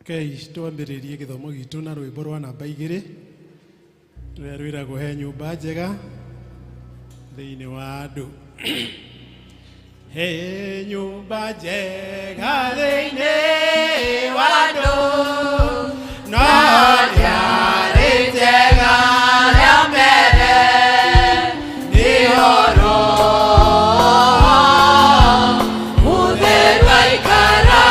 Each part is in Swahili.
Okay, twambĩrĩrie gĩthomo gitu na rwĩmbo rwa namba 2 rũrĩa rwĩragwo he nyũmba njega thĩinĩ wa andũ. He nyũmba njega thĩinĩ wa andũ no rĩarĩ njega rĩa mbere nĩ horo mũtheru aikara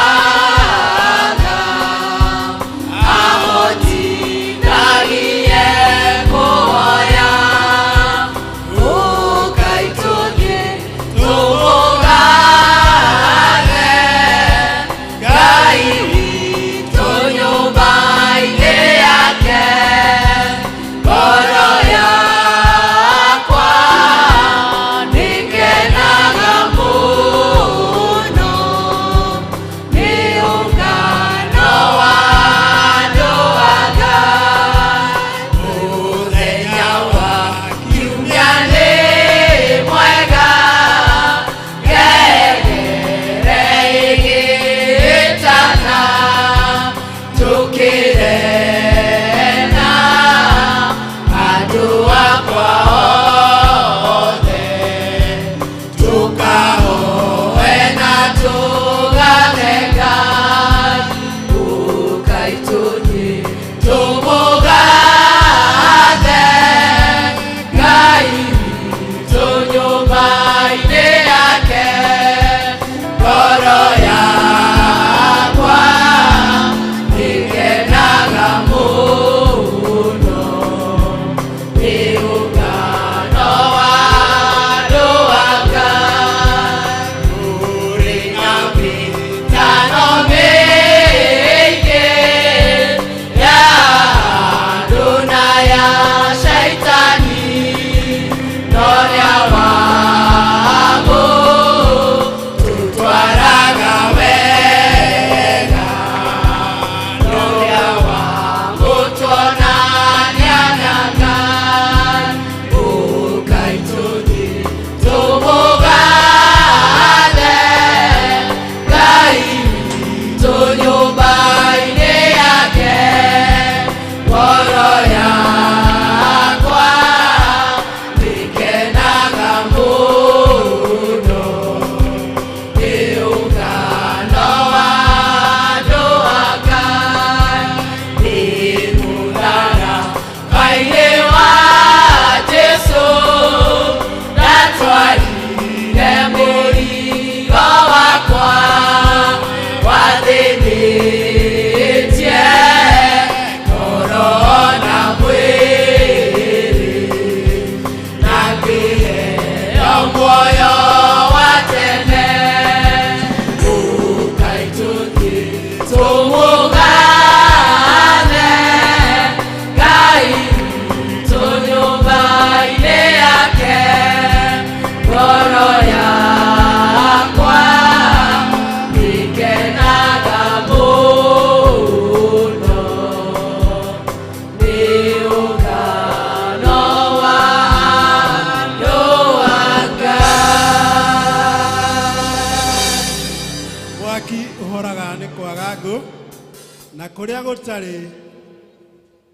na kũrĩa gũtarĩ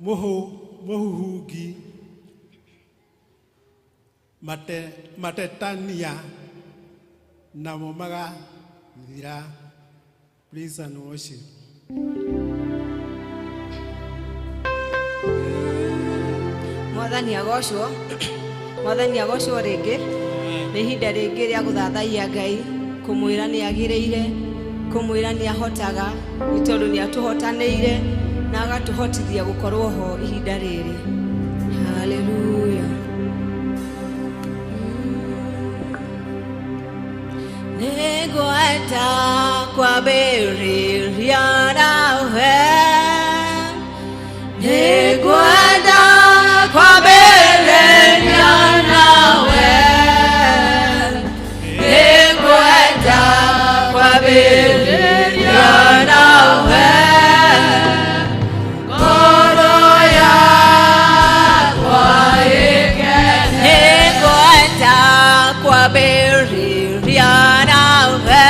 mũhuhungi matetania namo magathira. Praise and worship. Mwathani agocwo rĩngĩ nĩ ihinda rĩngĩ rĩa gũthathaiya Ngai, kũmwĩra nĩ agĩrĩire, kũmwĩra nĩ ahotaga, nĩ tondũ nĩ atũhotanĩire na agatũhotithia gũkorwo ho ihinda rĩrĩ. Haleluya. Nĩngwenda kwambĩrĩria nawe, nĩngwenda kwambĩrĩria nawe, nĩngwenda kwambĩrĩria nawe, ngoro yakwa ĩkene. Nĩngwenda kwambĩrĩria nawe,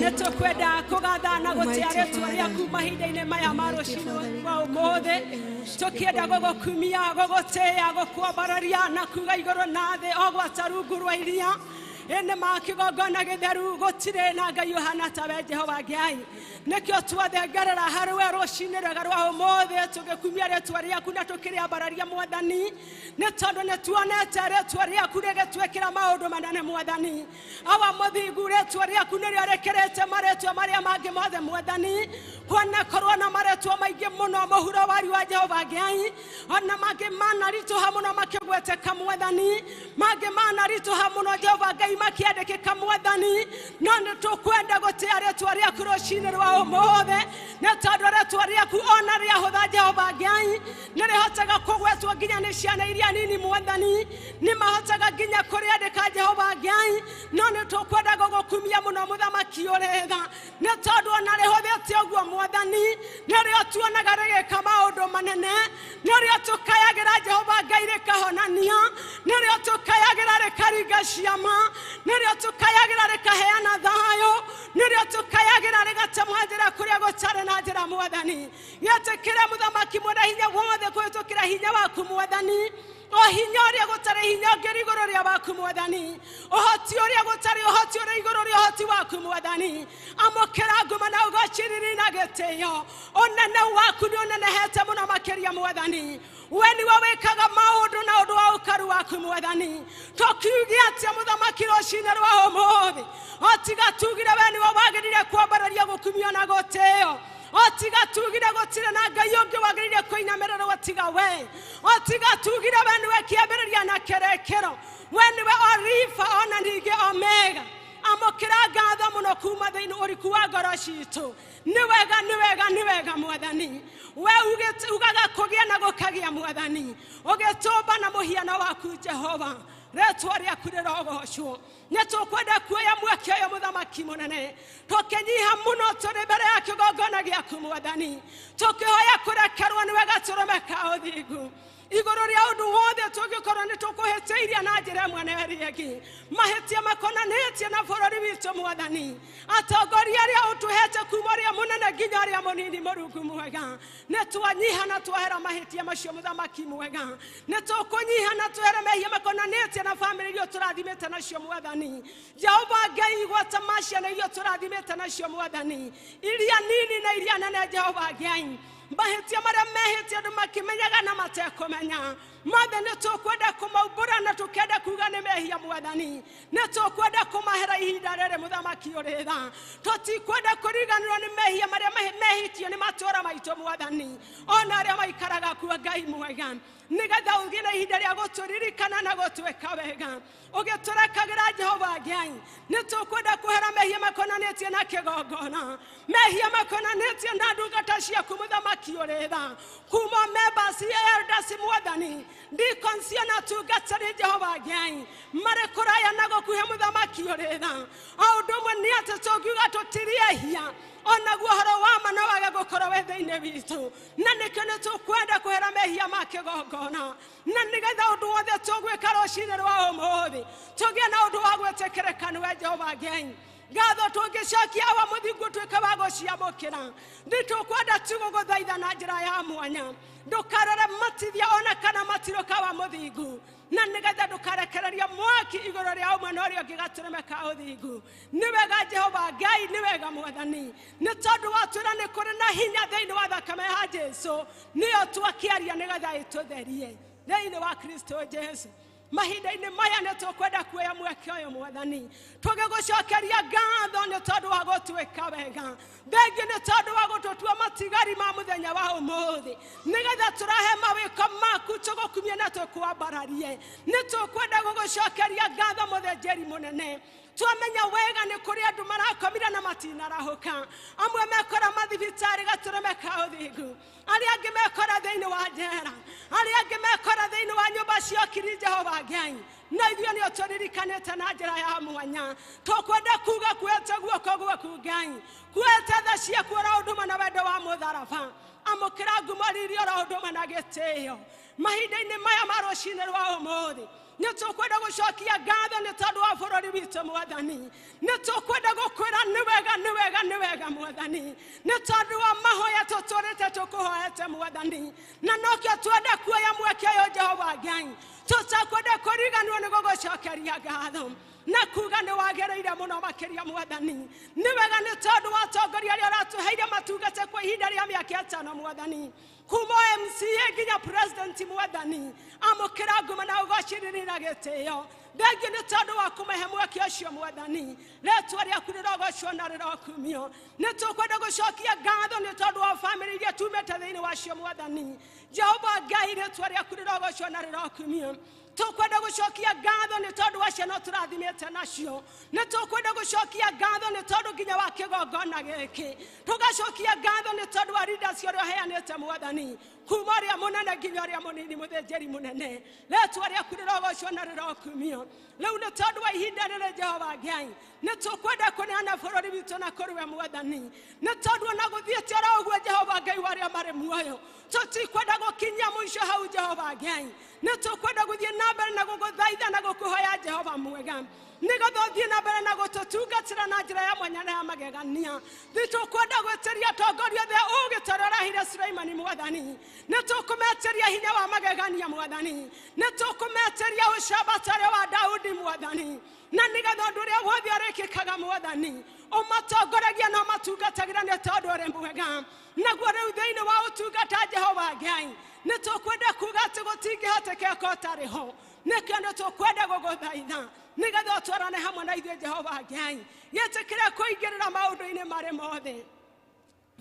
Netokwenda kugathana gutiare twaria kuma hinda-inĩ maya ma rũcinĩ rwa ũmũthĩ tũkĩenda gũgũkumia gũgũtĩĩa gũkwambararia na kuga igũrũ na thĩ o gwata rungu rwa iria ene makigongona gĩtheru gũtirĩ na Ngai ũhana tawe Jehova Ngai nĩkĩo twathengerera harĩwe rũcinĩ rwega rwa ũmũthĩ tũgĩkumia rĩtwa rĩaku na tũkĩrĩambararia Mwathani nĩ tondũ nĩtuonete rĩtwa rĩaku rĩgĩtwĩkĩra maũndũ manene Mwathani awa mũthingu rĩtwa rĩaku nĩrĩo rĩkĩrĩte marĩtwa marĩa mangĩ mothe Mwathani kuona korwo na marĩtwa maingĩ mũno mũhuro wari wa Jehova Ngai ona mangĩ manaritũha mũno makĩgweteka Mwathani mangĩ manaritũha mũno Jehova Ngai makĩandĩkĩka Mwathani no nĩtũkwenda gũtĩa rĩtwa rĩaku rũcinĩ rwa ũmũthĩ nĩ tondũ rĩtwa rĩaku ona rĩahũtha Jehova Ngai nĩrĩhotaga kũgwetwo nginya nĩ ciana iria nini Mwathani nĩmahotaga nginya kũrĩandĩka Jehova Ngai no nĩtũkwenda gũgũkumia mũno mũthamaki ũrĩ tha nĩ tondũ ona rĩhũthĩte ũguo Mwathani nĩrĩo tuonaga rĩgĩka maũndũ manene nĩrĩo tũkayagĩra Jehova Ngai rĩkahonania nĩrĩo tũkayagĩra rĩkaringa ciama nĩrĩo tũkayagĩra rĩkaheana thayũ nĩrĩo tũkayagĩra rĩgatema njĩra kũrĩa gũtarĩ na njĩra Mwathani gĩtĩkĩre mũthamaki mwene hinya wothe kũhĩtũkĩra hinya waku Mwathani o hinya ũrĩa gũtarĩ hinya ũngĩ igũrũ rĩa waku Mwathani ũhoti ũrĩa gũtarĩ ũhoti ũrĩa igũrũ rĩa ũhoti waku Mwathani amũkĩra nguma na ũgociriri na gĩtĩo ũnene waku nĩ ũnenehete mũno makĩria Mwathani we nĩwe wĩkaga maũndũ na ũndũ wa ũkaru waku Mwathani tũkiuge atĩ mũthamaki rũcinĩ rwa ũmũthĩ o tiga tugire we nĩwe wagĩrĩire kwambararia gũkumio na gũtĩo o tiga tugire gũtirĩ na Ngai ũngĩ wagĩrĩire kũinamĩrĩrwo tiga we o tiga tugire we nĩwe kĩambĩrĩria na kĩrĩkĩro we niwe Orifa ona ningĩ Omega. Amũkĩra ngatho mũno kuma thĩinĩ ũriku wa ngoro citũ. Nĩ wega Mwathani. We ugaga kũgĩa na gũkagĩa Mwathani. Ũgĩtũmba na mũhiano waku Jehova. Rĩtwa rĩaku rĩrogocwo. Nĩ tũkwenda kuoya mweke ũyũ mũthamaki mũnene. Tũkĩnyiha mũno tũrĩ mbere ya kĩgongona gĩaku Mwathani. Tũkĩhoya kũrekerwo nĩ wega tũrũme ka ũthingu. Igũrũ rĩa ũndũ wothe tũngĩkorwo nĩ tũkũhĩtĩirie na njĩra ĩmwe na ĩrĩa ĩngĩ. Mahĩtia makonanĩtie na bũrũri witũ Mwathani. Atongoria arĩa ũtũhete kuma ũrĩa mũnene nginya ũrĩa mũnini Mũrungu mwega. Nĩ twanyiha na twahera mahĩtia macio mũthamaki mwega. Nĩ tũkũnyiha na twehere mehia makonanĩtie na bamĩrĩ iria tũrathimĩte nacio Mwathani. Jehova Ngai igweta maciana iria tũrathimĩte nacio Mwathani. Iria nini na iria nene Jehova Ngai. Mahĩtia marĩa mehĩtie andũ makĩmenyaga na matekũmenya. Mothe nĩ tũkwenda kũmaumbũra na tũkenda kuga nĩ mehia Mwathani. Nĩ tũkwenda kũmahera ihinda rĩrĩ mũthamaki ũrĩ tha. Tũtikwenda kũriganĩrwo nĩ mehia marĩa mehĩtio nĩ matũũra maitũ Mwathani. Ona arĩa maikaraga kuo Ngai mwega. Nĩgetha ũgĩe na ihinda rĩa gũtũririkana na gũtwĩka wega. Ũgĩtũrekagĩra Jehova Ngai. Nĩ tũkwenda kũhera mehia makonanĩtie na kĩgongona. Mehia makonanĩtie na ndungata ciaku mũthamaki ũrĩ tha. Kuma members elders Mwathani. Deacons na tungatĩri Jehova Ngai. Marĩ kũraya na gũkuhĩ mũthamaki ũrĩ tha. O ũndũ ũmwe nĩ atĩ tũngiuga tũtiriehia. Ona guhoro wa mana wage gũkorwo we thĩinĩ witũ. Na nĩkĩo nĩ tũkwenda kũhera mehia ma kĩgongona. Na nĩgetha ũndũ wothe tũgwĩka rũcinĩ rwa ũmũthĩ. Tũgĩe na ũndũ wa gwĩtĩkĩrĩka nĩwe Jehova Ngai. Ngatho tũngĩcokia wa mũthingu tuĩke wa gũciamũkĩra. Nĩ tũkwenda tu gũgũthaitha na njĩra ya mwanya. Ndũkarore matithia ona kana matirũka wa mũthingu. Na nĩgetha ndũkarekereria mwaki igũrũ rĩa ũmwe na ũrĩa ũngĩ gatũrũme ka ũthingu. Nĩ wega Jehova Ngai, nĩ wega Mwathani. Nĩ tondũ watwĩra nĩ kũrĩ na hinya thĩinĩ wa thakame ya Jesũ. Nĩyo twakĩaria nĩgetha ĩtũtherie thĩinĩ wa Kristo Jesũ. Mahinda-inĩ maya nĩ tũkwenda kuoya mweke ũyũ Mwathani. Tũgĩgũcokeria ngatho nĩ tondũ wa gũtwĩka wega. Thengiũ nĩ tondũ wa gũtũtua matigari ma mũthenya wa ũmũthĩ. Nĩgetha tũrahe mawĩko maku tũgũkumie na tũkwambararie. Nĩ tũkwenda gũgũcokeria ngatho mũthĩnjĩri mũnene. Twamenya wega nĩ kũrĩ andũ marakomire na matinarahũka. Amwe mekora mathibitarĩ gatũrũme ka ũthingu. Arĩa angĩ mekora thĩinĩ wa njera. Arĩa angĩ mekora thĩinĩ wa nyũmba cia ũkiri Jehova Ngai. Na ithuĩ nĩo tũririkanĩte na njĩra ya mwanya. Tũkwenda kuga kuoete guoko gwaku Ngai. Kuoete tha ciaku ora ũndũ ũmwe na wendo wa mũtharaba. Amũkĩra ngumo rĩrĩ ora ũndũ ũmwe na gĩtĩĩo. Mahinda-inĩ maya ma rũcinĩ rwa ũmũthĩ. Nĩ tũkwenda gũcokia ngatho nĩ tondũ wa bũrũri witũ Mwathani. Nĩ tũkwenda gũkwĩra nĩ wega Mwathani. Nĩ tondũ wa mahoya tũtũrĩte tũkũhoete Mwathani. Na nokĩo twenda kuoya mweke ũyũ Jehova Ngai. Tũtakwenda kũriganĩrwo nĩ gũgũcokeria ngatho. Na kuga nĩ wagĩrĩire mũno makĩria Mwathani. Nĩ wega nĩ tondũ wa atongoria arĩa ũratũheire matungate kwa ihinda rĩa mĩaka 5 Mwathani. Kuma MCA nginya president Mwathani. Amũkĩra ngumo na ũgocirĩri na gĩtĩĩo. Thengiũ nĩ tondũ wa kũmahe mweke ũcio Mwathani. Rĩtwa rĩaku rĩrogocwo na rĩrokumio. Nĩ tũkwenda gũcokia ngatho nĩ tondũ wa bamĩrĩ iria tumĩte thĩinĩ wacio Mwathani. Jehova Ngai, rĩtwa rĩaku rĩrogocwo na rĩrokumio. Tũkwenda gũcokia ngatho nĩ tondũ wa ciana tũrathimĩte nacio. Nĩ tũkwenda gũcokia ngatho nĩ tondũ nginya wa kĩgongona gĩkĩ. Tũgacokia ngatho nĩ tondũ wa leaders ũrĩa ũheanĩte Mwathani. Kuma ũrĩa mũnene nginya ũrĩa mũnini mũthĩnjĩri mũnene. Rĩtwa rĩaku rĩrogocwo na rĩrokumio. Rĩu nĩ tondũ wa ihinda rĩrĩ Jehova Ngai. Nĩ tũkwenda kũneana bũrũri witũ na kũrĩ we Mwathani. Nĩ tondũ ona gũthiĩte ora ũguo Jehova Ngai wa arĩa marĩ muoyo. Tũtikwenda gũkinyia mũico hau Jehova Ngai. Nĩ tũkwenda gũthiĩ na mbere na gũgũthaitha na gũkũhoya Jehova mwega. Nĩgetha ũthiĩ na mbere na gũtũtungatĩra na njĩra ya mwanya na ya magegania. Nĩ tũkwenda gwĩtĩria atongoria othe ũũgĩ ta ũrĩa ũrahire Suleimani Mwathani. Nĩ tũkũmetĩria hinya wa magegania Mwathani. Nĩ tũkũmetĩria ũcamba ta ũrĩa wa Daudi Mwathani. Na nĩgetha ũndũ ũrĩa wothe ũrĩkĩkaga Mwathani. Ũmatongoragia na ũmatungatagĩra nĩ tondũ ũrĩ mwega. Naguo rĩu thĩinĩ wa ũtungata Jehova Ngai. Nĩ tũkwenda kuga atĩ gũtingĩhotekeka ũtarĩ ho. Nĩkĩo nĩ tũkwenda gũgũthaitha. Nĩgetha ũtwarane hamwe na ithuĩ Jehova Ngai. Gĩtĩkĩre kũingĩrĩra maũndũ-inĩ marĩ mothe.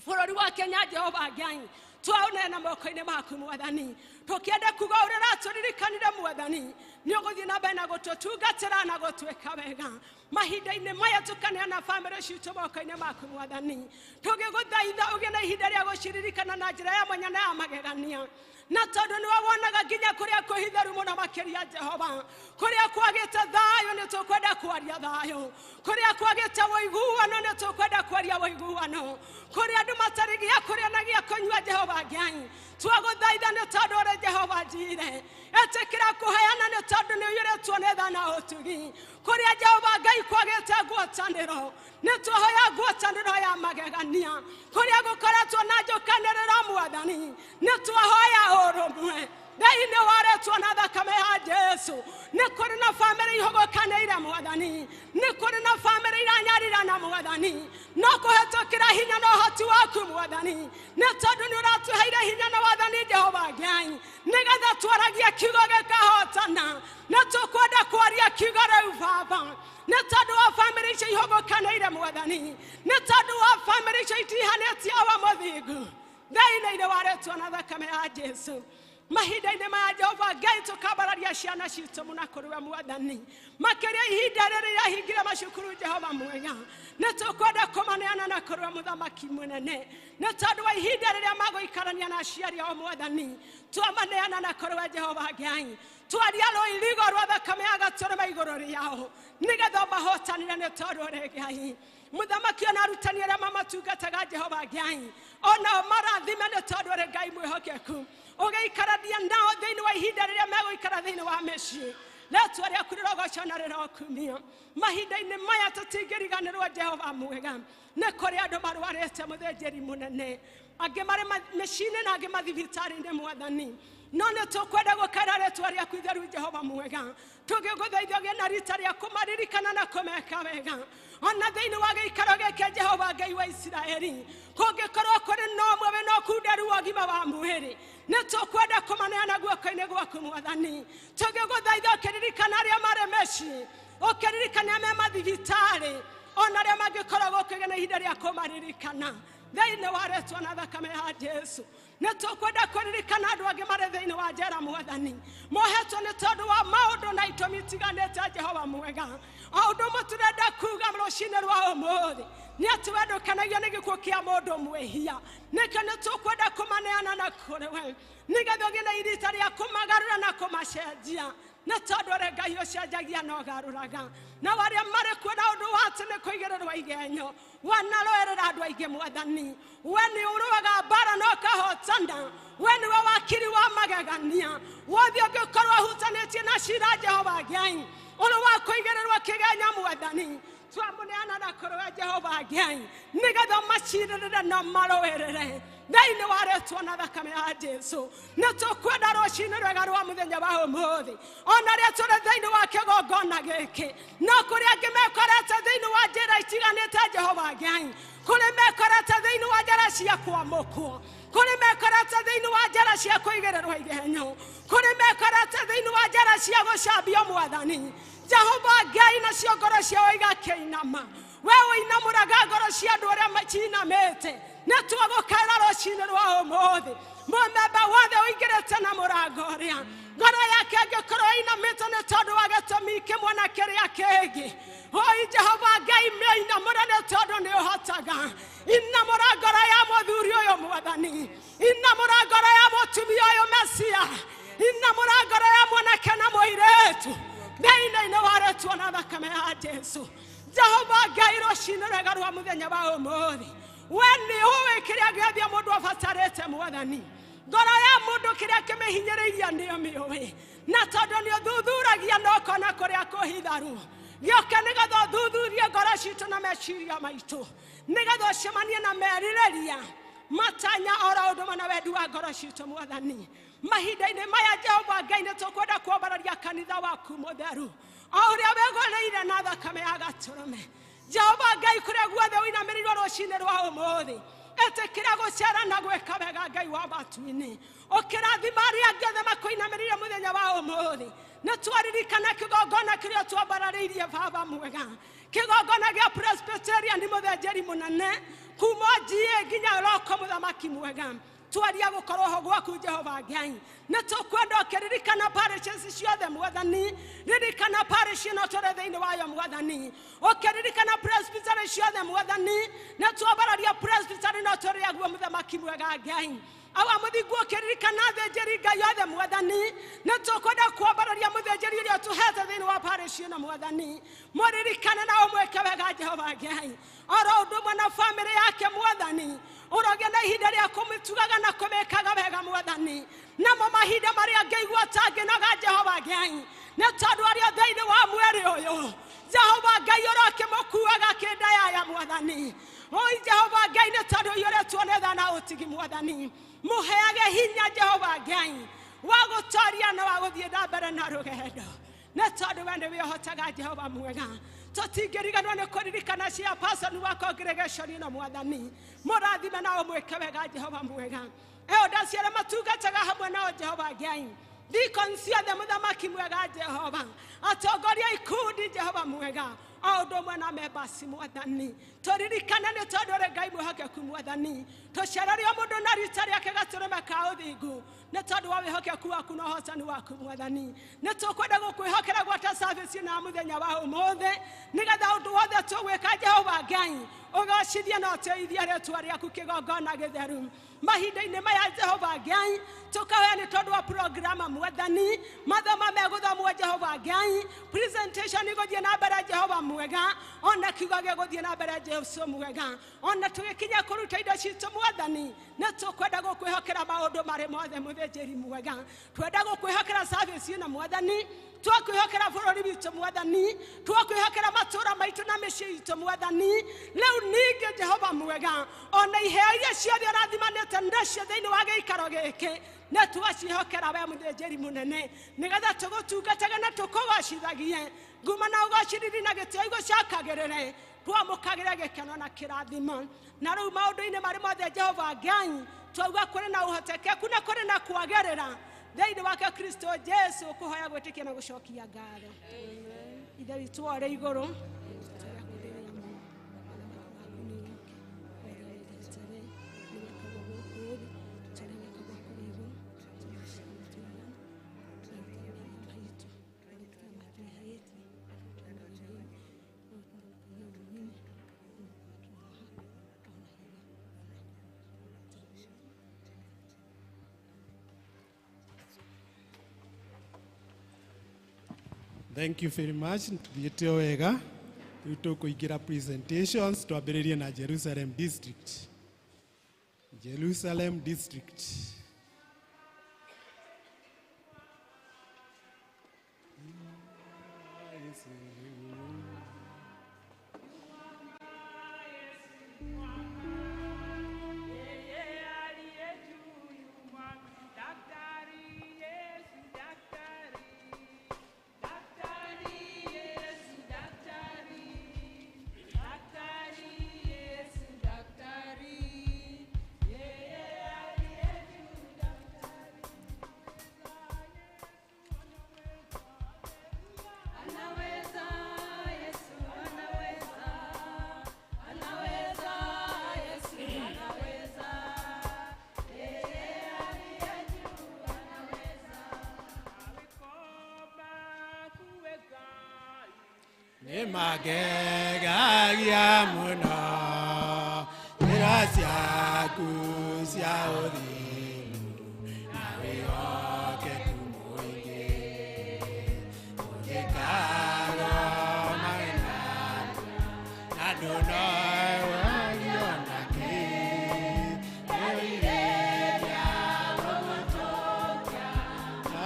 Bũrũri wa Kenya Jehova Ngai. Twaũneana moko-inĩ maku Mwathani. Tũkĩenda kuga ũrĩa ũratũririkanire Mwathani. nĩ ũgũthiĩ na mbere na gũtũtungatĩra na gũtwĩka wega mahinda-inĩ maya tũkaneana bamĩrĩ citũ moko-inĩ maku Mwathani. Tũgĩgũthaitha ũgĩe na ihinda rĩa gũciririkana na njĩra ya mwanya na ya magegania, na tondũ nĩwe wonaga nginya kũrĩa kũhitheru mũno makĩria Jehova, kũrĩa kwagĩte thayũ nĩ tũkwenda kwaria thayũ, kũrĩa kwagĩte ũiguano nĩ tũkwenda kwaria ũiguano, kũrĩa andũ matarĩ gĩa kũrĩa na gĩa kũnyua Jehova Ngai, twagũthaitha nĩ tondũ ũrĩ Jehova njire, etĩkĩra kũheana nĩ tondũ nĩ ũiyũrĩtwo nĩ tha na ũtugi, kũrĩa Jehova Ngai kwagĩte ngwatanĩro nĩ tũhoya ngwatanĩro ya magegania, kũrĩa gũkoretwo na njũkanĩrĩro Mwathani nĩ tũhoya ũrũmwe thĩinĩ wa rĩĩtwa na thakame ya Jesu. Nĩ kũrĩ na bamĩrĩ ihũgũkanĩire Mwathani, nĩ kũrĩ na bamĩrĩ iranyarira Mwathani, no kũhetũkĩra hinya na ũhoti waku Mwathani, nĩ tondũ nĩ ũratũheire hinya na wathani Jehova Ngai, nĩgetha twaragie kiugo gĩkahotana. Nĩ tũkwenda kwaria kiugo rĩu Baba, nĩ tondũ wa bamĩrĩ icio ihũgũkanĩire Mwathani, nĩ tondũ wa bamĩrĩ icio itihanĩtie wa mũthingu thĩinĩ wa rĩĩtwa na thakame ya Jesu. Mahinda-inĩ maya Jehova Ngai tũkambararia ciana citũ mũno kũrĩ we Mwathani, makĩria ihinda rĩrĩa irahingire macukuru Jehova mwega, nĩ tũkwenda kũmaneana na kũrĩ we Mũthamaki mũnene, nĩ tondũ wa ihinda rĩrĩa magũikarania na aciari ao Mwathani, twamaneana na kũrĩ we Jehova Ngai, twaria rũirigo rwa thakame ya gatũrũme igũrũ rĩao, nĩgetha mahotanire nĩ tondũ ũrĩ Ngai. Mũthamaki ona arutani arĩa mamatungataga Jehova Ngai, ona marathime nĩ tondũ ũrĩ Ngai mwĩhokeku, ũgĩikarania nao thĩinĩ wa ihinda rĩrĩa megũikara thĩinĩ wa mĩciĩ. Rĩĩtwa rĩaku rĩrogocwo na rĩrokumio. Mahinda-inĩ maya tũtingĩriganĩrwo Jehova mwega, nĩ kũrĩ andũ marwarĩte mũthĩnjĩri mũnene, angĩ marĩ mĩciĩ-inĩ na angĩ mathibitarĩ-inĩ Mwathani, no nĩ tũkwenda gũkaĩra rĩĩtwa rĩaku itheru Jehova mwega, tũgĩgũthaitha ũgĩe na rita rĩa kũmaririkana na kũmeka wega, ona thĩinĩ wa gĩikaro gĩkĩ Jehova Ngai wa Isiraeli, kũngĩkorwo kũrĩ na ũmwe wĩna ũkunderu wa ũgima wa mwĩrĩ, nĩ tũkwenda kũmaneana guoko-inĩ gwaku Mwathani, tũgĩgũthaitha ũkĩririkana arĩa marĩ mĩciĩ, ũkĩririkana me mathibitarĩ, ona arĩa mangĩkorwo gũkĩgĩa na ihinda rĩa kũmaririkana thĩinĩ wa rĩĩtwa na thakame ya Jesu. Nĩ tũkwenda kũririkana andũ angĩ marĩ thĩinĩ wa njera Mwathani, mohetwo nĩ tondũ wa maũndũ na itũmi itiganĩte Jehova mwega. O ũndũ ũmwe tũrenda kuuga rũciinĩ rwa ũmũthĩ nĩ atĩ we ndũkenagio nĩ gĩkuũ kĩa mũndũ mwĩhia, nĩkĩo nĩ tũkwenda kũmaneana na kũrĩ we, nĩgetha ũgĩe na irita rĩa kũmagarũra na kũmacenjia, nĩ tondũ ũrĩ Ngai ũcenjagia na ũgarũraga, na arĩa marĩ kuo na ũndũ wa atĩ nĩ kũigĩrĩrwo igenyo wanarũĩrĩra andũ aingĩ Mwathani, we nĩ ũrũaga mbara na ũkahotana, we nĩwe wakiri wa magegania, wothe ũngĩkorwo ũhutanĩtie na ciira Jehova Ngai, ũrĩ wa kũigĩrĩrwo kĩgenyo Mwathani, twamuneana na kũrĩ we Jehova Ngai, nĩgetha macirĩrĩre na marũĩrĩre thĩinĩ wa rĩĩtwa na thakame ya Jesu. Nĩ tũkwenda rũciinĩ rwega rwa mũthenya wa ũmũthĩ, ona rĩrĩa tũrĩ thĩinĩ wa kĩgongona gĩkĩ, no kũrĩ angĩ mekorete thĩinĩ wa njĩra itiganĩte Jehova Ngai, kũrĩ mekorete thĩinĩ wa njĩra cia kwamũkwo, kũrĩ mekorete thĩinĩ wa njĩra cia kũigĩrĩrwo igenyo, kũrĩ mekorete thĩinĩ wa njĩra cia gũcambio Mwathani. Jehova Ngai nacio ngoro ciao igakĩinama, we ũinamũraga ngoro cia andũ arĩa macinamĩte, nĩ twagũkaĩra rũciinĩ rwa ũmũthĩ mũmemba wothe ũingĩrĩte na mũrango ũrĩa ngoro yake angĩkorwo ĩinamĩte nĩ tondũ wa gĩtũmi kĩmwe na kĩrĩa kĩngĩ, oi Jehova Ngai mĩinamũre nĩ tondũ nĩ ũhotaga. Inamũra ngoro ya mũthuri ũyũ Mwathani, inamũra ngoro ya mũtumia ũyũ Mesia, inamũra ngoro ya mwanake na mũirĩtu thĩinĩ wa rĩĩtwa na thakame ya Jesu. Jehova Ngai rũciinĩ rwega rwa mũthenya wa ũmũthĩ, we nĩ ũĩ kĩrĩa gĩothe mũndũ abatarĩte Mwathani, ngoro ya mũndũ kĩrĩa kĩmĩhinyĩrĩirie nĩ ũmĩũĩ, na tondũ nĩ ũthuthuragia na ũkona kũrĩa kũhitharu, gĩoke nĩgetha ũthuthurie ngoro citũ na meciria maitũ, nĩgetha ũcemanie na merirĩria matanya oro ũndũ ũmwe na wendi wa ngoro citũ Mwathani. Mahinda-inĩ maya Jehova Ngai nĩ tũkwenda kwambararia kanitha waku mũtheru, o ũrĩa wĩgũrĩire na thakame ya gatũrũme. Jehova Ngai kũrĩa guothe ũinamĩrĩirwo rũciinĩ rwa ũmũthĩ, etĩkĩra gũcera na gwĩka wega Ngai wa matu-inĩ, ũkĩrathima arĩa angĩ othe makũinamĩrĩire mũthenya wa ũmũthĩ. Nĩ twaririkana kĩgongona kĩrĩa twambararĩirie Baba mwega, kĩgongona gĩa Presbyterian mũthĩnjĩri mũnene kuma GA nginya Roko Mũthamaki mwega, twaria gukorwo ho gwaku Jehova Ngai na tukwenda ukiririkana parishes ciothe Mwathani, ririkana parish ino tore thiini wayo Mwathani, ukiririkana presbytery ciothe Mwathani, na twabararia presbytery no tore aguo muthamaki mwega Ngai awa muthingu ukiririkana thenjeri Ngai yothe Mwathani, na tukwenda kwabararia muthenjeri uria tuhete thiini wa parish ino Mwathani, muririkane na umweke wega Jehova Ngai oro undu mwe na family yake Mwathani, uroge na ihinda ria kumitugaga na kumekaga wega Mwathani, namo mahinda maria ngeigua tanginaga Jehova Ngai na tondu aria thiini wa mweri uyu Jehova Ngai urokimukuaga kindayaya Mwathani, oi Jehova Ngai ni tondu yore tuonetha na utigi Mwathani, muheage hinya Jehova Ngai wa gutoria na wa guthie na mbere na rugendo na tondu wende wihotaga Jehova mwega tutingiriganwo ni kuririkana cia person wa congregation ino Mwathani, murathime na umweke wega Jehova mwega elders aria matungataga hamwe nao Jehova Ngai, deacons ciothe muthamaki mwega Jehova, atongoria ikundi Jehova mwega o undu umwe na members Mwathani, turirikane ni tondu uri Ngai mwihokeku Mwathani, tucererie mundu na rita riake gaturume ka uthingu ni tondu wa wihokeku waku na uhotani waku Mwathani, ni tukwenda gukwihokera gwata service na muthenya wa umuthi nigetha undu wothe tugwika Jehova Ngai ugacithie na uteithie ritwa riaku kigongona githeru mahinda-ini maya Jehova Ngai tukahoya ni tondu wa programa Mwathani, mathoma meguthamwo Jehova Ngai, presentation iguthie na mbere Jehova mwega, ona kiugo giguthie na mbere Jesu mwega, ona tugikinya kuruta indo citu Mwathani na tukwenda gukwihokera maundu mari mothe muthenjeri mwega, twenda gukwihokera service ino Mwathani, twakwihokera bururi witu Mwathani, twakwihokera matura maitu na micii itu Mwathani, riu ningi Jehova mwega ona iheo iria ciothe urathimanite nacio thiini wa giikaro giki na twacihokera we muthenjeri munene nigetha tugutungataga na tukugocithagie nguma na ugociriri na gitio igucakagirire twamukagire gikeno na kirathimo na riu maundu-ini mari mothe Jehova Ngai twauga kuri na uhotekeku na kuri na kwagirira thiini wake Kristo Jesu kuhoya gwitikia na gucokia ngatho ithe witu uri iguru Thank you very much. Thiĩte wega. Rĩu tũkũingĩra presentations twambĩrĩrie na Jerusalem District. Jerusalem District. Magegagia muno Graciaku cia uthiru nawe oke kumuingi Ugikago maina Naduno wagionaki Ewireria wogotokia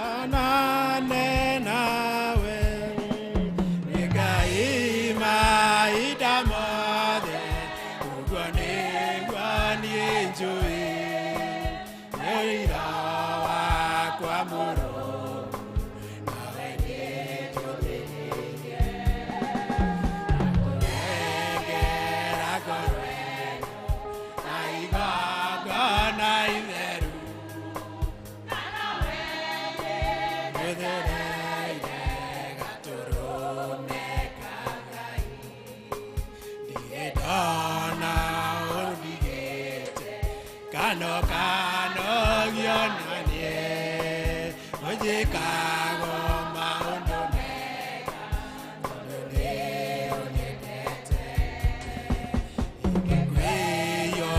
Anane nawe Kano Chicago, Maundo Mega, Unietete, Ikikwiyo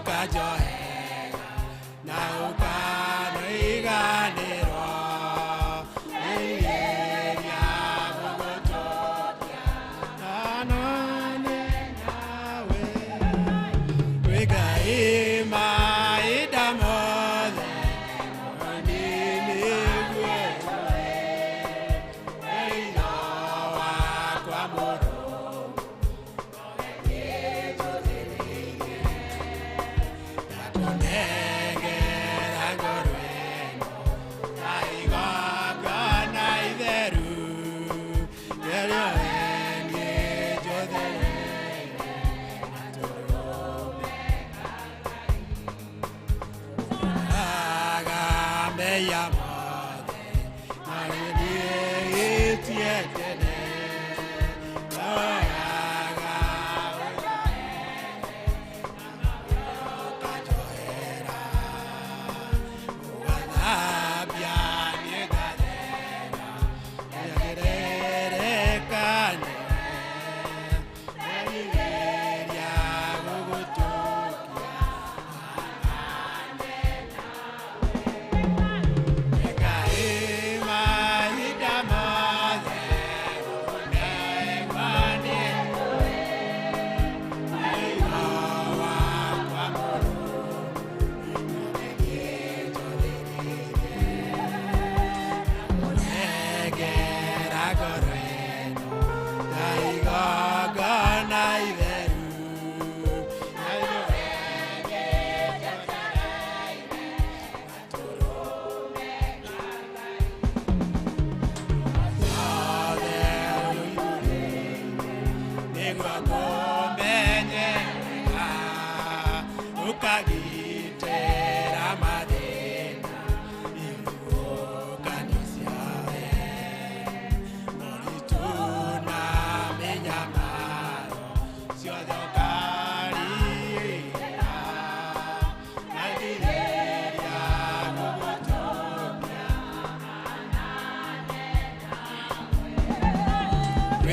kajohega, na ukano iganiro, Iyeria Bogotopia, Anone nawe, Wigaima idamode,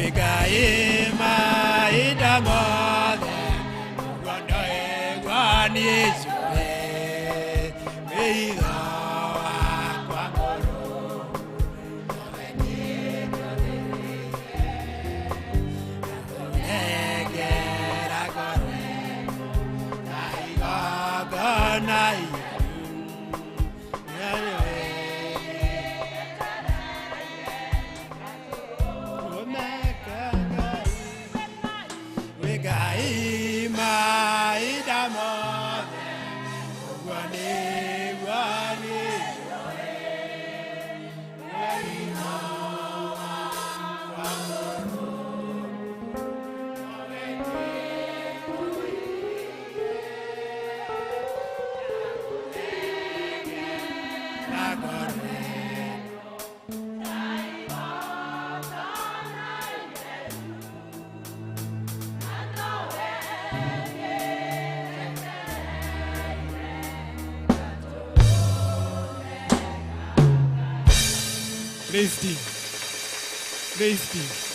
Wigaima idamode, Rondo egwani esue, Weiga wakwamoro, Negera gore, Naiga ganai. Praise Team. Praise Team.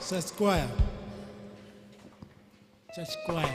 Church choir. Church choir.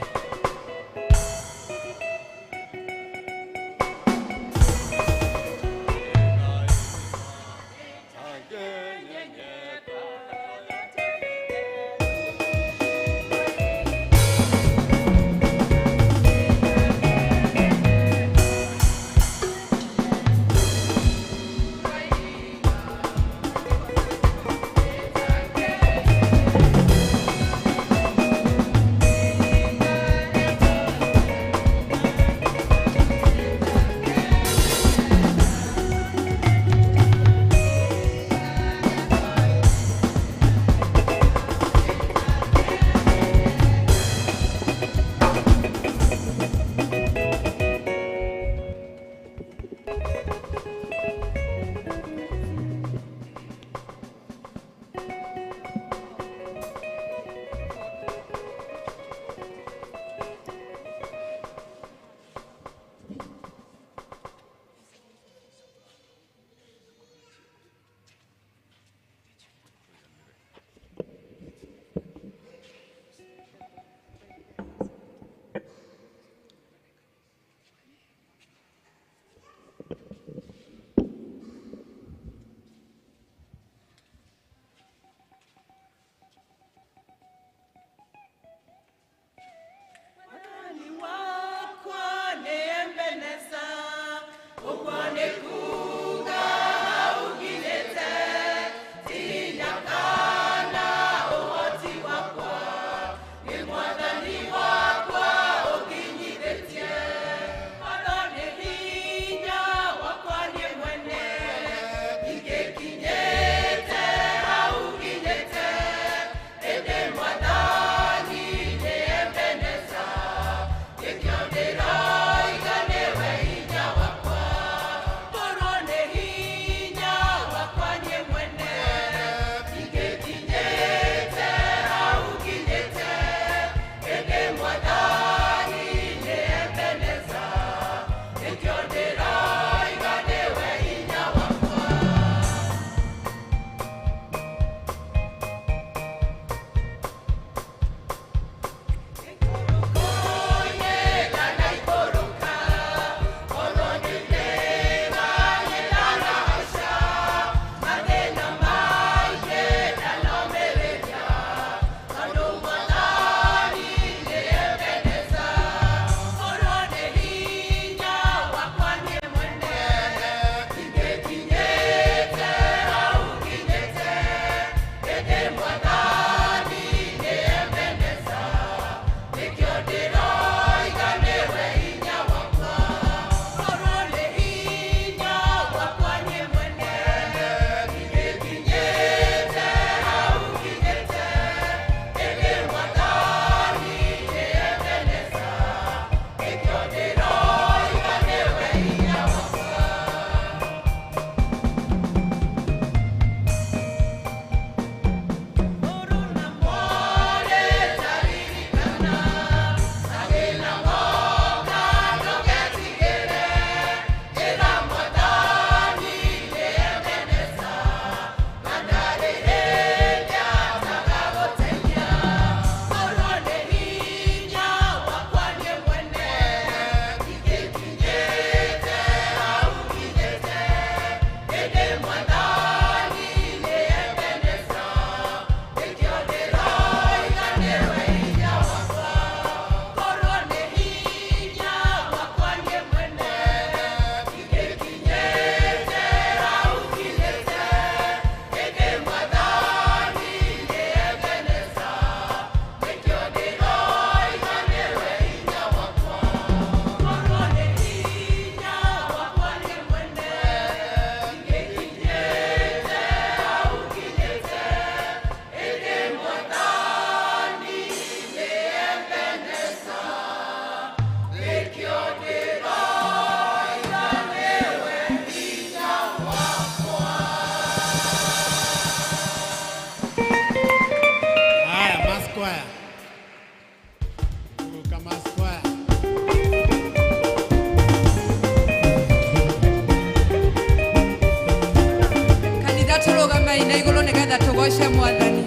Kanitha turugama ina iguru nigetha tugoce Mwathani.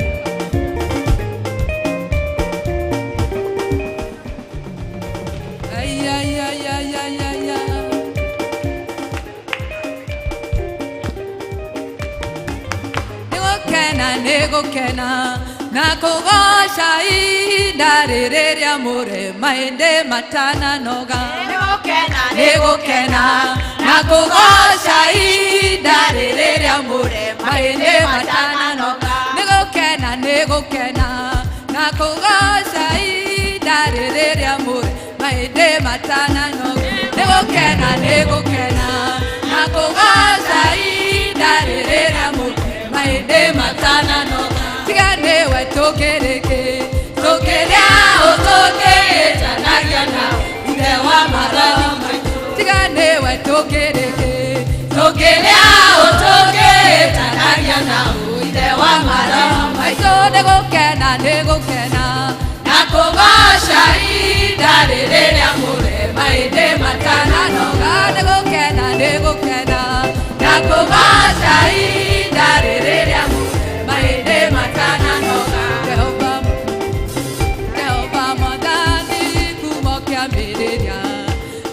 negukena na kugoca ihinda rĩrĩ rĩa mũre mahĩndĩ matananoga negukena na kugoca ihinda rĩrĩ rĩa mũre mahĩndĩ matananoga negukena na kugoca ihinda rĩrĩ rĩa mũre mahĩndĩ matananoga negukena na kugoca ihinda rĩrĩ rĩa mũre mahĩndĩ matananoga tiga nĩwe tũkĩrĩa ũtũkĩrĩtanagia na ithe wa maroho maitũ tiga nĩwe tũkĩrĩa ũtũkĩrĩtanagia na ithe wa maroho maitũ negukena na kugoca ihinda rĩrĩ rĩa mũre mahĩndĩ matananoga negukena na kugoca ihinda rĩrĩ rĩa mũre mahĩndĩ matananoga Jehova Mwathani kuuma kĩambĩrĩria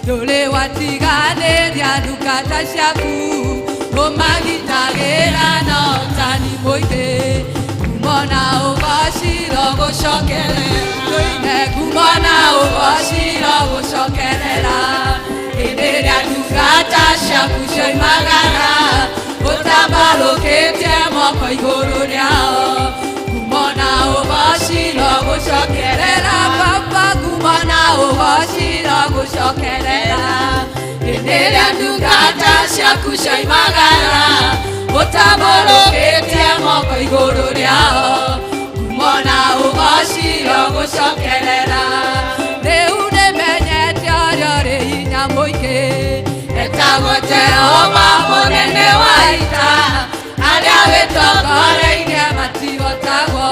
ndũrĩ watiganĩria ndungata ciaku ũmagitagĩra na ũtani mũingĩ ngumo na ũgooci rogũcokerera ngumo na ũgooci rogũcokerera hĩndĩ ĩrĩa ndungata ciaku cioimagara ũtambalũkĩtie moko igũrũ rĩao ngumo na ũgooci rogũcokerera Baba ngumo na ũgooci rogũcokerera hĩndĩ ĩrĩa ndungata ciaku cioimagara ũtambalũkĩtie moko igũrũ rĩao ngumo na ũgooci rogũcokerera rĩu nĩmenyete ũrĩa ũrĩ hinya mũingĩ etagwo Jehova mũnene wa ita arĩa wĩtongoreirie matigotagwo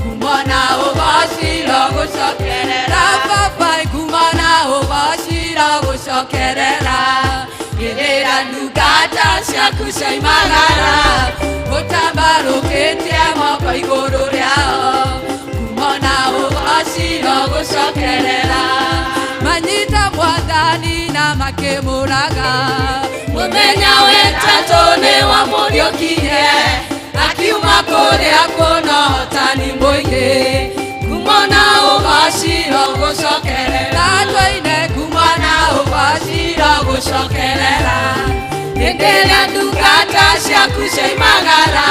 ngumo na ũgooci rogũcokerera Baba ngumo na ũgooci rogũcokerera hĩndĩ ĩrĩa ndungata ciaku cioimagara ũtambalũkĩtie moko igũrũ rĩao ngumo na ũgooci rogũcokerera manyita Mwathani na makĩmũraga mũthenya wetatũ nĩ wamũriũkirie akiuma kũrĩa kwĩna ũhotani mũingĩ ngumo na ũgooci rogũcokerera tũine ngumo na ũgooci rogũcokerera hĩndĩ ĩrĩa ndungata ciaku cioimagara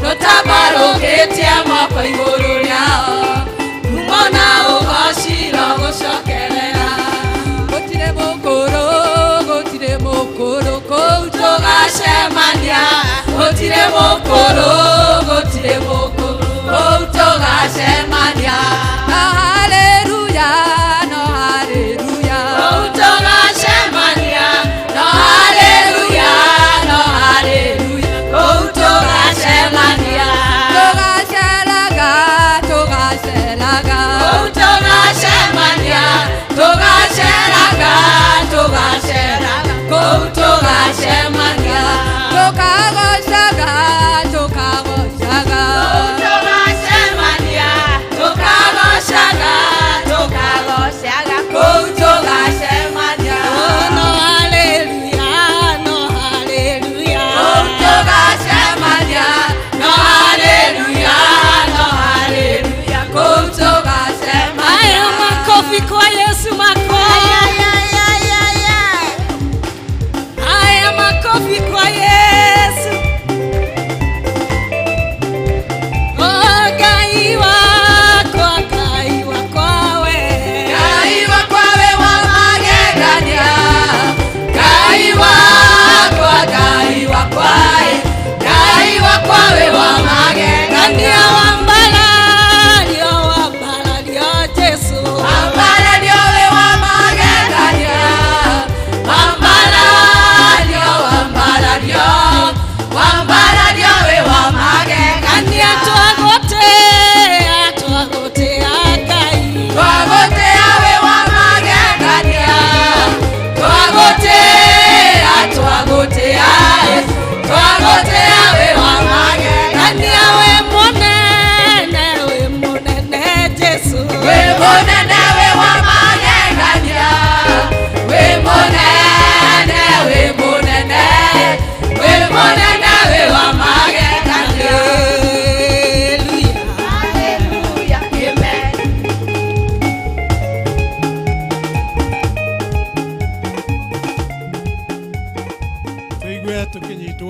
tũtambalũkĩtie moko igũrũ rĩao ngumo na ũgooci rogũcokerera gũtirĩ mũkũrũ kũu tũgacemania gũtirĩ mũkũrũ kũu tũgacemania no haleluya kũu tũgacemania no haleluya kũu tũgacemania tũgaceraga kũu tũgacemania tũgaceraga kũu tũgacemania tũkagoca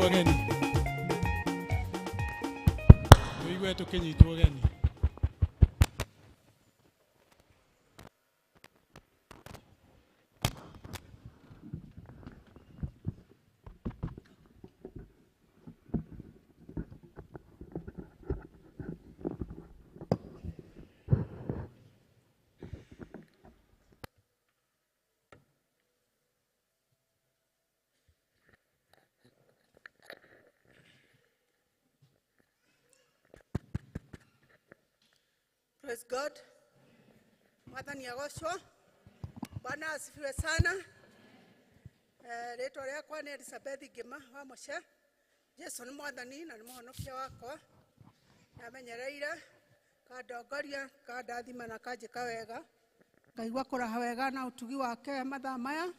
ũgeni. Tũigue tũkĩnyitwo ũgeni. Praise God. Mwathani agoshwa. Bwana asifiwe sana. Rĩtwa rĩakwa nĩ Elizabeth Ngima wa Moshe. Jesu nĩ mwathani na nĩ mũhonokia wakwa. Namenyereire kandongoria kandathima na kanjĩka wega. Ngaigua kũraha wega na ũtugi wake mathaa maya.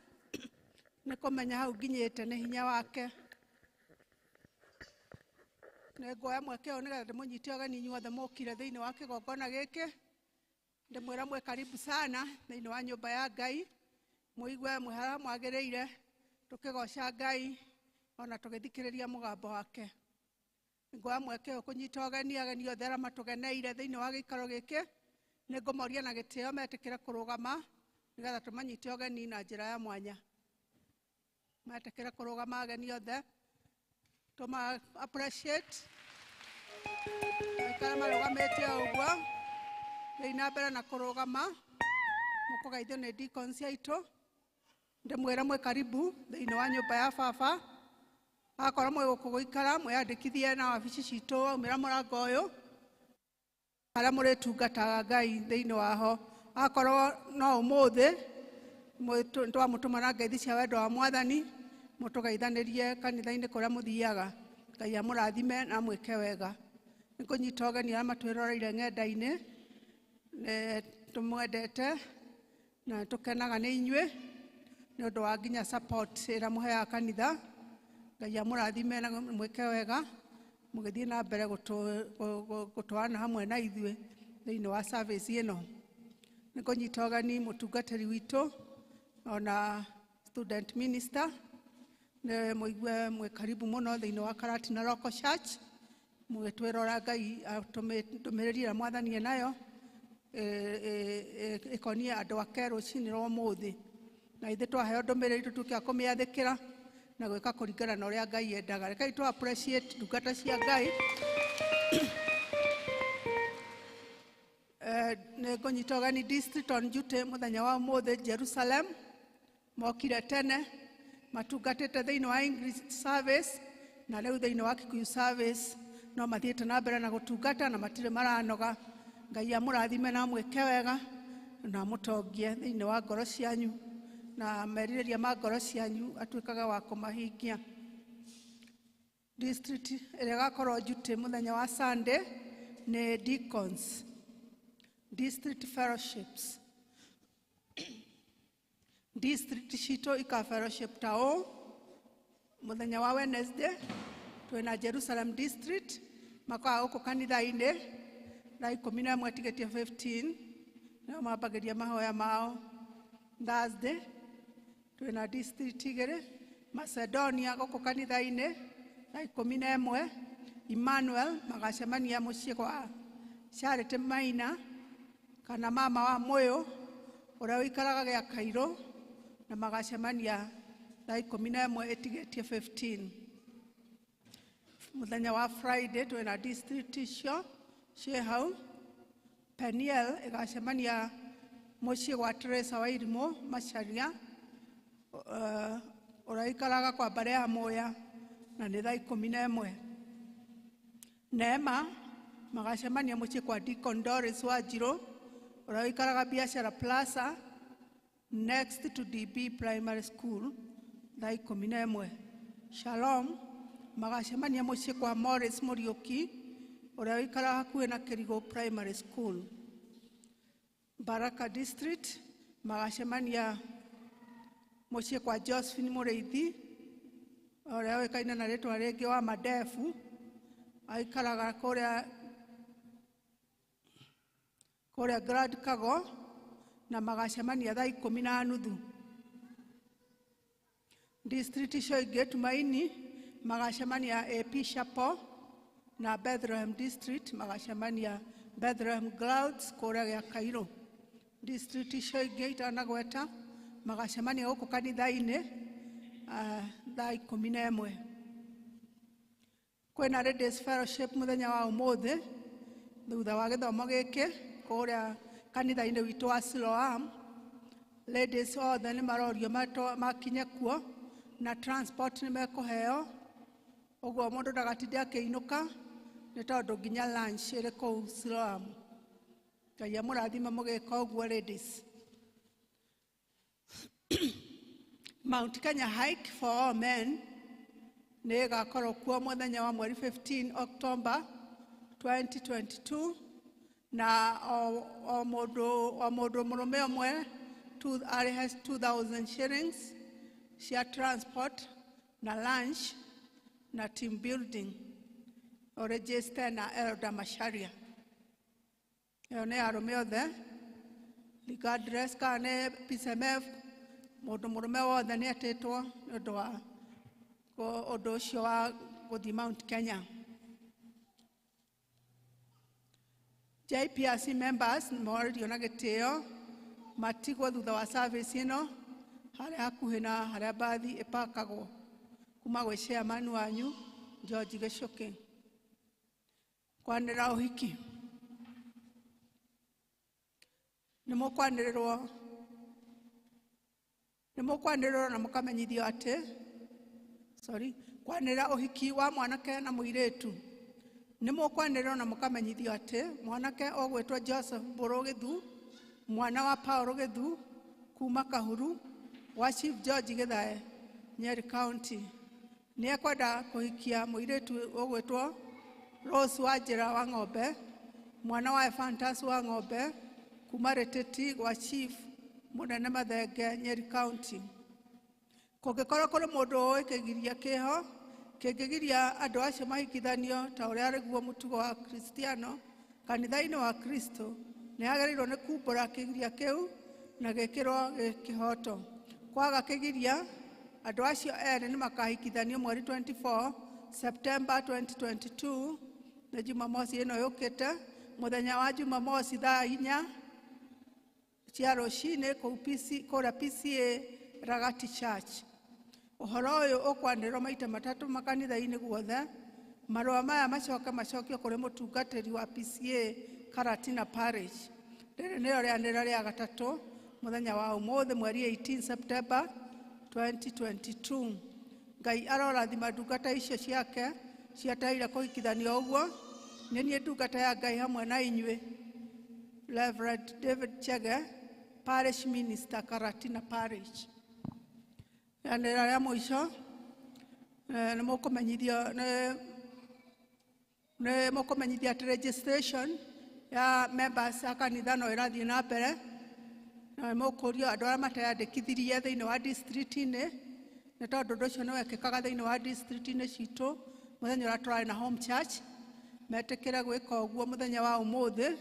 Nĩ kũmenya hau nginyĩte nĩ hinya wake. Nĩnguoya mweke ũyũ nĩgetha ndĩmũnyitie ũgeni inyuothe mũkire thĩinĩ wa kĩgongona gĩkĩ. Ndĩmwĩra mwĩ karibu sana thĩinĩ wa nyũmba ya Ngai. Mũigue mwĩ harĩa mwagĩrĩire tũkĩgoca Ngai ona tũgĩthikĩrĩria mũgambo wake. Nĩnguoya mweke ũyũ kũnyita ũgeni ageni othe arĩa matũgeneire thĩinĩ wa gĩikaro gĩkĩ. Nĩngũmoria na gĩtĩo metĩkĩre kũrũgama nĩgetha tũmanyite ũgeni na njĩra ya mwanya. Metĩkĩre kũrũgama ageni othe. Tuma appreciate. Aikara marũgamĩte ũguo. Thĩinĩ mbere na kũrũgama. Mũkũgeithio nĩ deacons aitũ. Ndĩmwĩra mwĩ karibu thĩinĩ wa nyũmba ya baba. Akorwo mwĩ gũkũ gũikara mwĩyandĩkithie na wabici citũ aumĩra mũrango ũyũ. Harĩa mũrĩtungataga Ngai thĩinĩ waho. Akorwo no ũmũthĩ twamũtũma na ngeithi cia wendo wa Mwathani. Mũtũgeithanĩrie kanitha-inĩ kũrĩa mũthiaga. Ngai amũrathime na mwĩke wega. Nĩkũnyita ũgeni arĩa matwĩroreire ng'enda-inĩ. Tũmwendete na tũkenaga nĩ inyuĩ nĩ ũndũ wa nginya support ĩrĩa mũheaga kanitha. Ngai amũrathime na mwĩke wega. Mũgĩthiĩ na mbere gũtwarana hamwe na ithuĩ thĩinĩ wa service ĩno. Nĩkũnyita ũgeni mũtungatĩri witũ ona student minister. Mũigue mwĩ karibu mũno thĩinĩ wa Karatina Local Church. Mũgĩtwĩrora Ngai ndũmĩrĩri ĩrĩa Mwathani enayo ĩkoniĩ andũ ake rũcinĩ rwa ũmũthĩ. Na ithuĩ twaheo ndũmĩrĩri tũtuĩke a kũmĩathĩkĩra na gwĩka kũringana na ũrĩa Ngai endaga. Rekei tũ appreciate ndungata cia Ngai. Nĩngũnyita ũgeni district on duty mũthenya wa ũmũthĩ Jerusalem. Mokire tene. Matungatĩte thĩinĩ wa English service na rĩu thĩinĩ wa Kikuyu service no mathiĩte na mbere na gũtungata na matirĩ maranoga. Ngai amũrathime na mwĩke wega na mũtongie thĩinĩ wa ngoro cianyu na merirĩria ma ngoro cianyu atuĩkaga wa kũmahingia. District ĩrĩa ĩgakorwo duty mũthenya wa Sunday nĩ deacons. District fellowships. District citũ ika fellowship ta ũũ. Mũthenya wa Wednesday twĩna Jerusalem district makoragwo gũkũ kanitha-inĩ thaa 11 tigĩtie 15 nĩo mambagĩria mahoya mao. Thursday twĩna district igĩrĩ Macedonia gũkũ kanitha-inĩ thaa 11. Emmanuel magacemania mũciĩ kwa Charity Maina kana mama wa Mũyũ ũrĩa ũikaraga gĩa Kairũ na magacemania thaa 11 ĩtigĩtie 15. Mũthenya wa Friday twĩna district icio ciĩ hau. Peniel ĩgacemania mũciĩ gwa Teresa wa Irimũ Macharia ũrĩa ũikaraga kwa Mbare ya Mũya na nĩ thaa 11. Neema magacemania mũciĩ kwa Deacon Doris Wanjirũ ũrĩa ũikaraga Biashara Plaza next to DB Primary School thaa 11. Shalom magacemania mũciĩ kwa Morris Mũriũki ũrĩa ũikaraga hakuhĩ na Kĩrigũ Primary School. Baraka District magacemania mũciĩ kwa Josephine Mũrĩithi ũrĩa ũĩkaine na rĩtwa rĩngĩ wa Madefu aikaraga kũrĩa Glad Kago na magacemania thaa 10:30. District icio ingĩ Tumaini magacemania AP Chapel na Bethlehem District magacemania Bethlehem Clouds kũrĩa gĩa Kairũ. District icio ingĩ itanagweta magacemania gũkũ kanitha-inĩ thaa 11. Kwĩna Ladies Fellowship mũthenya wa ũmũthĩ thutha wa gĩthomo gĩkĩ kũrĩa kanitha-inĩ witũ wa Siloam. Ladies othe nĩ marorio makinye kuo na transport nĩ mekũheo, ũguo mũndũ ndagatinde akĩinũka nĩ tondũ nginya lunch ĩrĩ kũu Siloam. Ngai amũrathime mũgĩka ũguo ladies. Mount Kenya Hike for all men nĩ ĩgakorwo kuo mũthenya wa mweri 15 October 2022 na o mũndũ mũrũme ũmwe has 2,000 shillings cia transport na lunch na team building o register na Elder Macharia. Ĩyo nĩ arũme othe regardless kana nĩ PSMF, mũndũ mũrũme wothe nĩ atĩtwo nĩ ũndũ wa ũndũ ũcio wa gũthiĩ Mount Kenya. JPRC members morio na gĩtĩo matigwo thutha wa service ĩno harĩa hakuhĩ na harĩa bathi ĩpakagwo kuma gwĩ chairman wanyu George Gĩcũkĩ. Kwanĩra ũhiki nĩ mũkwanĩrĩrwo na mũkamenyithio atĩ kwanĩra ũhiki wa mwanake na mũirĩtu nĩ mũkwanĩrĩrwo na mũkamenyithio atĩ mwanake ũgwĩtwo Joseph Mbũrũ Gĩthu mwana wa Paul Gĩthu kuma Kahuru wa Chief George Gĩthae Nyeri County nĩ ekwenda kũhikia mũirĩtu ũgwĩtwo Rose Wanjĩra wa Ng'ombe mwana wa Ephantus wa Ng'ombe kuma Rĩtĩti gwa Chief Mũnene Mathenge Nyeri County. Kũngĩkorwo kũrĩ mũndũ ũĩ kĩgiria kĩho kĩngĩgiria andũ acio mahikithanio ta ũrĩa arĩguo mũtugo wa Kristiano kanitha-inĩ wa Kristo nĩ agĩrĩirwo nĩ kumbũra kĩgiria kĩu na gĩkĩrwo kĩhoto. Kwaga kĩgiria andũ acio erĩ nĩ makahikithanio mweri 24 September 2022 na Jumamosi ĩno yũkĩte mũthenya wa Jumamosi thaa 4 cia rũcinĩ kũrĩa PCA Ragati Church. Ũhoro ũyũ ũkwanĩrĩrwo maita matatũ makanitha-inĩ guothe. Marũa maya macokio kũrĩ mũtungatĩri wa PCA Karatina Parish. Rĩrĩ nĩrĩo rĩanĩrĩra rĩa gatatũ mũthenya wa ũmũthĩ mweri 18 September 2022. Ngai arorathima ndungata icio ciake ciataire kũhikithanio ũguo. Nĩ niĩ ndungata ya Ngai hamwe na inyuĩ Reverend David Chege, Parish Minister Karatina Parish. Rĩanĩrĩra rĩa mũico nĩ mũkũmenyithia atĩ registration ya members a kanitha no ĩrathiĩ na mbere na mũkũrio andũ arĩa mateyandĩkithirie thĩinĩ wa district-inĩ nĩ tondũ ũndũ ũcio nĩ wekĩkaga thĩinĩ wa district-inĩ citũ mũthenya ũrĩa tũrarĩ na home church. Metĩkĩre gwĩka ũguo mũthenya wa ũmũthĩ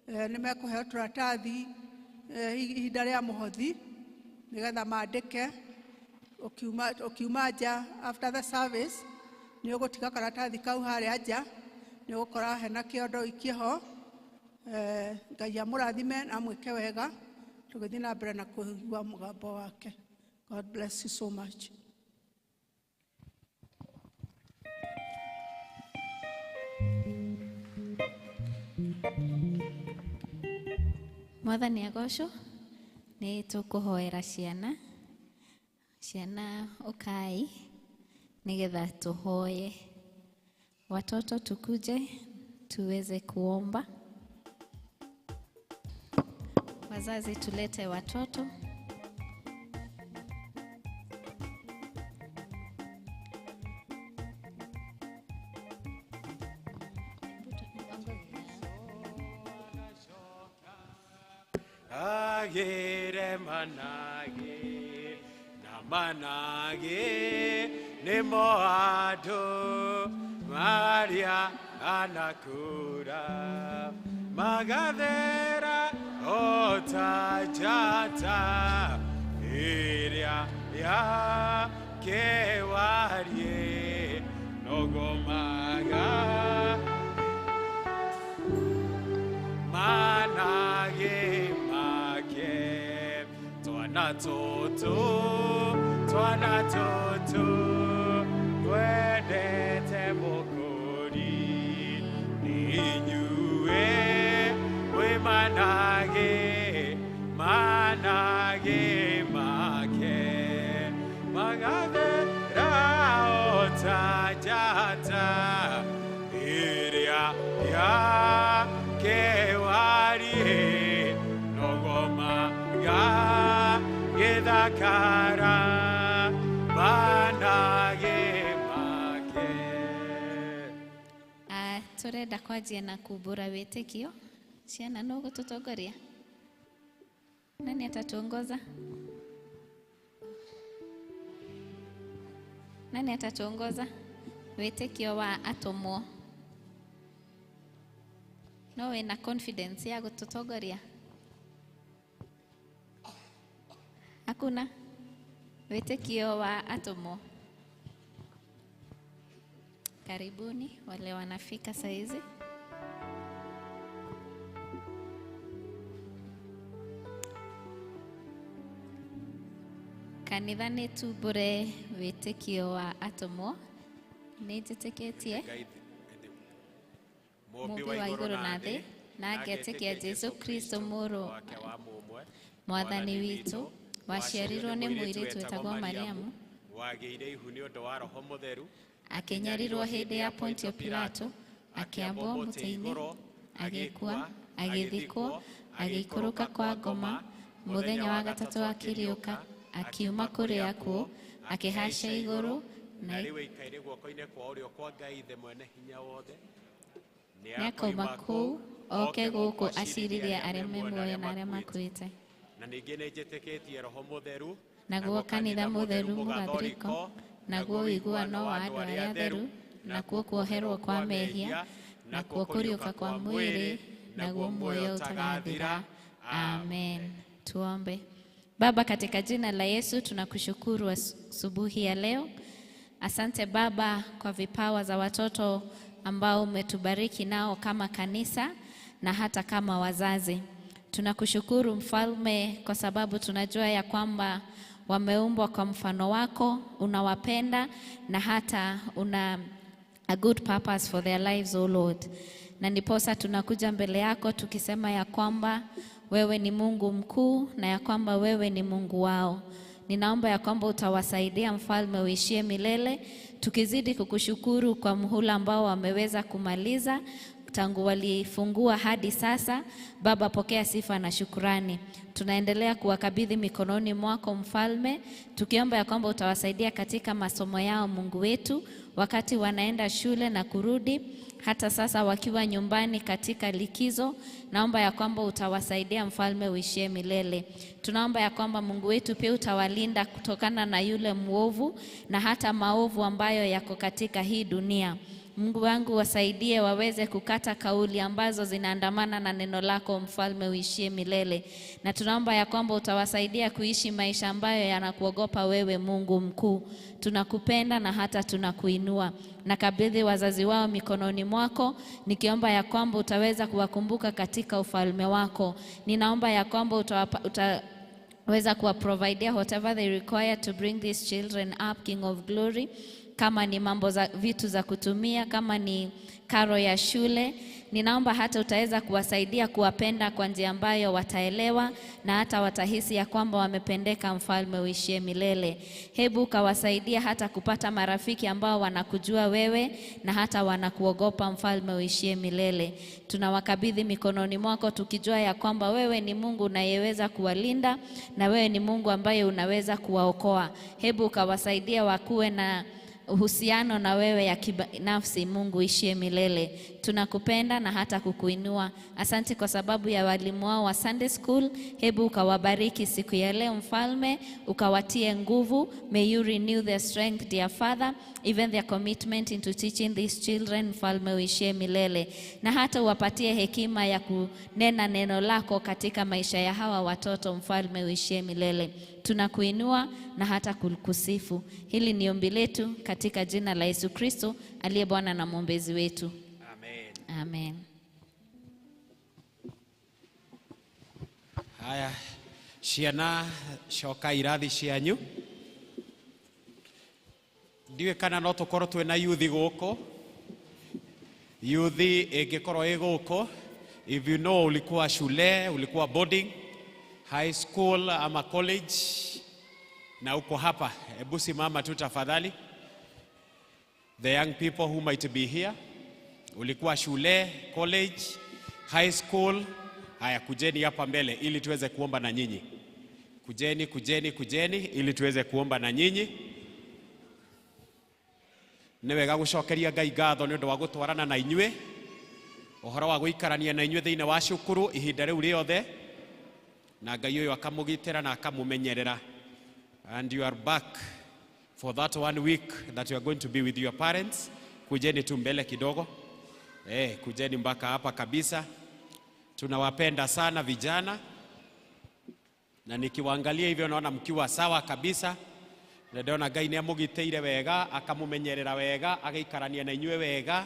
nĩ mekũheo tũratathi ihinda rĩa mũhothi nĩgetha mandĩke. Ũkiuma nja after the service nĩ ũgũtiga karatathi kau harĩa nja nĩ ũgũkora hena kĩondo ikĩho. Ngai amũrathime na mwĩke wega tũgĩthiĩ na mbere na kũigua mũgambo wake. God bless you so much. Mwathani agocwo. Nĩ tũkũhoera ciana ukai nigetha tuhoye. Watoto tukuje tuweze kuomba. Wazazi tulete watoto. Agire manage na manage nemo ado Maria anakura magadera otajata iria ya kewarie nogomaga manage make twana toto twendete mukuri ninyue we manage make magade raota jata iria ya kewarie nogomaga gedakara manage make. Turenda kwanjia na kumbura wĩtĩkio. Ciana no gũtũtongoria? Nani atatuongoza? Nani atatuongoza? Wĩtĩkio wa atomwo. No wĩna confidence ya gũtũtongoria? Hakuna? Wĩtĩkio wa atomwo. Karibuni wale wanafika saizi. Kanitha nĩ tumbũre wĩtĩkio wa atomwo. Nĩ njĩtĩkĩtie Mũmbi wa igũrũ na thĩ, na ngetĩkia Jesũ Kristo mũrũ Mwathani witũ, waciarirwo nĩ mũirĩtu wĩtagwo Mariamu, wagĩire ihu nĩ ũndũ wa Roho Mũtheru, akĩnyarirwo hĩndĩ ya Pontio Pilato, akĩambwo mũtĩ-inĩ, agĩkua, agĩthikwo, agĩikũrũka kwa ngoma, mũthenya wa gatatũ akĩriũka, akiuma kũrĩ akuũ, akĩhaica igũrũ, na rĩu aikaire guoko-inĩ kwa ũrĩo kwa Ngai Ithe mwene hinya wothe. Nĩakoima kũu oke gũkũ aciririe arĩa me muoyo na arĩa makuĩte. Na ningĩ nĩ njĩtĩkĩtie Roho Mũtheru, naguo kanitha mũtheru mũgathĩrĩko, naguo ũiguano wa andũ arĩa atheru, nakuo kuoherwo kwa mehia, nakuo kũriũka kwa mwĩrĩ, naguo muoyo ũtagathira. Amen. Tuombe. Baba, katika jina la Yesu tunakushukuru asubuhi ya leo. Asante Baba kwa vipawa za watoto ambao umetubariki nao kama kanisa na hata kama wazazi. Tunakushukuru Mfalme kwa sababu tunajua ya kwamba wameumbwa kwa mfano wako, unawapenda na hata una a good purpose for their lives, oh Lord. Na ndiposa tunakuja mbele yako tukisema ya kwamba wewe ni Mungu mkuu na ya kwamba wewe ni Mungu wao. Ninaomba ya kwamba utawasaidia Mfalme uishie milele, tukizidi kukushukuru kwa muhula ambao wameweza kumaliza tangu walifungua hadi sasa. Baba, pokea sifa na shukrani. Tunaendelea kuwakabidhi mikononi mwako Mfalme, tukiomba ya kwamba utawasaidia katika masomo yao Mungu wetu, wakati wanaenda shule na kurudi, hata sasa wakiwa nyumbani katika likizo. Naomba ya kwamba utawasaidia Mfalme uishie milele. Tunaomba ya kwamba Mungu wetu pia utawalinda kutokana na yule mwovu na hata maovu ambayo yako katika hii dunia. Mungu wangu, wasaidie waweze kukata kauli ambazo zinaandamana na neno lako Mfalme uishie milele. Na tunaomba ya kwamba utawasaidia kuishi maisha ambayo yanakuogopa wewe Mungu mkuu. Tunakupenda na hata tunakuinua. Nakabidhi wazazi wao mikononi mwako, nikiomba ya kwamba utaweza kuwakumbuka katika ufalme wako. Ninaomba ya kwamba utaweza kuwaprovidea whatever they require to bring these children up, King of Glory. Kama ni mambo za vitu za kutumia, kama ni karo ya shule, ninaomba hata utaweza kuwasaidia kuwapenda kwa njia ambayo wataelewa na hata watahisi ya kwamba wamependeka Mfalme uishie milele. Hebu kawasaidia hata kupata marafiki ambao wanakujua wewe na hata wanakuogopa Mfalme uishie milele. Tunawakabidhi mikononi mwako tukijua ya kwamba wewe ni Mungu unayeweza kuwalinda na wewe ni Mungu ambaye unaweza kuwaokoa. Hebu kawasaidia wakuwe na uhusiano na wewe ya kibinafsi, Mungu ishie milele. Tunakupenda na hata kukuinua. Asante kwa sababu ya walimu wao wa Sunday School. Hebu ukawabariki siku ya leo Mfalme, ukawatie nguvu. May you renew their strength, dear Father, even their commitment into teaching these children. Mfalme uishie milele, na hata uwapatie hekima ya kunena neno lako katika maisha ya hawa watoto. Mfalme uishie milele. Tunakuinua na hata kukusifu. Hili ni ombi letu katika jina la Yesu Kristo aliye Bwana na mwombezi wetu. Amen. Amen. Haya, ciana coka irathi cianyu. Ndiwe kana no tukorwo twina yuthi guku. Yuthi ingikorwo ĩ guku. If you know ulikuwa shule, ulikuwa boarding, high school ama college, na uko hapa, hebu simama tu tafadhali. The young people who might be here, ulikuwa shule, college, high school, haya kujeni hapa mbele ili tuweze kuomba na nyinyi. Kujeni ili tuweze kuomba na nyinyi. Nĩ wega gucokeria Ngai ngatho nĩ ũndũ wa gũtwarana na inyuĩ, ũhoro wa gũikarania na inyuĩ thĩinĩ wa cukuru ihinda rĩu rĩothe, na Ngai ũyũ akamũgitĩra na akamumenyerera. And you are back for that 1 week that you are going to be with your parents. Kujeni tu mbele kidogo. Kujeni mpaka hapa kabisa. Tunawapenda sana vijana, na nikiwaangalia hivyo naona mkiwa sawa kabisa. Na ndaona Ngai nĩ amũgitĩire wega, akamumenyerera wega, agaikarania na inyuĩ wega.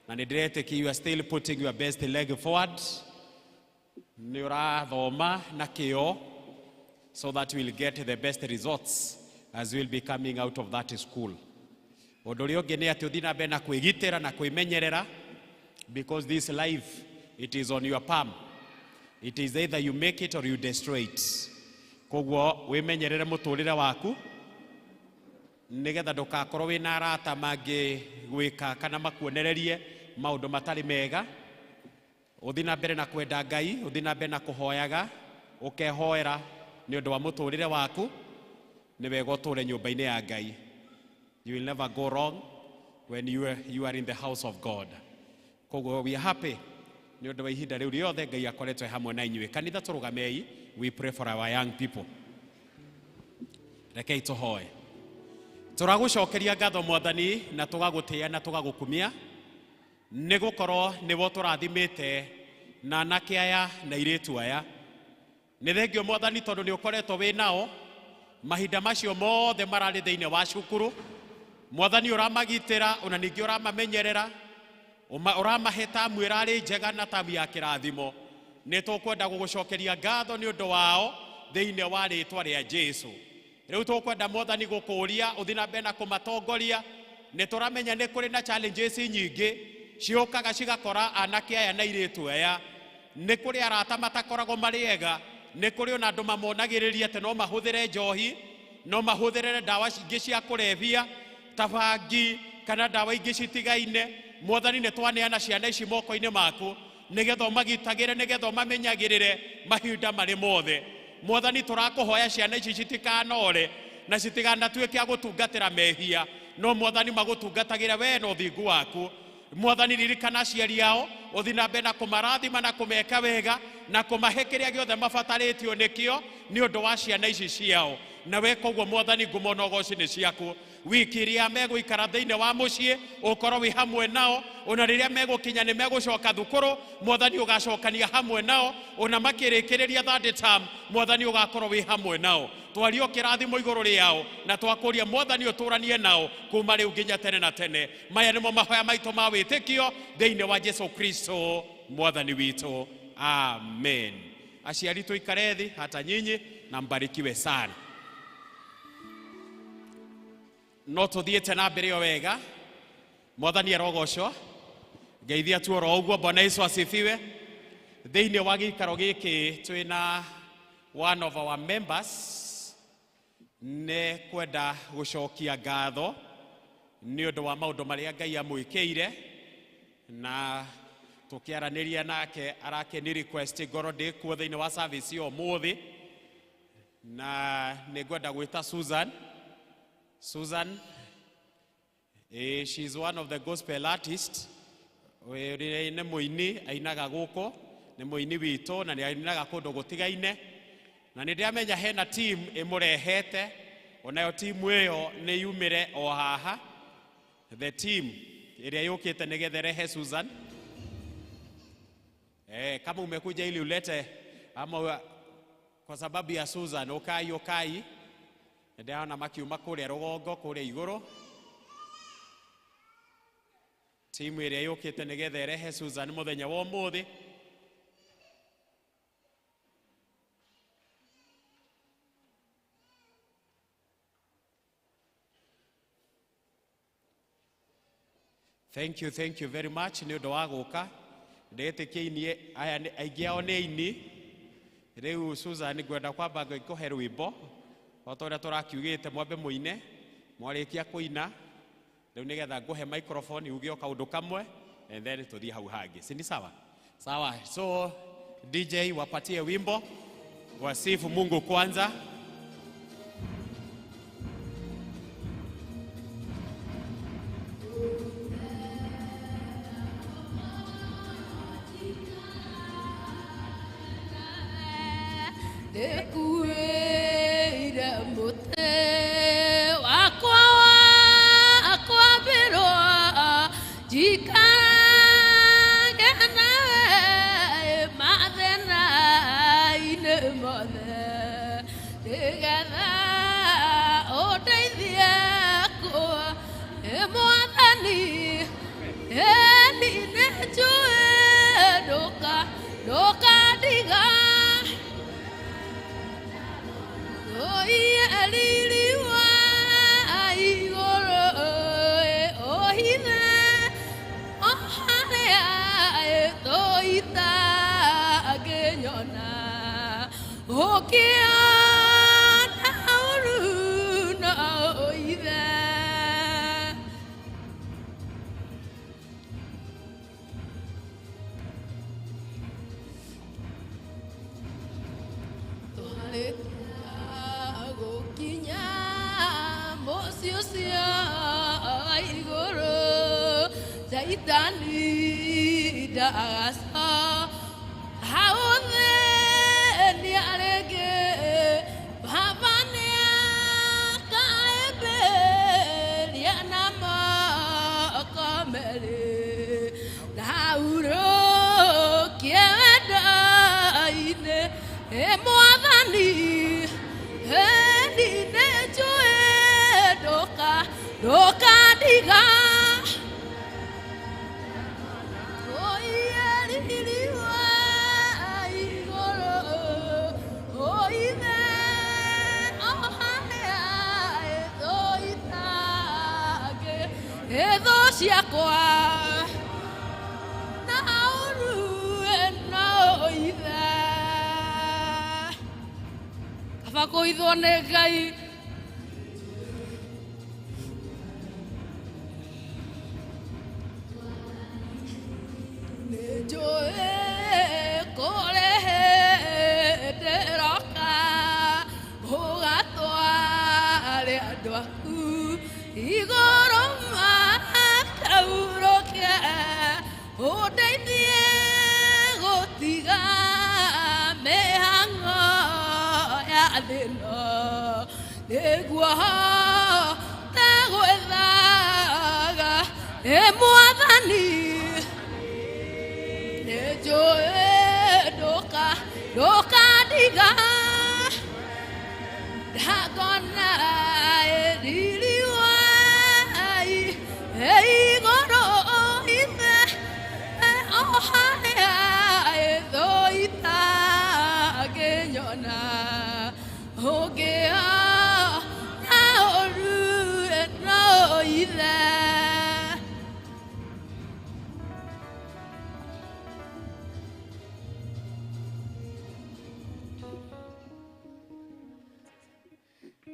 Na nĩndĩretĩkia you are still putting your best leg forward. Nĩ ũrathoma na kĩo, so that we'll get the best results as we'll be coming out of that school. Ũndũ ũrĩa ũngĩ nĩ atĩ ũthiĩ na mbere na kwĩgitĩra na kwĩmenyerera, because this life, it is on your palm. It is either you make it or you destroy it. Koguo wĩmenyerere mũtũrĩre waku, nĩgetha ndũgakorwo wĩna arata mangĩ gwĩka kana makuonererie maũndũ matarĩ mega. Ũthiĩ na mbere na kwenda Ngai, ũthiĩ na mbere na kũhoyaga, ũkehoera nĩ ũndũ wa mũtũrĩre waku. Nĩ wega ũtũre nyũmba-inĩ ya Ngai. You will never go wrong when you are in the house of God. Koguo we are happy nĩ ũndũ wa ihinda rĩu rĩothe Ngai akoretwo hamwe na inyuĩ. Kanitha tũrũgamei, we pray for our young people. Rekei tũhoe. Tũragũcokeria ngatho Mwathani na tũgagũtĩĩa na tũgagũkumia, nĩ gũkorwo nĩwe tũrathimĩte na anake aya na airĩtu aya. Nĩ thengio Mwathani tondũ nĩ ũkoretwo wĩ nao mahinda macio mothe mararĩ thĩinĩ wa cukuru. Mwathani ũramagitĩra, ona ningĩ ũramamenyerera, ũramahe tamu ĩrarĩ njega na tamu ya kĩrathimo. Nĩ tũkwenda gũgũcokeria ngatho nĩ ũndũ wao thĩinĩ wa rĩĩtwa rĩa Jesũ. Rĩu tũkwenda Mwathani gũkũũria ũthiĩ na mbere na kũmatongoria. Nĩ tũramenya nĩ kũrĩ na challenges nyingĩ ciũkaga cigakora anake aya na airĩtu aya. Nĩ kũrĩ arata matakoragwo marĩ ega, nĩ kũrĩ ona andũ mamonagĩrĩria atĩ no mahũthĩre njohi, no mahũthĩre ndawa ingĩ cia kũrebia ta bangi kana ndawa ingĩ citigaine. Mwathani nĩ twaneana ciana ici moko-inĩ maku, nĩgetha ũmagitagĩre, nĩgetha ũmamenyagĩrĩre mahinda marĩ mothe. Mwathani tũrakũhoya ciana ici citikanore na citiganatuĩke a gũtungatĩra mehia, no Mwathani magũtungatagĩre wee na ũthingu waku. Mwathani ririkana aciari ao, ũthiĩ na mbere na kũmarathima na kũmeka wega na kũmahe kĩrĩa gĩothe mabatarĩtio nĩkĩo nĩ ũndũ wa ciana ici ciao. Na weka ũguo Mwathani, ngumo na ũgooci nĩ ciaku. Wiki ĩrĩa megũikara thĩinĩ wa mũciĩ ũkorwo wĩ hamwe nao, ona rĩrĩa megũkinya nĩ megũcoka thukuru, Mwathani ũgacokania hamwe nao, ona makĩrĩkĩrĩria third term, Mwathani ũgakorwo wĩ hamwe nao. Twario kĩrathimo igũrũ rĩao na twakũria Mwathani ũtũranie nao kuma rĩu nginya tene na tene. Maya nĩmo mahoya maitũ ma wĩtĩkio thĩinĩ wa Jesũ Kristo Mwathani witũ. Amen. Aciari tuikare thĩ hata nyinyi na mbarikiwe sana. No tuthiĩte na mbere o wega. Mwathani arogocwo. Ngeithia tu oro ũguo. Bwana Yesu asifiwe. Thĩinĩ wa gĩikaro gĩkĩ twĩna one of our members nĩ kwenda gũcokia ngatho nĩ ũndũ wa maũndũ marĩa Ngai amwĩkĩire, na tũkĩaranĩria nake arakeni request ngoro ndĩkuo thĩinĩ wa service ĩyo ũmũthĩ, na nĩ ngwenda gwĩta Susan. She's one of the gospel artists. Nĩ mũini ainaga gũkũ, nĩ mũini witũ na nĩ ainaga kũndũ gũtigaine. Na nĩ ndĩramenya hena team ĩmũrehete, onayo team ĩyo nĩ yumĩre o haha. The team ĩrĩa yũkĩte nĩgetha ĩrehe Susan. Kama umekuja ili ulete ama kwa sababu ya Susan, ukai. Nĩndĩraona makiuma kũrĩa rũgongo kũrĩa igũrũ. Timu ĩrĩa yũkĩte nĩgetha ĩrehe Susan mũthenya wa ũmũthĩ. Thank you very much nĩ ũndũ wa gũka. Ndĩtĩkĩinie aya aingĩ ao nĩ aini. Rĩu Susan ngwenda kwamba ngũhe rwĩmbo o ta ũrĩa tũrakiugĩte mwambe mũine, mwarĩkia kũina rĩu nĩgetha ngũhe microphone uge o kaũndũ kamwe and then tũthiĩ hau hangĩ. Si ni sawa? Sawa. So DJ wapatie wimbo wasifu Mungu kwanza.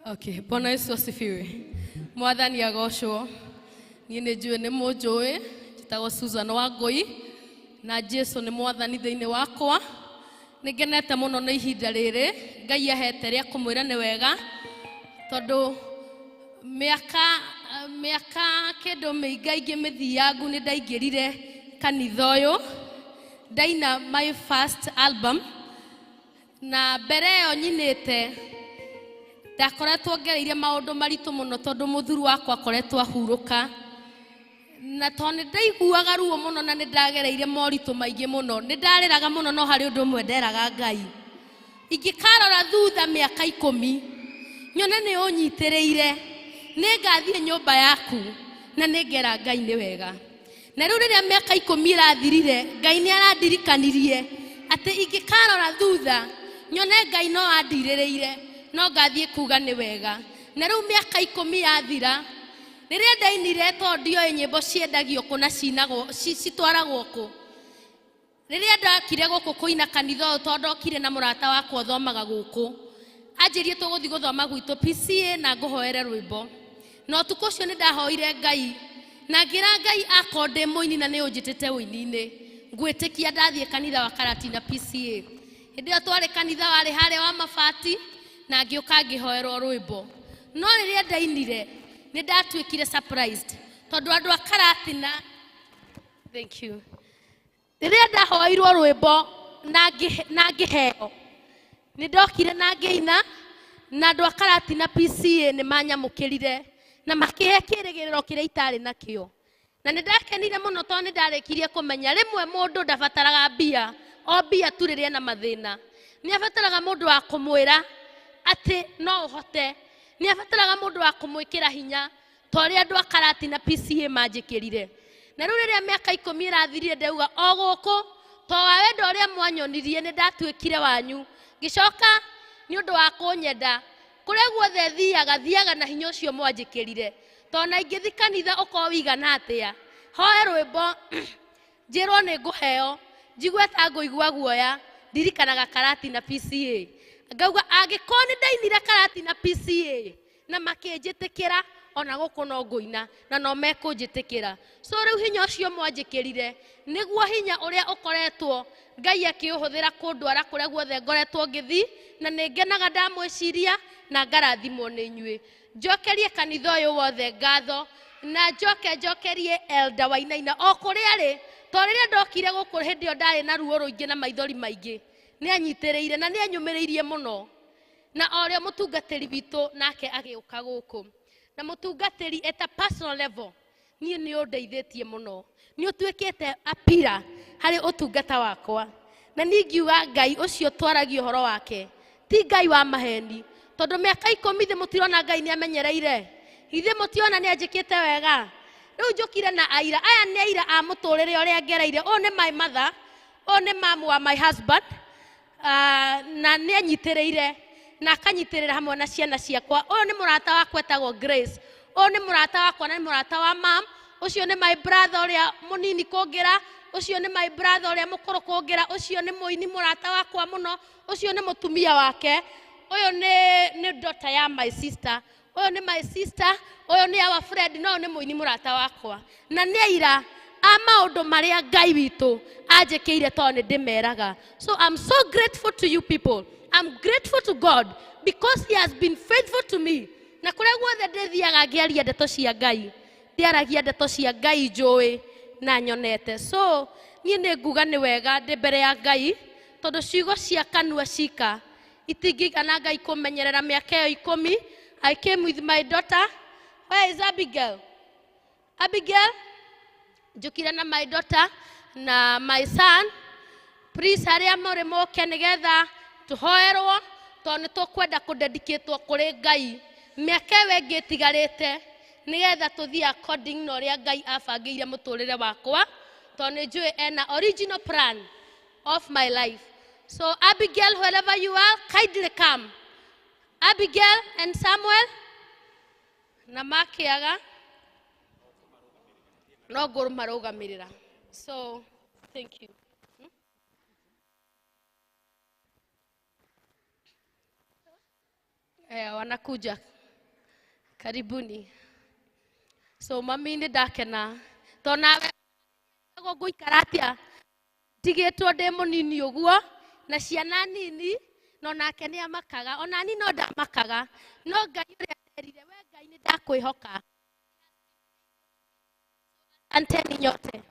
Okay, Bwana Yesu asifiwe. Mwathani agocwo. Niĩ nĩ njũĩ nĩ mũnjũĩ, njĩtagwo Susan Wangui na Jesu nĩ mwathani thĩinĩ wakwa. Nĩngenete mũno nĩ ihinda rĩrĩ, Ngai ahete rĩa kũmwĩra nĩ wega tondũ mĩaka mĩaka kĩndũ mĩingaingĩ mĩthiangu nĩ ndaingĩrire kanitha ũyũ ndaina my first album na mbere ĩyo nyinĩte ndakoretwo ngereire maũndũ maritũ mũno tondũ mũthuri wakwa akoretwo ahurũka na tondũ nĩ ndaiguaga ruo mũno na nĩ ndagereire moritũ maingĩ mũno nĩ ndarĩraga mũno no harĩ ũndũ ũmwe nderaga Ngai ingĩkarora thutha mĩaka 10 nyone nĩ ũnyitĩrĩire nĩ ngathiĩ nyũmba yaku na nĩ ngera Ngai nĩ wega na rĩu rĩrĩa mĩaka 10 ĩrathirire Ngai nĩ arandirikanirie atĩ ingĩkarora thutha nyone Ngai no andirĩrĩire no ngathiĩ kuga nĩ wega na rĩu mĩaka 10 yathira rĩrĩa ndainire tondũ ndioĩ nyĩmbo ciendagio kũ na cinagwo citwaragwo kũ rĩrĩa ndakire gũkũ kũina kanitha ũyũ tondũ ndokire na mũrata wakwa ũthomaga gũkũ anjĩrie tũgũthiĩ gũthoma gwitũ PCA na ngũhoere rwĩmbo na ũtukũ ũcio nĩ ndahoire Ngai na ngĩra Ngai akorwo ndĩ mũini na nĩ ũnjĩtĩte ũini-inĩ ngwĩtĩkia ndathiĩ kanitha wa Karatina PCA hĩndĩ ĩyo twarĩ kanitha warĩ harĩa wa mabati na ngĩũka ngĩhoerwo rwĩmbo no rĩrĩa ndainire nĩ ndatuĩkire surprised tondũ andũ a Karatina thank you rĩrĩa ndahoirwo rwĩmbo na ngĩheo nĩ ndokire na ngĩina na andũ a Karatina PCA nĩ manyamũkĩrire na makĩhe kĩĩrĩgĩrĩro kĩrĩa itarĩ nakĩo na nĩ ndakenire mũno tondũ nĩ ndarĩkirie kũmenya rĩmwe mũndũ ndabataraga mbia o mbia tu rĩrĩa na mathĩna nĩ abataraga mũndũ wa kũmwĩra atĩ no ũhote nĩ abataraga mũndũ wa kũmwĩkĩra hinya tondũ andũ a Karatina PCA manjĩkĩrire na rĩu rĩrĩa mĩaka 10 ĩrathirire ndauga o gũkũ to wa wendo ũrĩa mwanyonirie nĩ ndatuĩkire wanyu ngĩcoka nĩ ũndũ wa kũnyenda kũrĩa guothe thiaga na hinya ũcio mwanjĩkĩrire tondũ na ingĩthi kanitha ũkorwo wĩigana atĩa hoe rwĩmbo njĩrwo nĩ ngũheo njigue ta ngũigua guoya ndirikanaga Karatina PCA ngauga angĩkorwo nĩ ndainire Karatina PCA na makĩnjĩtĩkĩra ona gũkũ no ngũina na no mekũnjĩtĩkĩra so rĩu hinya ũcio mwanjĩkĩrire nĩguo hinya ũrĩa ũkoretwo Ngai akĩũhũthĩra kũndwara kũrĩa guothe ngoretwo ngĩthi na nĩ ngenaga ndamwĩciria na ngarathimwo nĩ inyuĩ njokerie kanitha ũyũ wothe ngatho na njokerie Elder Wainaina o kũrĩa arĩ tondũ rĩrĩa ndokire gũkũ hĩndĩ ĩyo ndarĩ na ruo rũingĩ na maithori maingĩ nĩ anyitĩrĩire na nĩ anyũmĩrĩirie mũno na orĩa mũtungatĩri witũ nake agĩũka gũkũ na mũtungatĩri at a personal level niĩ nĩ ũndeithĩtie mũno nĩ ũtuĩkĩte apira harĩ ũtungata wakwa na niĩ ngiuga Ngai ũcio twaragio ũhoro wake ti Ngai wa maheni tondũ mĩaka 10 thĩ mũtirona Ngai nĩ amenyereire ithe mũtiona nĩ anjĩkĩte wega rĩu njũkire na aira aya nĩ aira a mũtũrĩre ũrĩa ngereire ũyũ nĩ my mother ũyũ nĩ mamu wa my husband na nĩ anyitĩrĩire na akanyitĩrĩra hamwe na ciana ciakwa ũyũ nĩ mũrata wakwa etagwo Grace ũyũ nĩ mũrata wakwa na nĩ mũrata wa mam ũcio nĩ my brother ũrĩa mũnini kũngĩra ũcio nĩ my brother ũrĩa mũkũrũ kũngĩra ũcio nĩ mũini mũrata wakwa mũno ũcio nĩ mũtumia wake ũyũ nĩ daughter ya my sister ũyũ nĩ my sister ũyũ nĩ our friend no nĩ mũini mũrata wakwa na nĩ aira a maũndũ marĩa Ngai witũ anjĩkĩire tondũ nĩ ndĩmeraga so I'm so grateful to you people I'm grateful to God because he has been faithful to me na kũrĩa guothe ndĩthiaga ngĩaria ndeto cia Ngai ndiaragia ndeto cia Ngai njũĩ na nyonete so niĩ nĩ nguga nĩ wega ndĩ mbere ya Ngai tondũ ciugo cia kanua cika itingĩigana Ngai kũmenyerera mĩaka ĩyo 10 I came with my daughter where is Abigail njũkire na my daughter na my son please harĩa mũrĩ mũke nĩgetha tũhoerwo tondũ nĩ tũkwenda kũdedicatwo kũrĩ Ngai mĩaka ĩyo ĩngĩ ĩtigarĩte nĩgetha tũthiĩ according na ũrĩa Ngai abangĩire mũtũrĩre wakwa tondũ nĩ njũĩ ena original plan of my life so Abigail wherever you are kindly come Abigail and Samuel na makĩaga no ngũmarũgamĩrĩra so thank you wanakuja karibuni so mami nĩ ndakena tondũ nawe ngũikara atĩa ndigĩtwo ndĩ mũnini ũguo na ciana nini no nake nĩ amakaga ona ni no ndamakaga no Ngai ũrĩa nderire we Ngai nĩ ndakwĩhoka Asanteni nyote.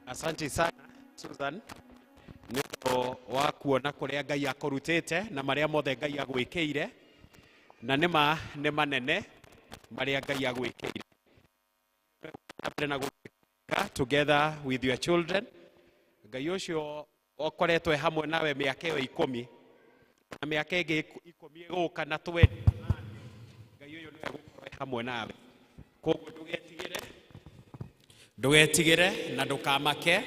Asante sana Susan nĩ ũndũ wa kuona kũrĩa Ngai akũrutĩte na marĩa mothe Ngai agwĩkĩire na nĩ manene marĩa Ngai agwĩkĩire. Together with your children, Ngai ũcio ũkoretwo hamwe nawe mĩaka ĩyo 10 na mĩaka ĩngĩ 10 ĩgũka na 20. Ngai ũyũ nĩwe ũgũkorwo hamwe nawe, koguo ndũgetigĩre na ndũkamake.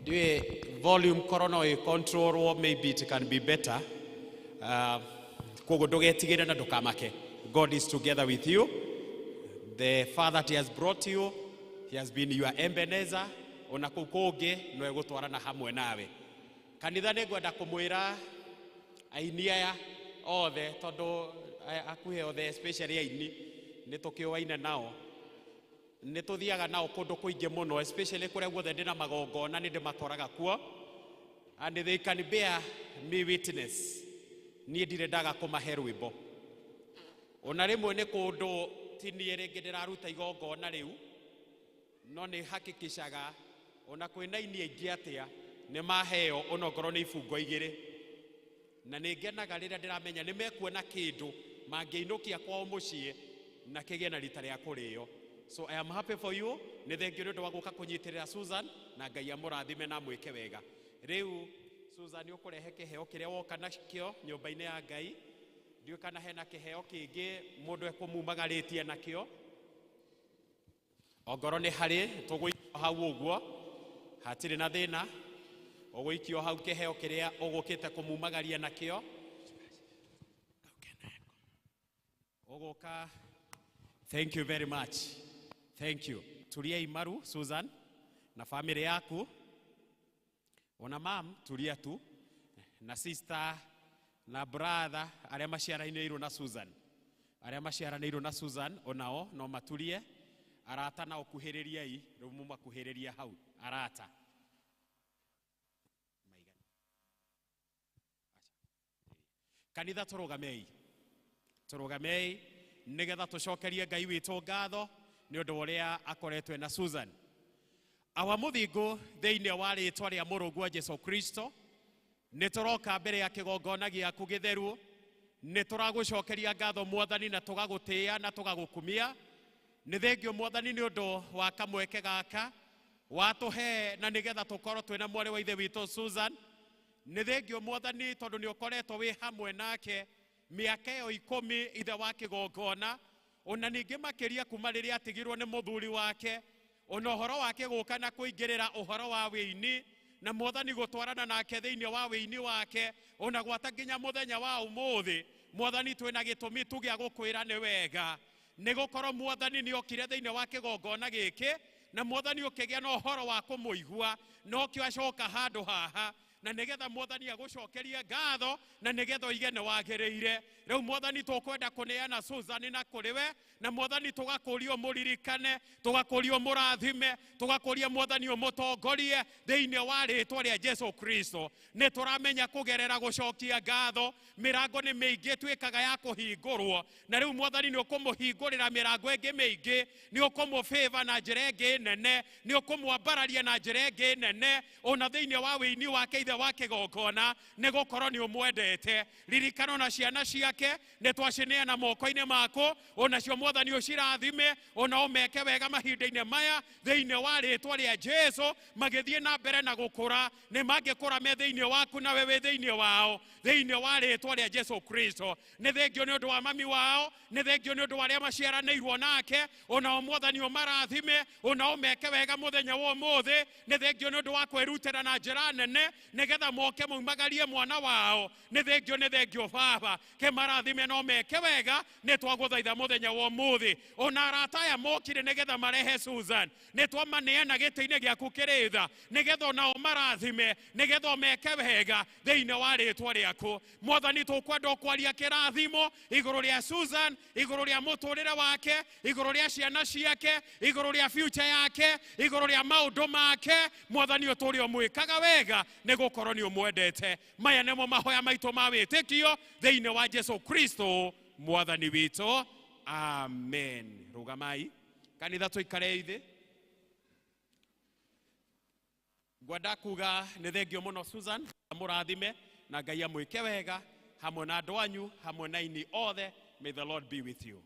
Ndiũĩ volume korwo no ĩcontrolwo, maybe it can be better. Koguo ndũgetigĩre na ndũkamake. God is together with you. The Father that He has brought you, He has been your Ebenezer. Ona kũu kũngĩ no egũtwarana hamwe nawe. Kanitha nĩ ngwenda kũmwĩra aini aya othe, tondũ akuhe othe especially aini nĩ tũkĩũaine nao, nĩ tũthiaga nao kũndũ kũingĩ mũno, especially kũrĩa guothe ndĩna magongona nĩ ndĩmakoraga kuo, and they can bear me witness. Niĩ ndirĩ ndaga kũmahe rwĩmbo. Ona rĩmwe nĩ kũndũ ti niĩ rĩngĩ ndĩraruta igongona rĩu, no nĩ hakikishaga ona kwĩna aini aingĩ atĩa nĩ maheo onokorwo nĩ ibungo 2, na nĩ ngenaga rĩrĩa ndĩramenya nĩ mekuona kĩndũ mangĩinũkia kwao mũciĩ na kĩgĩe na rita rĩa kũrĩo. So I am happy for you. Nĩ thengio nĩ ũndũ wa gũka kũnyitĩrĩra Susan, na Ngai amũrathime na mwĩke wega. Rĩu Susan ũkũrehe kĩheo kĩrĩa woka nakĩo nyũmba-inĩ ya Ngai. Ndiũĩ kana hena kĩheo kĩngĩ mũndũ ekũmumagarĩtie nakĩo. Ongorwo nĩ harĩ tũgũikio hau ũguo, hatirĩ na thĩna. Ũgũikio hau kĩheo kĩrĩa ũgũkĩte kũmumagaria nakĩo. Ũgũka. Thank you very much. Thank you. Tulia imaru Susan na family yaku. Ona mam tulia tu na sister na brother arĩa maciaranĩirwo na Susan. Arĩa maciaranĩirwo na Susan onao no matulie. Arata na okuhĩrĩriai, rĩu mũmakuhĩrĩria hau. Arata. Kanitha tũrũgamei. Tũrũgamei nĩgetha tũcokerie Ngai witũ ngatho nĩ ũndũ ũrĩa akoretwo na Susan. Awa mũthingu thĩinĩ wa rĩĩtwa rĩa Mũrungu Jesũ Kristo, nĩ tũroka mbere ya kĩgongona gĩaku gĩtheru, nĩ tũragũcokeria ngatho Mwathani na tũgagũtĩĩa na tũgagũkumia. Nĩ thengio Mwathani nĩ ũndũ wa kamweke gaka watũhe na nĩgetha tũkorwo twĩna mwarĩ wa ithe witũ Susan. Nĩ thengio Mwathani tondũ nĩ ũkoretwo wĩ hamwe nake mĩaka ĩyo 10 ithe wa kĩgongona, ona ningĩ makĩria kuma rĩrĩa atigirwo nĩ mũthuri wake, ona ũhoro wake gũka na kũingĩrĩra ũhoro wa wĩini na Mwathani gũtwarana nake thĩinĩ wa wĩini wake, ona gwata nginya mũthenya wa ũmũthĩ. Mwathani twĩna gĩtũmi tu gĩa gũkwĩra nĩ wega, nĩ gũkorwo Mwathani nĩ okire thĩinĩ wa kĩgongona gĩkĩ, na Mwathani ũkĩgĩa na ũhoro wa kũmũigua, no kĩo acoka handũ haha na nĩgetha Mwathani agũcokerie ngatho na nĩgetha oige nĩ wagĩrĩire. Rĩu Mwathani tũkwenda kũneana Susan na kũrĩ we, na Mwathani tũgakũria mũririkane, tũgakũria mũrathime, tũgakũria Mwathani ũmũtongorie thĩinĩ wa rĩĩtwa rĩa Jesũ Kristo. Nĩ tũramenya kũgerera gũcokia ngatho mĩrango nĩ mĩingĩ twĩkaga ya kũhingũrwo, na rĩu Mwathani nĩ ũkũmũhingũrĩra mĩrango ĩngĩ mĩingĩ, nĩ ũkũmũfavor na njĩra ĩngĩ nene, nĩ ũkũmwambararia na njĩra ĩngĩ nene ona thĩinĩ wa wĩini wake ithe wa kĩgongona, nĩ gũkorwo nĩ ũmwendete. Ririkana ona ciana ciake nĩ twacineana moko-inĩ maku, onacio Mwathani ũcirathime, ona ũmeke wega mahinda-inĩ maya thĩinĩ wa rĩĩtwa rĩa Jesũ, magĩthiĩ na mbere na gũkũra, nĩ mangĩkũra me thĩinĩ waku na wewe thĩinĩ wao, thĩinĩ wa rĩĩtwa rĩa Jesũ Kristo. Nĩ thengio nĩ ũndũ wa mami wao, nĩ thengio nĩ ũndũ wa arĩa maciaranĩirwo nake, ona Mwathani ũmarathime, ona ũmeke wega mũthenya wa ũmũthĩ. Nĩ thengio nĩ ũndũ wa kwĩrutĩra na njĩra nene, negetha moke moimagarie mwana wao nĩ thengio baba ke marathime no meke wega nĩ twagũthaitha mũthenya wa ũmũthĩ ona arata aya mokire negetha marehe Susan nĩ twamaneana gĩtĩ-inĩ gĩaku kĩrĩtha negetha onao marathime negetha meke wega thĩinĩ wa rĩtwa rĩaku Mwathani tũkwenda kwaria kĩrathimo igũrũ rĩa Susan igũrũ rĩa mũtũrĩre wake igũrũ rĩa ciana ciake igũrũ rĩa future yake igũrũ rĩa maũndũ make Mwathani ũtũũre ũmwĩkaga wega nĩ gũkorwo nĩ ũmwendete maya nĩmo mahoya maitũ ma wĩtĩkio thĩinĩ wa Jesu Kristo Mwathani witũ amen. Rugamai kanitha tũikare thĩ. Ngwenda kuga nĩ thengio mũno Susan mũrathime na Ngai amwĩke wega hamwe na andũ anyu hamwe na ini othe. May the Lord be with you.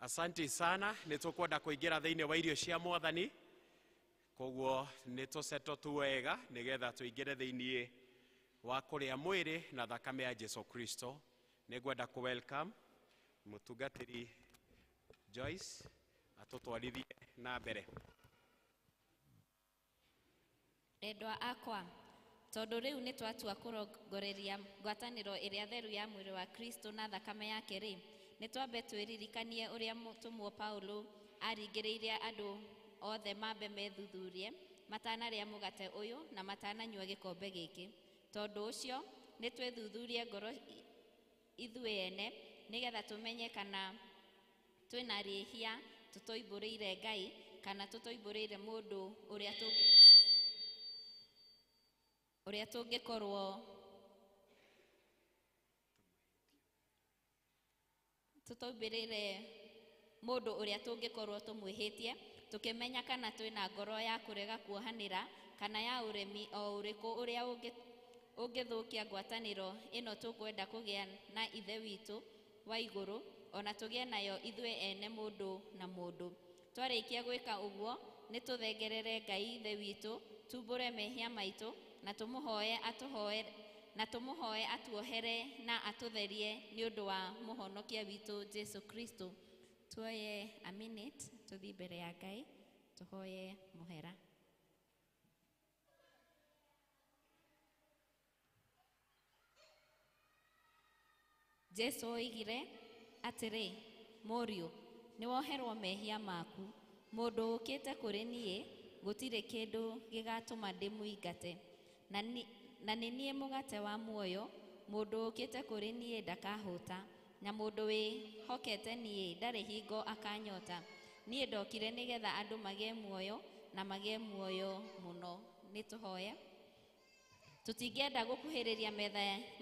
Asante sana nĩtũkwenda kũingĩra thĩinĩ wa irio cia Mwathani koguo nĩtũceto tu wega nĩgetha tũingĩre thĩinĩ wa kũrĩa mwĩrĩ na thakame ya Jesu Kristo. Nĩngwenda ku welcome mũtungatĩri Joyce atũtwarithie na mbere. Endwa akwa, tondũ rĩu nĩ twatua kũrongoreria ngwatanĩro ĩrĩa theru ya mwĩrĩ wa Kristo na thakame yake rĩ, nĩ twambe twĩririkanie ũrĩa mũtũmwo Paulo aringĩrĩirie andũ othe mambe methuthurie matanarĩa mũgate ũyũ na matananyua gĩkombe gĩkĩ. Tondũ ũcio nĩ twĩthuthurie ngoro ithuĩ ene nĩgetha tũmenye kana twĩna rĩhia tũtoimbũrĩire Ngai kana tũtoimbũrĩire mũndũ ũrĩa tũngĩkorwo tũmwĩhĩtie tũkĩmenya kana twĩna ngoro ya kũrega kuohanĩra kana ya ũremi o ũrĩkũ ũrĩa ũngĩthũkia ngwatanĩro ĩno tũkwenda kũgĩa na ithe witũ wa igũrũ ona tũgĩe nayo ithuĩ ene mũndũ na mũndũ. Twarĩkia gwĩka ũguo nĩ tũthengerere Ngai ithe witũ tumbũre mehia maitũ na tũmũhoe atuohere na atũtherie nĩ ũndũ wa mũhonokia witũ Jesu Kristo. Tuoye a minute tũthiĩ mbere ya Ngai tũhoye mũhera. Jesu oigire atĩrĩ, mũriũ nĩ woherwo mehia maku, mũndũ ũkĩte kũrĩ niĩ gũtirĩ kĩndũ gĩgatũma ndĩmũingate, na nĩ niĩ mũgate wa muoyo, mũndũ ũkĩte kũrĩ niĩ ndakahũta, na mũndũ wĩhokete niĩ ndarĩ hingo akanyota. Niĩ ndokire nĩgetha andũ magĩe muoyo na magĩe muoyo mũno. Nĩ tũhoye. Tũtingĩenda gũkuhĩrĩria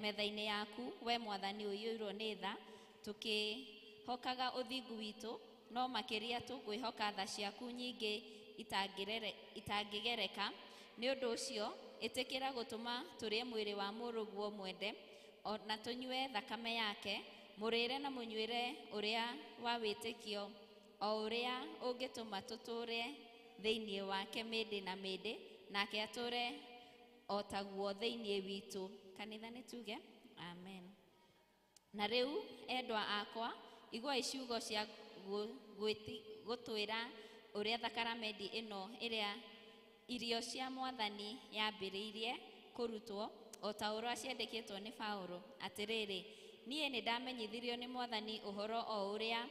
metha-inĩ yaku we Mwathani ũiyũirwo nĩ tha tũkĩhokaga ũthingu witũ, no makĩria tũkwĩhoka tha ciaku nyingĩ itangĩgereka. Nĩ ũndũ ũcio ĩtĩkĩra gũtũma tũrĩe mwĩrĩ wa mũrũguo mwende na tũnyue thakame yake, mũrĩre na mũnyuĩre ũrĩa wa wĩtĩkio o ũrĩa ũngĩtũma tũtũre thĩinĩ wake mĩndĩ na mĩndĩ, nake atũre o taguo thĩinĩ witũ. Kanitha nĩ tuge amen. Na rĩu endwa akwa, igua ciugo cia gũtwĩra ũrĩa thakramenti ĩno ĩrĩa irio cia Mwathani yambĩrĩirie kũrutwo o ta ũrĩa ciandĩkĩtwo nĩ Paulo atĩrĩrĩ, niĩ nĩ ndamenyithirio nĩ Mwathani ũhoro o ũrĩa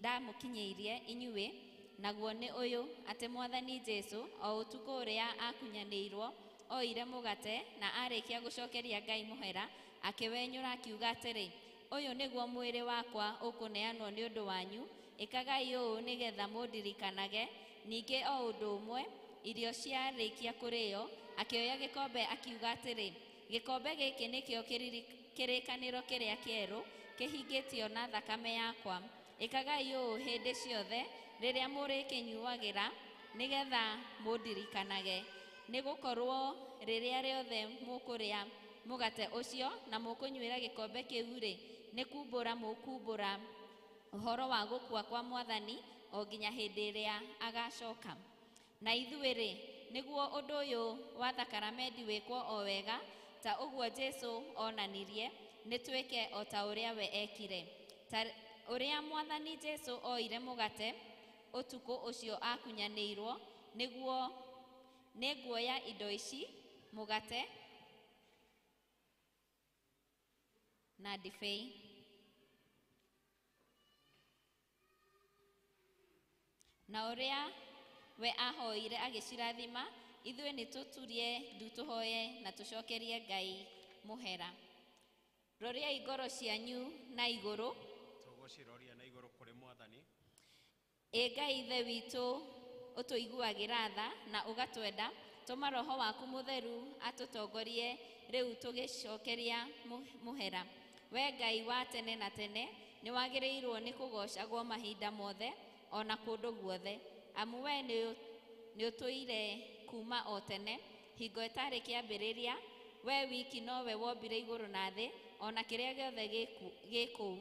ndamũkinyĩirie inyuĩ, naguo nĩ ũyũ atĩ Mwathani Jesu o ũtukũ ũrĩa akunyanĩirwo oire mũgate na arĩkia gũcokeria Ngai mũhera akĩwenyũra akiuga atĩrĩ, ũyũ nĩguo mwĩrĩ wakwa ũkũneanwo nĩ ũndũ wanyu, ĩkagai ũũ nĩgetha mũndirikanage. Ningĩ o ũndũ ũmwe irio ciarĩkia kũrĩo akĩoya gĩkombe akiuga atĩrĩ, gĩkombe gĩkĩ nĩkĩo kĩrĩkanĩro kĩrĩa kĩerũ kĩhingĩtio na thakame yakwa. Ĩkagai ũũ hĩndĩ ciothe rĩrĩa mũrĩkĩnyuagĩra nĩgetha mũndirikanage. nigukorwo riria riothe mukuria mugate ucio na mukunyuira gikombe kiu ri nikumbura mukumbura uhoro wa gukua kwa Mwathani o nginya hindi iria agacoka. Na ithuĩ rĩ niguo ũndũ ũyũ wa thakaramendi wĩkwo o wega ta ũguo Jesu onanirie nĩtwĩke o ta ũrĩa we ekire. Ta ũrĩa Mwathani Jesu oire mũgate ũtukũ ũcio akunyanĩirwo nĩguo nĩnguoya indo ici mũgate na ndibei na ũrĩa we ahoire agĩcirathima ithuĩ nĩtũturie ndu tũhoye na tũcokerie Ngai mũhera. Roriai ngoro cianyu na igũrũ tũgũciroria na igũrũ kũrĩ Mwathani. Ngai ithe witũ ũtũiguagĩra tha na ũgatwenda, tũma Roho waku mũtheru atũtongorie rĩu tũgĩcokeria mũhera. We Ngai wa tene na tene nĩwagĩrĩirwo nĩ kũgocagwo mahinda mothe ona kũndũ guothe, amu we nĩũtũire kuma o tene hingo ĩtarĩ kĩambĩrĩria. We wiki nowe wombire igũrũ na thĩ ona kĩrĩa gĩothe gĩkũu.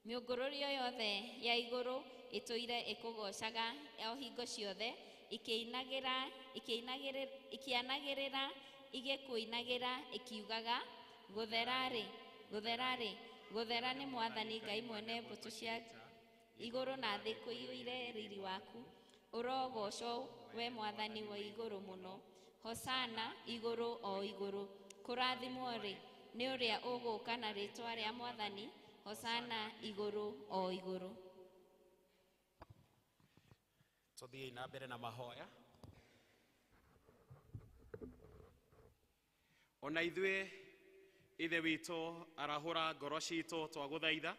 Mĩũngũrũrio yothe ya igũrũ ĩtũire ĩkũgocaga o hingo ciothe ikĩanagĩrĩra igĩkũinagĩra ikiugaga gũtherarĩ gũtherarĩ gũthera nĩ Mwathani Ngai mwene mbũtũ cia igũrũ na thĩ kũiyũire riri waku. Ũrogocwo we Mwathani wa igũrũ mũno. Hosana igũrũ o igũrũ. Kũrathimwo-rĩ nĩ ũrĩa ũgũka na rĩtwa rĩa Mwathani. Hosana igũrũ o igũrũ. Tuthiĩ na mbere na mahoya. Ona ithuĩ ithe witũ arahũra ngoro citũ twagũthaitha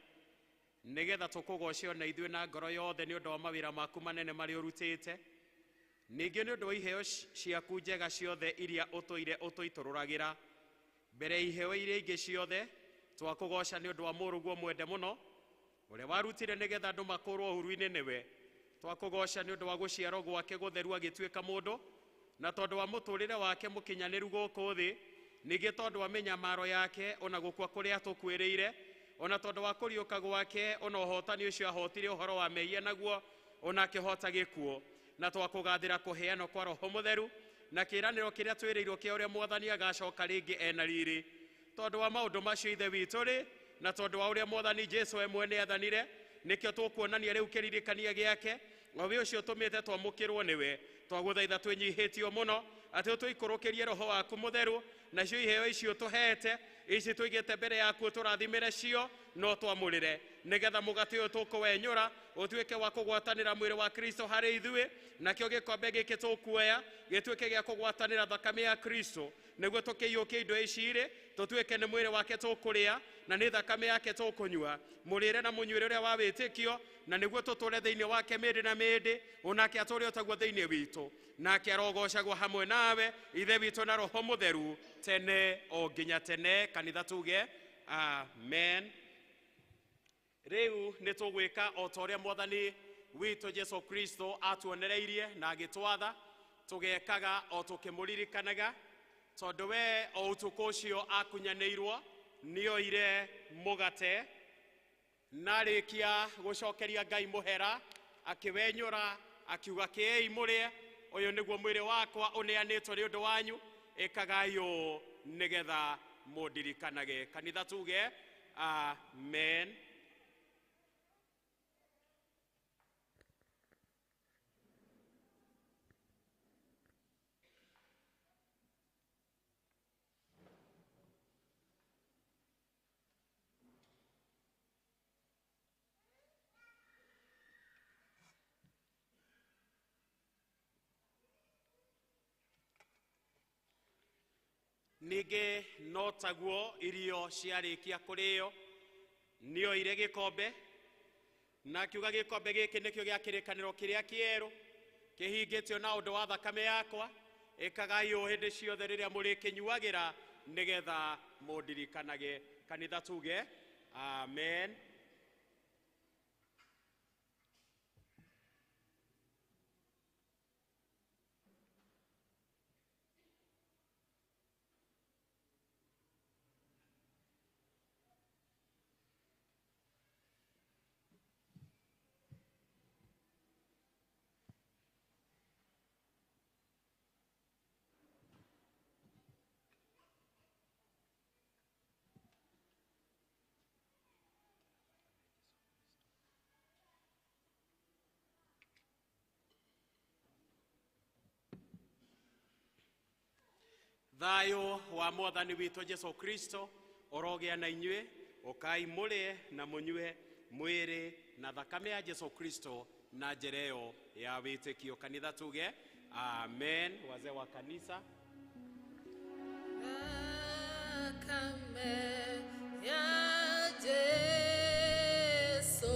nĩgetha tũkũgoce ona ithuĩ na ngoro yothe nĩ ũndũ wa mawĩra maku manene marĩa ũrutĩte, ningĩ nĩ ũndũ wa iheo ciaku njega ciothe iria ũtũitũrũragĩra. Mbere iheo iria ingĩ ciothe twakũgoca nĩ ũndũ wa mũrũguo mwende mũno ũrĩa warutire nĩgetha andũ makũrwo ũhuru-inĩ nĩwe. Twakũgoca nĩ ũndũ wa gũciarwo gwake gũtheru agĩtuĩka mũndũ, na tondũ wa mũtũrĩre wake mũkinyanĩru gũkũ thĩ, ningĩ tondũ wa mĩnyamaro yake ona gũkua kũrĩa tũkwĩrĩire, ona tondũ wa kũriũka gwake ona ũhotani ũcio ahotire ũhoro wa mehia naguo ona akĩhota gĩkuũ. Na twakũgathĩra kũheanwo kwa Roho Mũtheru na kĩĩranĩro kĩrĩa twĩrĩirwo kĩa ũrĩa Mwathani agacoka rĩngĩ ena riri. Tondũ wa maũndũ macio ithe witũ rĩ, na tondũ wa ũrĩa Mwathani Jesu we mwene athanire, nĩkĩo tũkuonania rĩu kĩririkania gĩake, o we ũcio tũmĩte twamũkĩrwo nĩwe. Twagũthaitha twĩnyihĩtio mũno atĩ ũtũikũrũkĩrie Roho waku Mũtheru, nacio iheo icio tũhete ici tũigĩte mbere yaku tũrathimĩre cio no twamũrĩre, nĩgetha mũgate ũyũ tũkũwenyũra ũtuĩke wa kũgwatanĩra mwĩrĩ wa Kristo harĩ ithuĩ, nakĩo gĩkombe gĩkĩ tũkuoya gĩtuĩke gĩa kũgwatanĩra thakame ya Kristo, nĩguo tũkĩiyũkie indo ici irĩ tũtuĩke nĩ mwĩrĩ wake tũkũrĩa na nĩ thakame yake tũkũnyua. Mũrĩre na mũnyuĩre ũrĩa wa wĩtĩkio, na nĩguo tũtũre thĩinĩ wake mĩndĩ na mĩndĩ, onake atũre ũtaguo thĩinĩ witũ, nake arogocagwo hamwe nawe ithe witũ na Roho Mũtheru tene o nginya tene. Kanitha tuge amen. Rĩu nĩ tũgwĩka o ta ũrĩa Mwathani witũ Jesu Kristo atuonereirie na agĩtwatha, tũgekaga o tũkĩmũririkanaga, tondũ we o ũtukũ ũcio akunyanĩirwo nĩoire mũgate na arĩkia gũcokeria Ngai mũhera akĩwenyũra akiuga kĩei mũrĩe, ũyũ nĩguo mwĩrĩ wakwa ũneanĩtwo nĩ ũndũ wanyu, ĩkagai ũũ nĩgetha mũndirikanage. Kanitha tuge amen. Ningĩ no taguo irio ciarĩkia kũrĩo nĩoire gĩkombe na akiuga gĩkombe gĩkĩ nĩkĩo gĩa kĩrĩkanĩro kĩrĩa kĩerũ kĩhingĩtio na ũndũ wa thakame yakwa, ĩkagai ũũ hĩndĩ ciothe rĩrĩa mũrĩkĩnyuagĩra nĩgetha mũndirikanage. Kanitha tuge amen. Thayo wa mwathani witũ Jesu Kristo orogĩa na inyuĩ, ũkai mũrĩe na mũnyue mwĩrĩ na thakame ya Jesu Kristo na njĩra ĩyo ya wĩtĩkio. Kanitha tuge amen. Wazee wa kanisa. Thakame ya Jesu.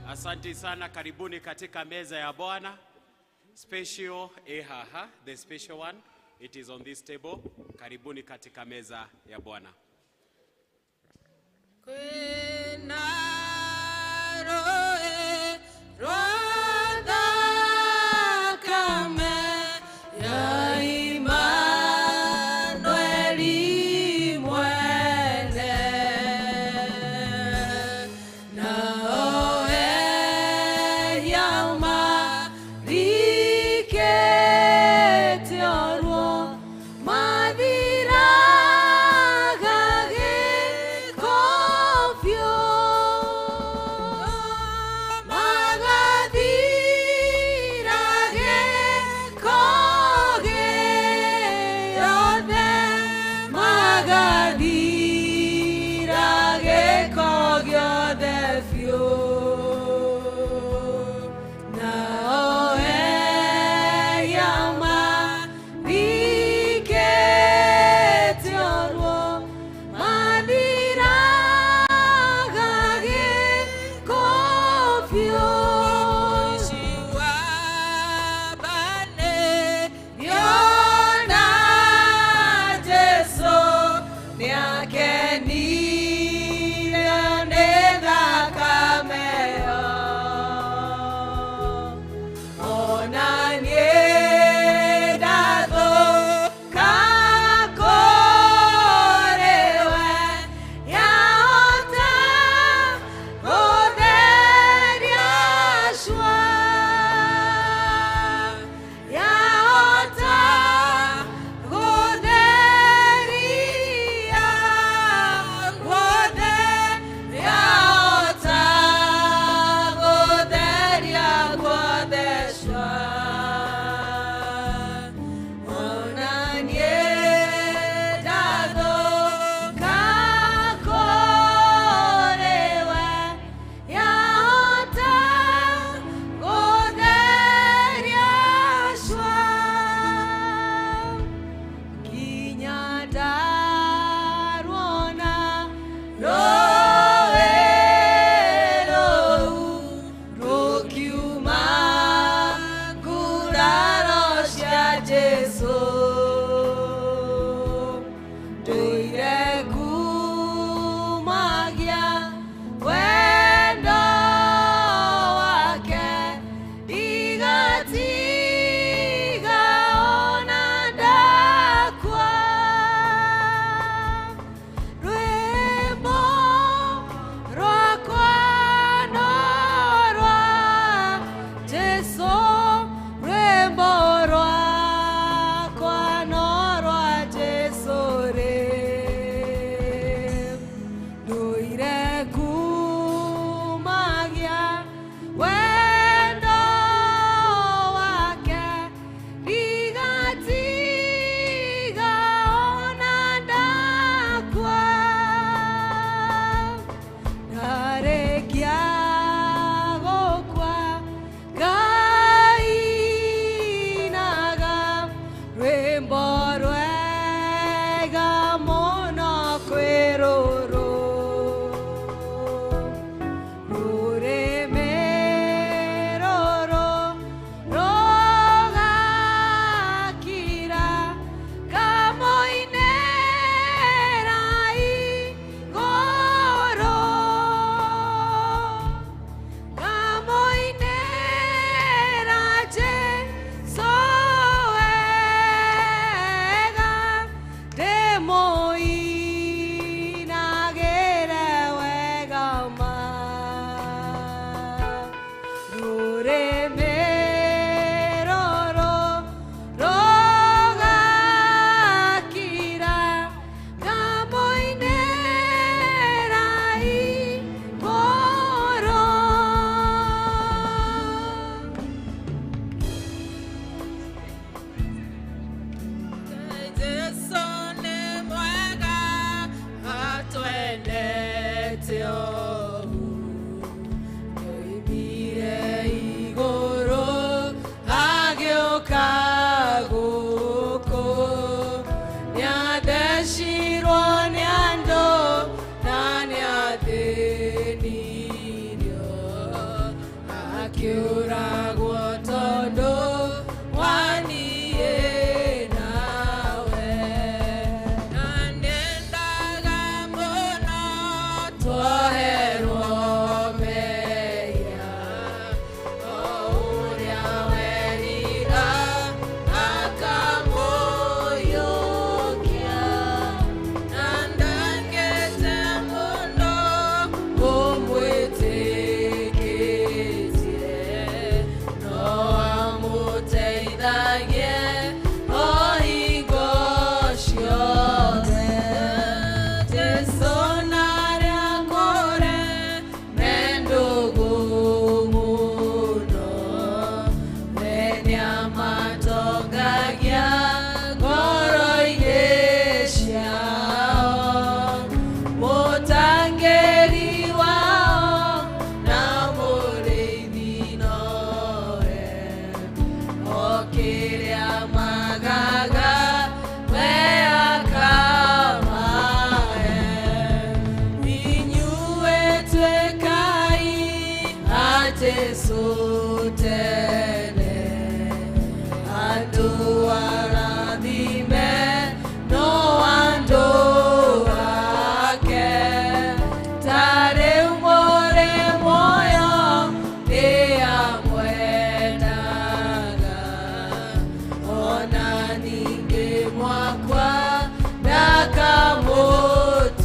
Asante sana, karibuni katika meza ya Bwana. Special ehaha, the special one, it is on this table. Karibuni katika meza ya Bwana. Confio wakwa ndakamutiga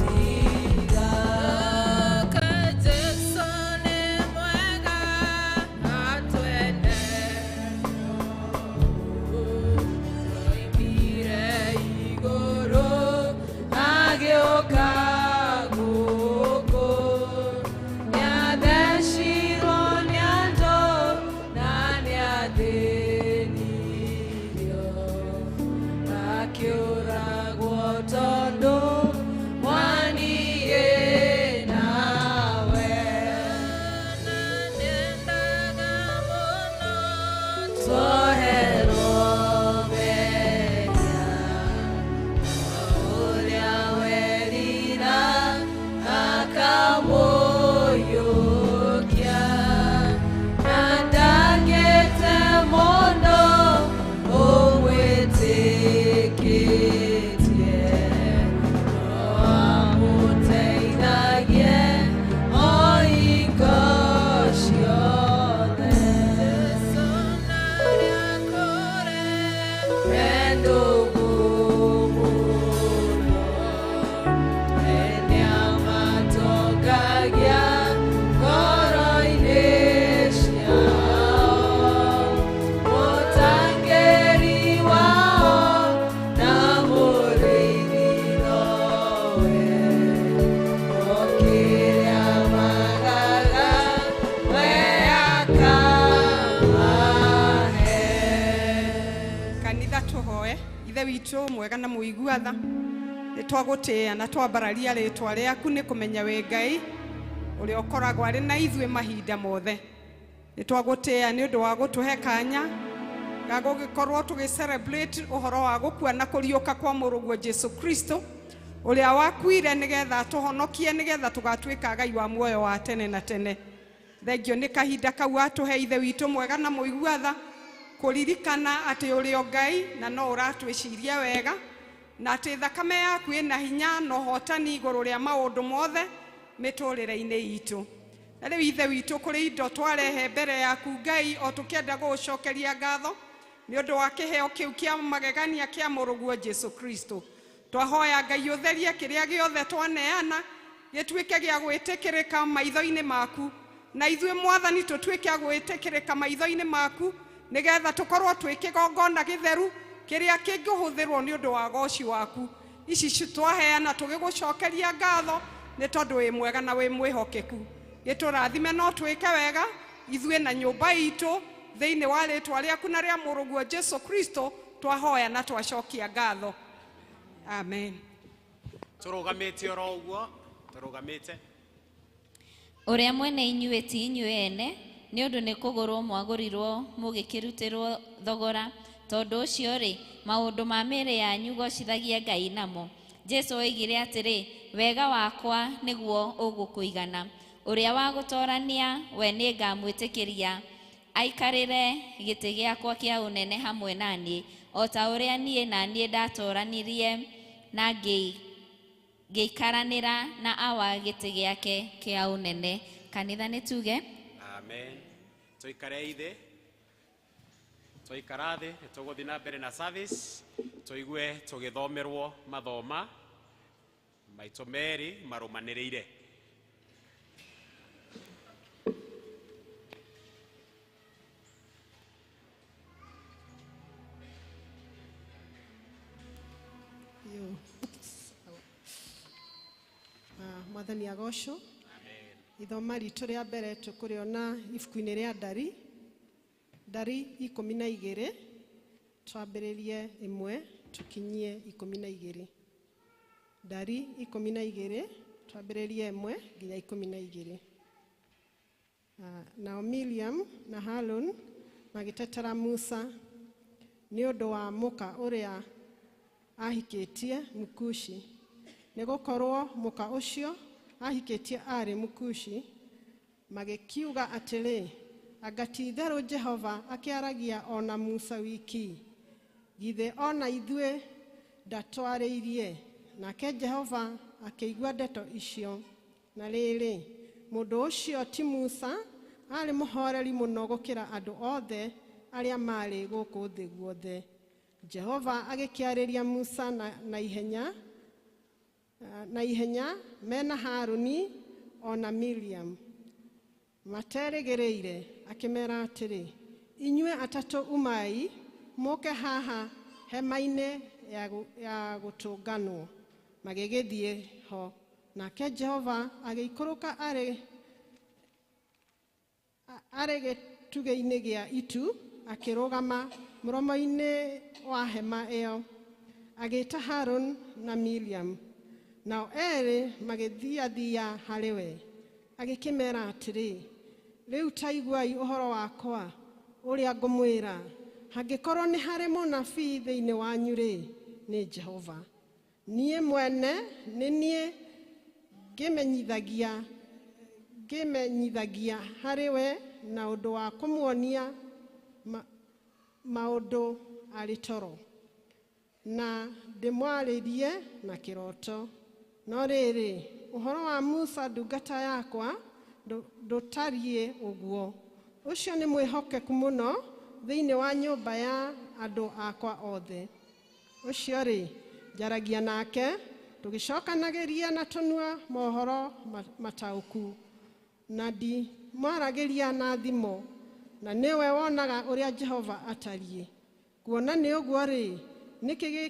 Jesu ni mwega atwende oimire iguru agioka guku niathecirwo ni andu na niathĩnirio akiũragwo tondũ mwaniĩ nawe na nyendaga mũno twoherwo mehia ũrĩa werira akamũiyũkia na ndangĩte mũndũ ũmwĩtĩkĩtie no amũteithagie o hingo ciothe Jesũ nĩakũre endũgu mũno nĩamatongagia ngoro-inĩ ciao mũtangĩri wao na mũrĩithi nowe o kĩrĩa magaga we akamahe kanitha tuhoe ithe witũ mwega na mũiguatha nĩ twagũtĩĩa na twambararia rĩtwa rĩaku nĩ kũmenya wĩ Ngai ũrĩa ũkoragwo arĩ na ithuĩ mahinda mothe nĩ twagũtĩĩa nĩ ũndũ wa gũtũhe kanya ga gũgĩkorwo tũgĩ-celebrate ũhoro wa gũkua na kũriũka kwa mũrũguo Jesu Kristo ũrĩa wakuire nĩgetha tũhonokie nĩgetha tũgatuĩka Ngai wa muoyo wa tene na tene thengio nĩ kahinda kau atũhe ithe witũ mwega na mũiguatha kũririkana atĩ ũrĩ o Ngai na no ũratwĩciria wega na atĩ thakame yaku ĩna hinya na ũhotani igũrũ rĩa maũndũ mothe mĩtũrĩre-inĩ itũ na rĩu ithe witũ kũrĩ indo twarehe mbere yaku Ngai o tũkĩenda gũgũcokeria ngatho nĩ ũndũ wa kĩheo kĩu kĩa magegania kĩa mũrũguo Jesu Kristo twahoya Ngai ũtherie kĩrĩa gĩothe twaneana gĩtuĩke gĩa gwĩtĩkĩrĩka maitho-inĩ maku na ithuĩ Mwathani tũtuĩke a gwĩtĩkĩrĩka maitho-inĩ maku nĩgetha tũkorwo twĩ kĩgongona gĩtheru kĩrĩa kĩngĩhũthĩrwo nĩ ũndũ wa goci waku ici twaheana tũgĩgũcokeria ngatho nĩ tondũ wĩ mwega na wĩ mwĩhokeku gĩtũrathime no twĩke wega ithuĩ na nyũmba itũ thĩinĩ wa rĩtwa rĩaku na rĩa mũrũguo Jesu Kristo twahoya na twacokia ngatho amen tũrũgamĩte oro ũguo tũrũgamĩte ũrĩa mwene inyuĩ ti inyuĩ ene nĩ ũndũ nĩ kũgũrwo mwagũrirwo mũgĩkĩrutĩrwo thogora tondũ ũcio rĩ maũndũ ma mĩĩrĩ yanyu gocithagia Ngai namo Jesu oigire atĩrĩ wega wakwa nĩguo ũgũkũigana ũrĩa wagũtorania we nĩ ngamwĩtĩkĩria aikarĩre gĩtĩ gĩakwa kĩa ũnene hamwe naniĩ o ta ũrĩa niĩ na niĩ ndatoranirie na ngĩikaranĩra na awa gĩtĩ gĩake kĩa ũnene kanitha nĩ tuge amen tũikare ithĩ twaikara thĩ nĩ tũgũthiĩ na mbere na service tũigue tũgĩthomerwo mathoma maitũ merĩ marũmanĩrĩire Mwathani agocwo ithoma ritũ rĩa mbere tũkũrĩona ibuku-inĩ rĩa Ndari 12 twambĩrĩrie 1 tũkinyie 12 Ndari 12 twambĩrĩrie 1 nginya 12 nao Miriam na Harun magĩtetera Musa nĩ ũndũ wa mũka ũrĩa ahikĩtie Mũkushi nĩ gũkorwo mũka ũcio ahikĩtie arĩ Mũkushi magĩkiuga atĩrĩ anga ti itherũ Jehova akĩaragia ona Musa wiki githĩ ona ithuĩ ndatwarĩirie nake Jehova akĩigua ndeto icio na rĩrĩ mũndũ ũcio ti Musa arĩ mũhoreri mũno gũkĩra andũ othe arĩa marĩ gũkũ thĩ guothe Jehova agĩkĩarĩria Musa na ihenya mena Haruni ona Miriam materĩgĩrĩire, akĩmera atĩrĩ, inyuĩ atatũ umai mũke haha hema-inĩ ya gũtũnganwo. Magĩgĩthiĩ ho, nake Jehova agĩikũrũka arĩ gĩtugĩ-inĩ gĩa itu, akĩrũgama mũromo-inĩ wa hema ĩyo, agĩĩta Harun na Miriam. Nao erĩ magĩthiathia harĩ we, agĩkĩmera atĩrĩ, rĩu ta iguai ũhoro wakwa ũrĩa ngũmwĩra. Hangĩkorwo nĩ harĩ mũnabii thĩinĩ wanyu-rĩ, nĩ Jehova. Niĩ mwene nĩ niĩ ngĩmenyithagia harĩ we na ũndũ wa kũmuonia maũndũ arĩ toro, na ndĩmwarĩrie na kĩroto. No rĩrĩ, ũhoro wa Musa ndungata yakwa ndũtariĩ ũguo. Ũcio nĩ mwĩhokeku mũno thĩinĩ wa nyũmba ya andũ akwa othe. Ũcio-rĩ, njaragia nake, tũgĩcokanagĩria na tũnua mohoro mataũku, na ndimwaragĩria na thimo, na nĩwe wonaga ũrĩa Jehova atariĩ. Kuona nĩ ũguo-rĩ, nĩkĩ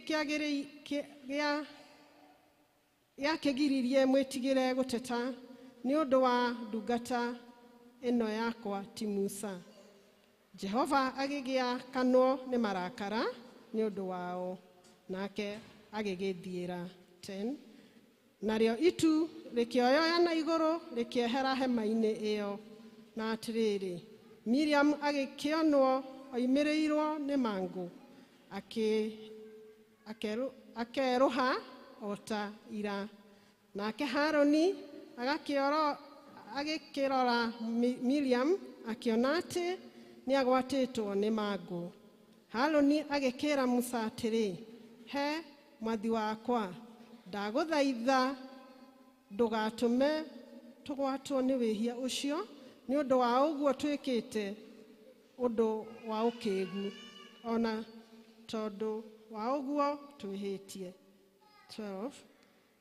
gĩakĩgiririe mwĩtigĩre gũteta nĩ ũndũ wa ndungata ĩno yakwa ti Musa? Jehova agĩgĩa kanwo nĩ marakara nĩ ũndũ wao, nake agĩgĩthiĩra. 10. Narĩo itu rĩkĩoyoya na igũrũ rĩkĩehera hema-inĩ ĩyo, na atĩrĩrĩ, Miriam agĩkĩonwo oimĩrĩirwo nĩ mangũ, akerũha o ta ira. Nake Haruni agĩkĩrora Miriam, akĩona atĩ nĩagwatĩtwo nĩ mangũ. Haruni agĩkĩra Musa atĩrĩ, he mwathi wakwa, ndagũthaitha ndũgatũme tũgwatwo nĩ wĩhia ũcio, nĩ ũndũ wa ũguo twĩkĩte ũndũ wa ũkĩĩgu, ona tondũ wa ũguo twĩhĩtie. 12.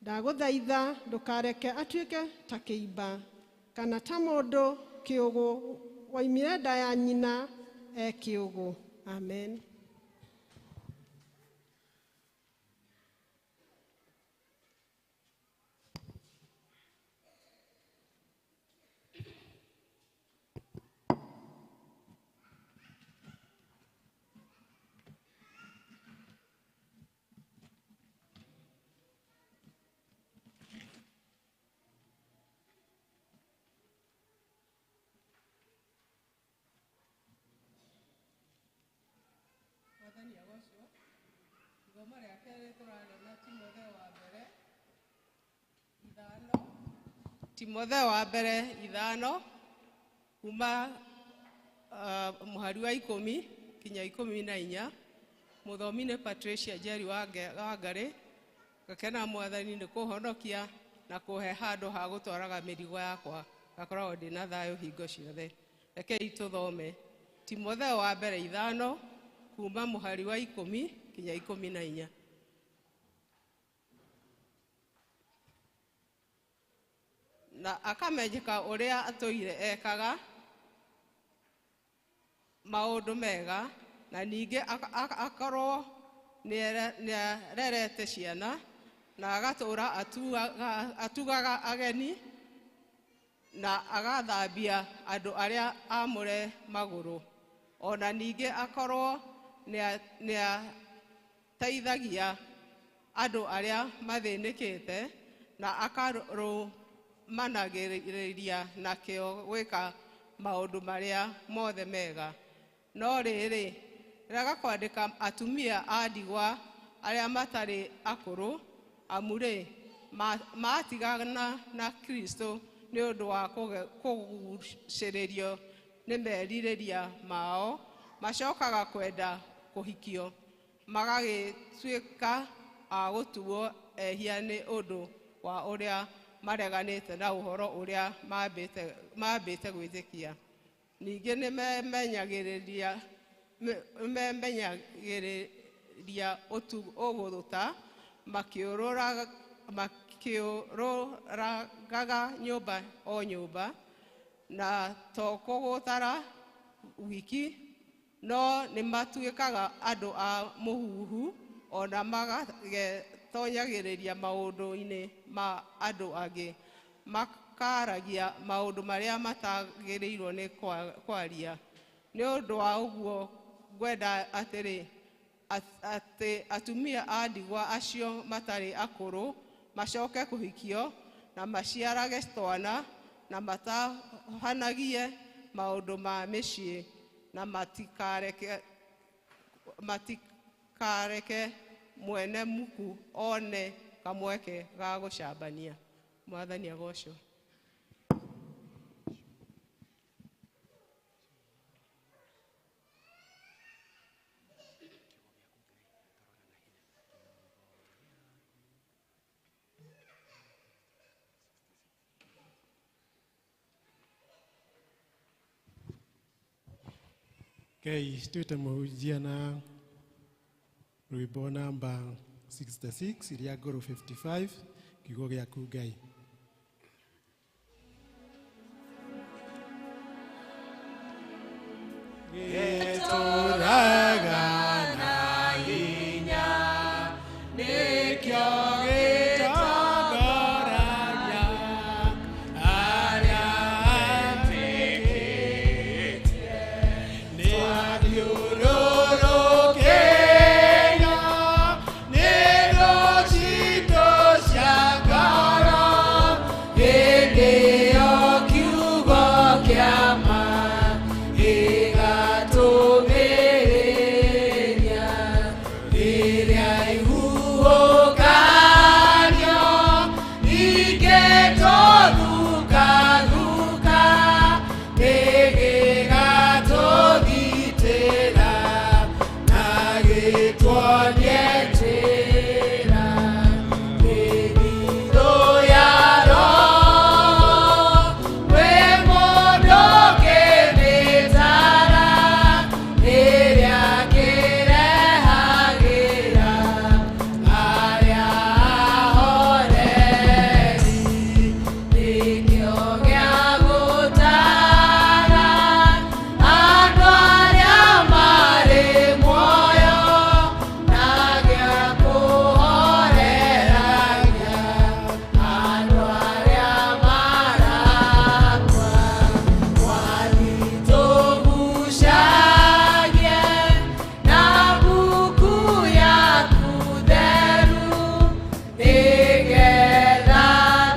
Ndagũthaitha ndũkareke atuĩke ta kĩimba, kana ta mũndũ kĩũgũ waimire nda ya nyina kĩũgũ. Amen. Timotheo wa mbere 5 kuma mũhari wa 10 kinya 14. Mũthomi nĩ Patricia Njeri wa Ngarĩ. Gakena Mwathani nĩ kũhonokia na kũhe handũ ha gũtwaraga mĩrigo yakwa, gakoragwo ndĩ na thayũ hingo ciothe. Rekei tũthome Timotheo wa mbere 5 kuma mũhari wa 10 kinya 14. Na akamenyeka ũrĩa atũire ekaga maũndũ mega, na ningĩ akorwo nĩarerete ciana, na agatũra atugaga ageni, na agathambia andũ arĩa amũre magũrũ. Ona ningĩ akorwo nĩateithagia andũ arĩa mathĩnĩkĩte, na akarũmanagĩrĩria na kĩo gwĩka maũndũ marĩa mothe mega. No rĩrĩ, rega kwandĩka atumia a ndigwa arĩa matarĩ akũrũ, amurĩ matigana na Kristo nĩ ũndũ wa kũgucĩrĩrio nĩ merirĩria mao, macokaga kwenda kũhikio, magagĩtuĩka a gũtuo ehia nĩ ũndũ wa ũrĩa mareganĩte na ũhoro ũrĩa mambĩte gwĩtĩkia. Ningĩ nĩ memenyagĩrĩria ria ũgũrũta makĩũrũragaga nyũmba o nyũmba na to kũgũtara wiki no nĩ matuĩkaga andũ a mũhuhu ona magatonyagĩrĩria maũndũ-inĩ ma andũ angĩ makaragia maũndũ marĩa matagĩrĩirwo nĩ kwaria. Nĩ ũndũ wa ũguo ngwenda atĩrĩ atĩ atumia a ndigwa acio matarĩ akũrũ macoke kũhikio na maciarage twana na matahanagie maũndũ ma mĩciĩ na matikareke mwene muku one kamweke ga gũcambania. Mwathani agocwo. Okay, tutamujia na rwimbo namba 66 iria ngoro 55 kiugo gĩaku Ngai. Gĩtũraga na hinya nĩkĩo gĩtongoragia arĩa etĩkĩtie. Nĩathiũrũrũkĩirio nĩ rũciinĩ cia ngoro, hĩndĩ ĩyo kiugo kĩa ma gĩgatũmĩrĩria rĩrĩa ihuhũkanio ingĩtũthukathuka nĩgĩgatũgitĩra na gĩtuonie njĩra. Mĩthithũ ya Roho wĩ mũndũ ũkĩmĩtara rĩrĩa kĩrehagĩra arĩa ahoreri. Nĩkĩo gĩa gũtara andũ arĩa marĩ muoyo na gĩa kũhoreragia andũ arĩa marakua. Mwathi tũgucagie na mbuku yaku theru nĩgetha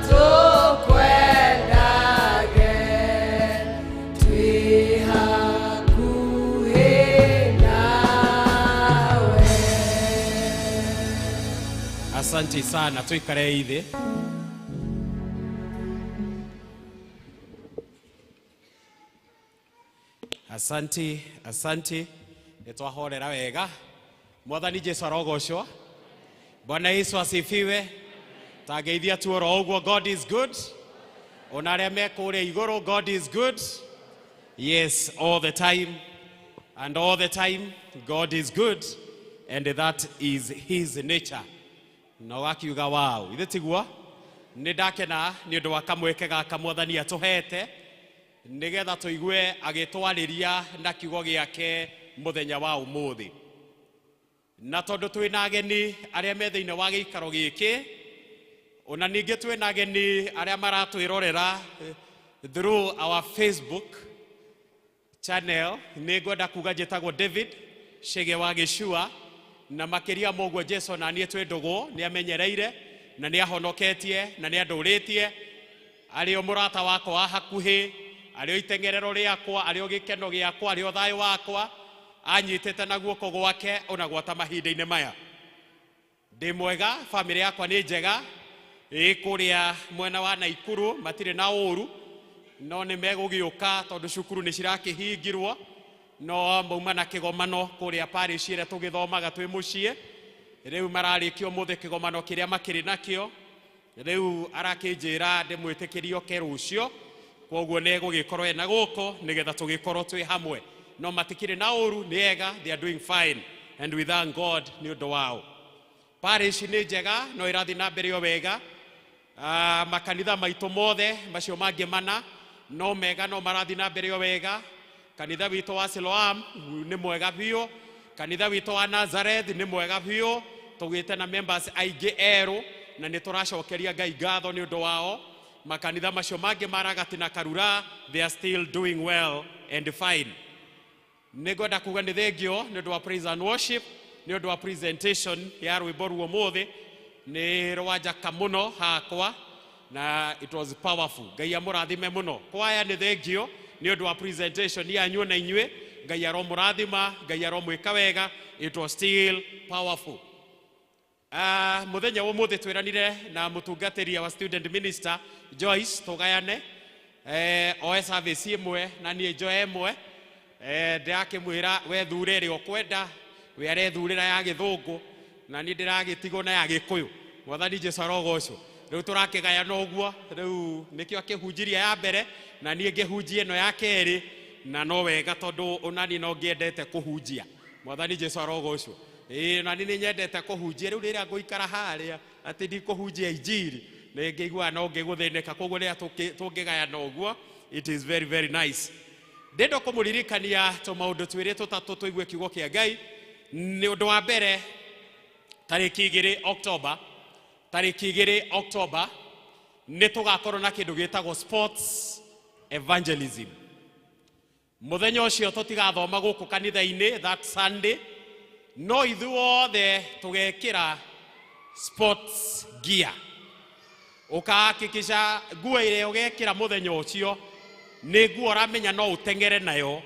tũkwendage twĩ hakuhĩ nawe. Asante sana, tuikare ithe. Asante nitwahorera wega. Mwathani Jesu arogocwo. Bwana Yesu asifiwe. Tageithia tuoro ũguo. God is good. Ona arĩa me kũrĩa igũrũ, God is good. Yes, all the time. And all the time God is good, and that is his nature. No wakiuga wow, ithe tiguo. Nĩ ndakena nĩ ũndũ wa kamweke gaka Mwathani atũhete nĩgetha tũigue agĩtwarĩria na kiugo gĩake mũthenya wa ũmũthĩ. Na tondũ twĩna ageni arĩa me thĩinĩ wa gĩikaro gĩkĩ, ona ningĩ twĩna ageni arĩa maratwĩrorera through our Facebook channel, nĩ ngwenda kuga njĩtagwo David Chege wa Gĩcua, na makĩria moguo Jesu na niĩ twĩ ndũgũ nĩ amenyereire na nĩ ahonoketie na nĩ andũrĩtie. Arĩ o mũrata wakwa wa hakuhĩ, arĩ o itengerero rĩakwa, arĩ o gĩkeno gĩakwa, arĩ o thayũ wakwa, anyitĩte na guoko gwake ona gwata mahinda-inĩ maya. Ndĩ mwega, famĩlĩ yakwa nĩ njega, kũrĩa mwena wa Naikuru matirĩ na ũru, no nĩ megũgĩũka tondũ cukuru nĩ cirakĩhingirwo, no mauma na kĩgomano kũrĩa parish ĩrĩa tũgĩthomaga twĩ mũciĩ. Rĩu mararĩkio mũthĩ kĩgomano kĩrĩa makĩrĩ nakĩo. Rĩu arakĩnjĩra ndĩmwĩtĩkĩrie oke rũciũ, koguo nĩ egũgĩkorwo ena gũkũ nĩgetha tũgĩkorwo twĩ hamwe. No matikĩrĩ na ũru, nĩ ega, they are doing fine. and we thank God ni undu wao. Parish ni njega no irathi na mbere o wega. Makanitha maitu mothe macio mangi mana no mega no marathi na mbere o wega. Kanitha witũ wa Siloam ni mwega biũ. Kanitha witũ wa Nazareth ni mwega biũ. Tugite na members aingĩ erũ na nĩ tũracokeria Ngai ngatho nĩ ũndũ wao. Makanitha macio mangĩ maragati na Karura, they are still doing well and fine. Nĩngwenda kuga nĩ thengio nĩ ũndũ wa praise and worship, nĩ ũndũ wa presentation ya rwĩmbo ruo mũthĩ. Nĩ rwajaka mũno hakwa na it was powerful. Ngai amũrathime mũno. Kwaya nĩ thengio nĩ ũndũ wa presentation yanyu na inyuĩ. Ngai aromũrathima, Ngai aromwĩka wega. It was still powerful. Muthenya wa mũthĩ twĩranire na mũtungatĩri wa student minister Joyce tũgayane oe service ĩmwe na niĩ njoe ĩmwe. Ndĩrakĩmwĩra we thure ĩrĩa ũkwenda, we arethurĩra ya gĩthũngũ na niĩ ndĩragĩtigwo na ya gĩkũyũ. Mwathani Jesũ arogocwo. Rĩu tũrakĩgayana ũguo, rĩu nĩkĩo akĩhunjiria ya mbere na niĩ ngĩhunjia ĩno ya kerĩ, na no wega tondũ onani no ngĩendete kũhunjia. Mwathani Jesũ arogocwo. Na nĩ nyendete kũhunjia, rĩu rĩrĩa ngũikara harĩa atĩ ndikũhunjia injiri nĩ ngĩigua no ngĩgũthĩnĩka, koguo rĩrĩa tũngĩgayana ũguo, it is very very nice. Ndenda kũmũririkania tũmaũndũ twĩrĩ tũtatũ tũigue kiugo kĩa Ngai. Nĩ ũndũ wa mbere, tarĩki 2 October nĩ tũgakorwo na kĩndũ gĩtagwo sports evangelism. Mũthenya ũcio tũtigathoma gũkũ kanitha-inĩ that Sunday, no ithuothe tũgekĩra sports gear. Ũkahakikisha nguo ĩrĩa ũgekĩra mũthenya ũcio nĩ nguo ũramenya no ũteng'ere nayo,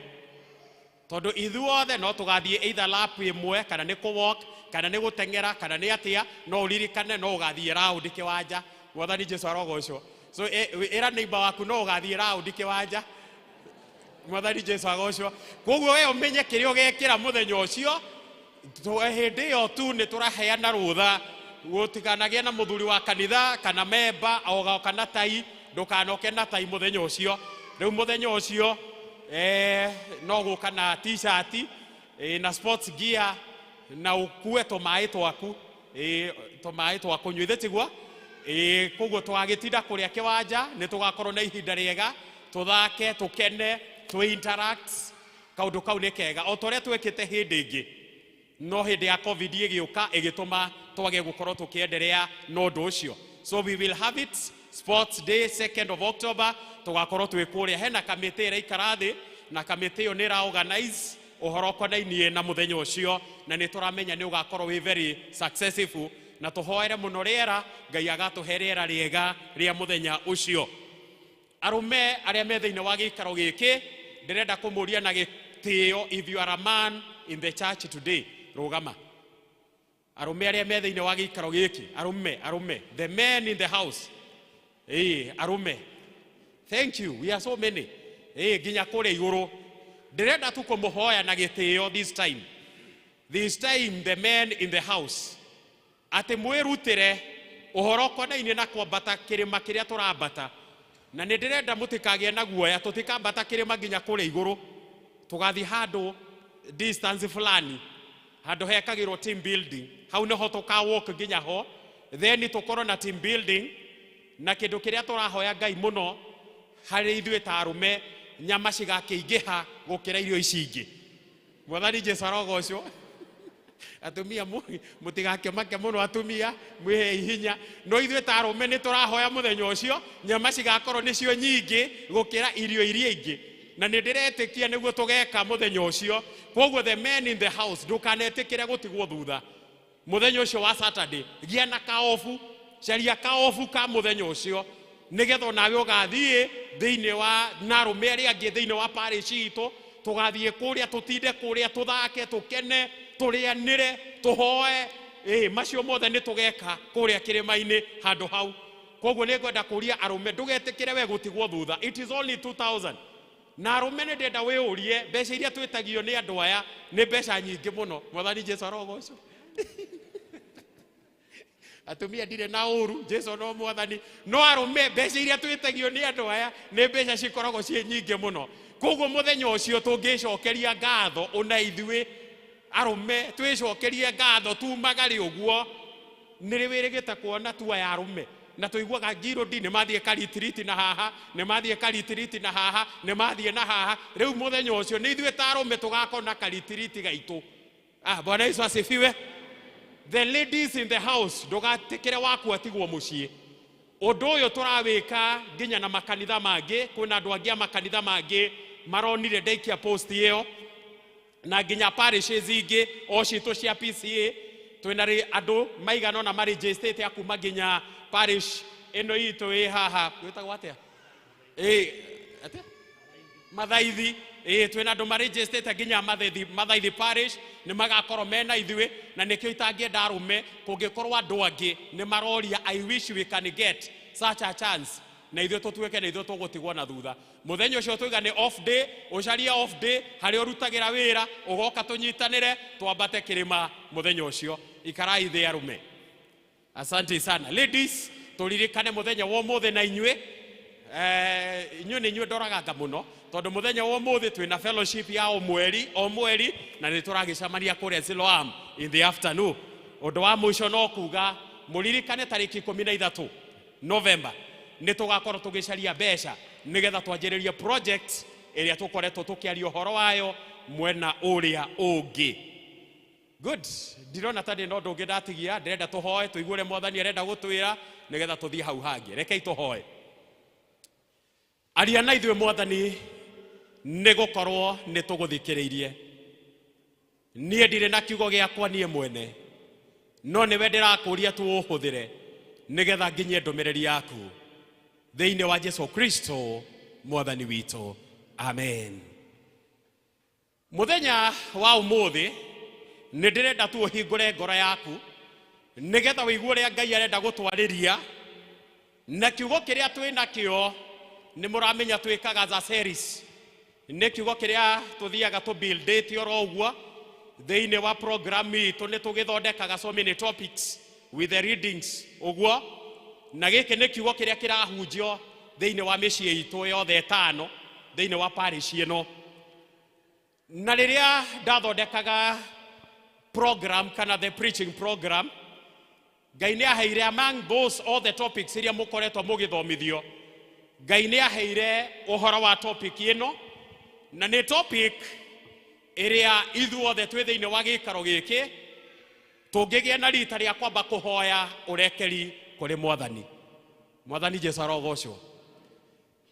tondũ ithuothe no tũgathiĩ either lap ĩmwe kana nĩ kũ-walk kana nĩ gũteng'era kana nĩ atĩa, no ũririkane no ũgathiĩ round kĩwanja. Mwathani Jesũ arogocwo. So ĩra neighbor waku no ũgathiĩ round kĩwanja. Mwathani Jesũ agocwo. Koguo we ũmenye kĩrĩa ũgekĩra mũthenya ũcio. Hĩndĩ ĩyo tu nĩ tũraheana rũtha gũtikanagĩe na mũthuri wa kanitha kana memba ogoka na tai, ndũkanoke na tai mũthenya ũcio. Rĩu mũthenya ũcio no gũka na t-shirt na sports gear na ũkue tũmaĩ twaku, tũmaĩ twa kũnyua tiguo. Koguo tũgagĩtinda kũrĩa kĩwanja, nĩ tũgakorwo na ihinda rĩega, tũthake, tũkene, tũ-interact. Kaũndũ kau nĩ kega o torĩa twekĩte hĩndĩ ĩngĩ. No hĩndĩ ya COVID ĩgĩũka ĩgĩtũma twage gũkorwo tũkĩenderea no ũndũ ũcio. So we will have it sports day 2nd of October. Tũgakorwo twĩ kũrĩa, hena kamĩtĩ ĩraikara thĩ na kamĩtĩ ĩyo nĩ ĩra-organize ũhoro ũkonainie na mũthenya ũcio, na nĩ tũramenya nĩ ũgakorwo wĩ very successful, na tũhoere mũno rĩera, Ngai agatũhe rĩera rĩega rĩa mũthenya ũcio. Arũme arĩa me thĩinĩ wa gĩikaro gĩkĩ ndĩrenda kũmũria na gĩtĩo, if you are a man in the church today, rũgama. Arũme arĩa me thĩinĩ wa gĩikaro gĩkĩ, arũme, the men in the house. Arũme. Thank you, we are so many. Nginya kũrĩa igũrũ. Ndĩrenda tu kũmũhoya na gĩtĩo this time the men in the house, atĩ mwĩrutĩre ũhoro ũkonainie na kwambata kĩrĩma kĩrĩa tũrambata. Na nĩ ndĩrenda mũtikagĩe na guoya, tũtikambata kĩrĩma nginya kũrĩa igũrũ, tũgathiĩ handũ distance fulani, handũ hekagĩrwo team building. Hau nĩho tũka-walk nginya ho, then tũkorwo na team building. Na kĩndũ kĩrĩa tũrahoya Ngai mũno harĩ ithuĩ ta arũme, nyama cigakĩingĩha gũkĩra irio ici ingĩ. Mwathani Jesũ arogocwo. Atumia mũtigakĩmake mũno, atumia mwĩhe hinya. No ithuĩ ta arũme nĩ tũrahoya mũthenya ũcio nyama cigakorwo nĩcio nyingĩ gũkĩra irio iria ingĩ, na nĩ ndĩretĩkia nĩguo tũgeka mũthenya ũcio. Koguo the men in the house, ndũkanetĩkĩre gũtigwo thutha mũthenya ũcio wa Saturday. Gĩa na kaofu, caria kaofu ka mũthenya ũcio, nĩgetha onawe ũgathiĩ thĩinĩ wa na arũme arĩa angĩ thĩinĩ wa parish itũ, tũgathiĩ kũrĩa, tũtinde kũrĩa, tũthake, tũkene, tũrĩanĩre, tũhoe. Macio mothe nĩ tũgeka kũrĩa kĩrĩma-inĩ handũ hau. Koguo nĩ ngwenda kũria arũme, ndũgetĩkĩre we gũtigwo thutha. It is only 2000. Na arũme nĩ ndenda wĩũrie mbeca iria twĩtagio nĩ andũ aya nĩ mbeca nyingĩ mũno. Mwathani Jesũ arogocwo. Atumia ndirĩ na ũru, Jesũ no mwathani. No arũme mbeca iria twĩtagio nĩ andũ aya nĩ mbeca cikoragwo ciĩ nyingĩ mũno. Koguo mũthenya ũcio tũngĩcokeria ngatho ona ithuĩ arume twicokerie ngatho tumagari uguo niriwirigite kuona tu ya arume na tuiguaga ngiro ndi nimathie karitiriti na haha nimathie karitiriti na haha nimathie na haha riu muthenya ucio ni ithue ta arume tugakona karitiriti gaitu. Bwana Yesu asifiwe. The ladies in the house ndugatikire waku atigwo mucii. Undu uyu turawika nginya na makanitha mangi, kuna andu angi makanitha mangi maronire ndaikia post iyo na nginya parishes ingi o citu cia PCA twina andu maigana na maregistrate akuma nginya parish eno itu haha gwitagwo atia atia Mathaithi twina andu maregistrate nginya Mathaithi parish ni magakorwo mena ithue na nikio itangienda arume kungikorwo andu angi ni maroria I wish we can get such a chance na ithue tutuike na ithue tugutigwo na thutha. Muthenya ucio tuiga ni off day, ucaria off day hari urutagira wira ugoka tunyitanire twambate kirima muthenya ucio. Ikarai the arume. Asante sana ladies, turirikane muthenya wa muthe na inyue inyue ni inyue ndoragaga muno tondu muthenya wa muthe twina fellowship ya o mweri na ni turagicamania kuria Siloam in the afternoon. Undu wa mwisho no kuga muririkane tariki 13 November ni tugakorwo tugicaria mbeca nigetha twanjiririe project iria tukoretwo tukiaria uhoro wayo mwena uria ungi. Good. Ndirona tani no ndungi ndatigia ndirenda tuhoe tuigure mwathani arenda gutwira nigetha tuthie hau hangi. Rekei tuhoe. Aria na ithwe mwathani ni gukorwo ni tuguthikiriirie. Nie ndire na kiugo giakwa nie mwene no niwe ndirakuria tu uhuthire nigetha nginyie ndumiriri yaku thiini wa Jesu Kristo mwathani witu. Amen. Muthenya wa umuthi ni ndirenda tu uhingure ngoro yaku nigetha wigue uria Ngai arenda gutwariria na kiugo kiria twina kio ni muramenya twikaga za series ni kiugo kiria tuthiaga tu build date oro uguo thiini wa program itu ni tugithondekaga so many topics with the readings uguo na giki ni kiugo kiria kirahunjio thiini wa micii itu yothe etano thiini wa parish ino. Na riria ndathondekaga program kana the preaching program Ngai ni aheire among those all the topics iria mukoretwo mugithomithio Ngai ni aheire uhoro wa topic ino na ni topic iria ithuothe twi thiini wa gikaro giki tungigia na rita ria kwamba kuhoya urekeri kuri mwathani Jesu arogocwo.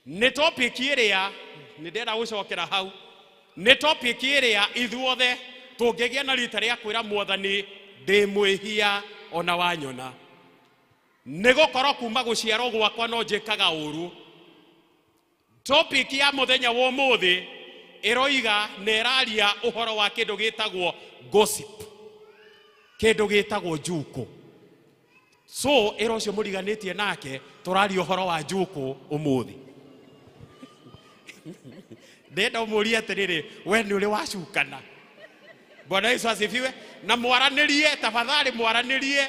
Ni topic iria ni ndenda gucokera hau ni topic iria ithuothe tungigia na rita ria kwira mwathani ndi mwihia ona wanyona ni gukorwo kuma guciarwo gwakwa no njikaga uru. Topic ya muthenya wa umuthi iroiga neraria uhoro wa kindu gitagwo gossip, kindu gitagwo njuku. So irocio muriganitie nake turaria uhoro wa njuku umuthi. Ndenda umurie atiriri we ni uri wacukana. Bwana Yesu asifiwe. Na mwaranirie tafadhali mwaranirie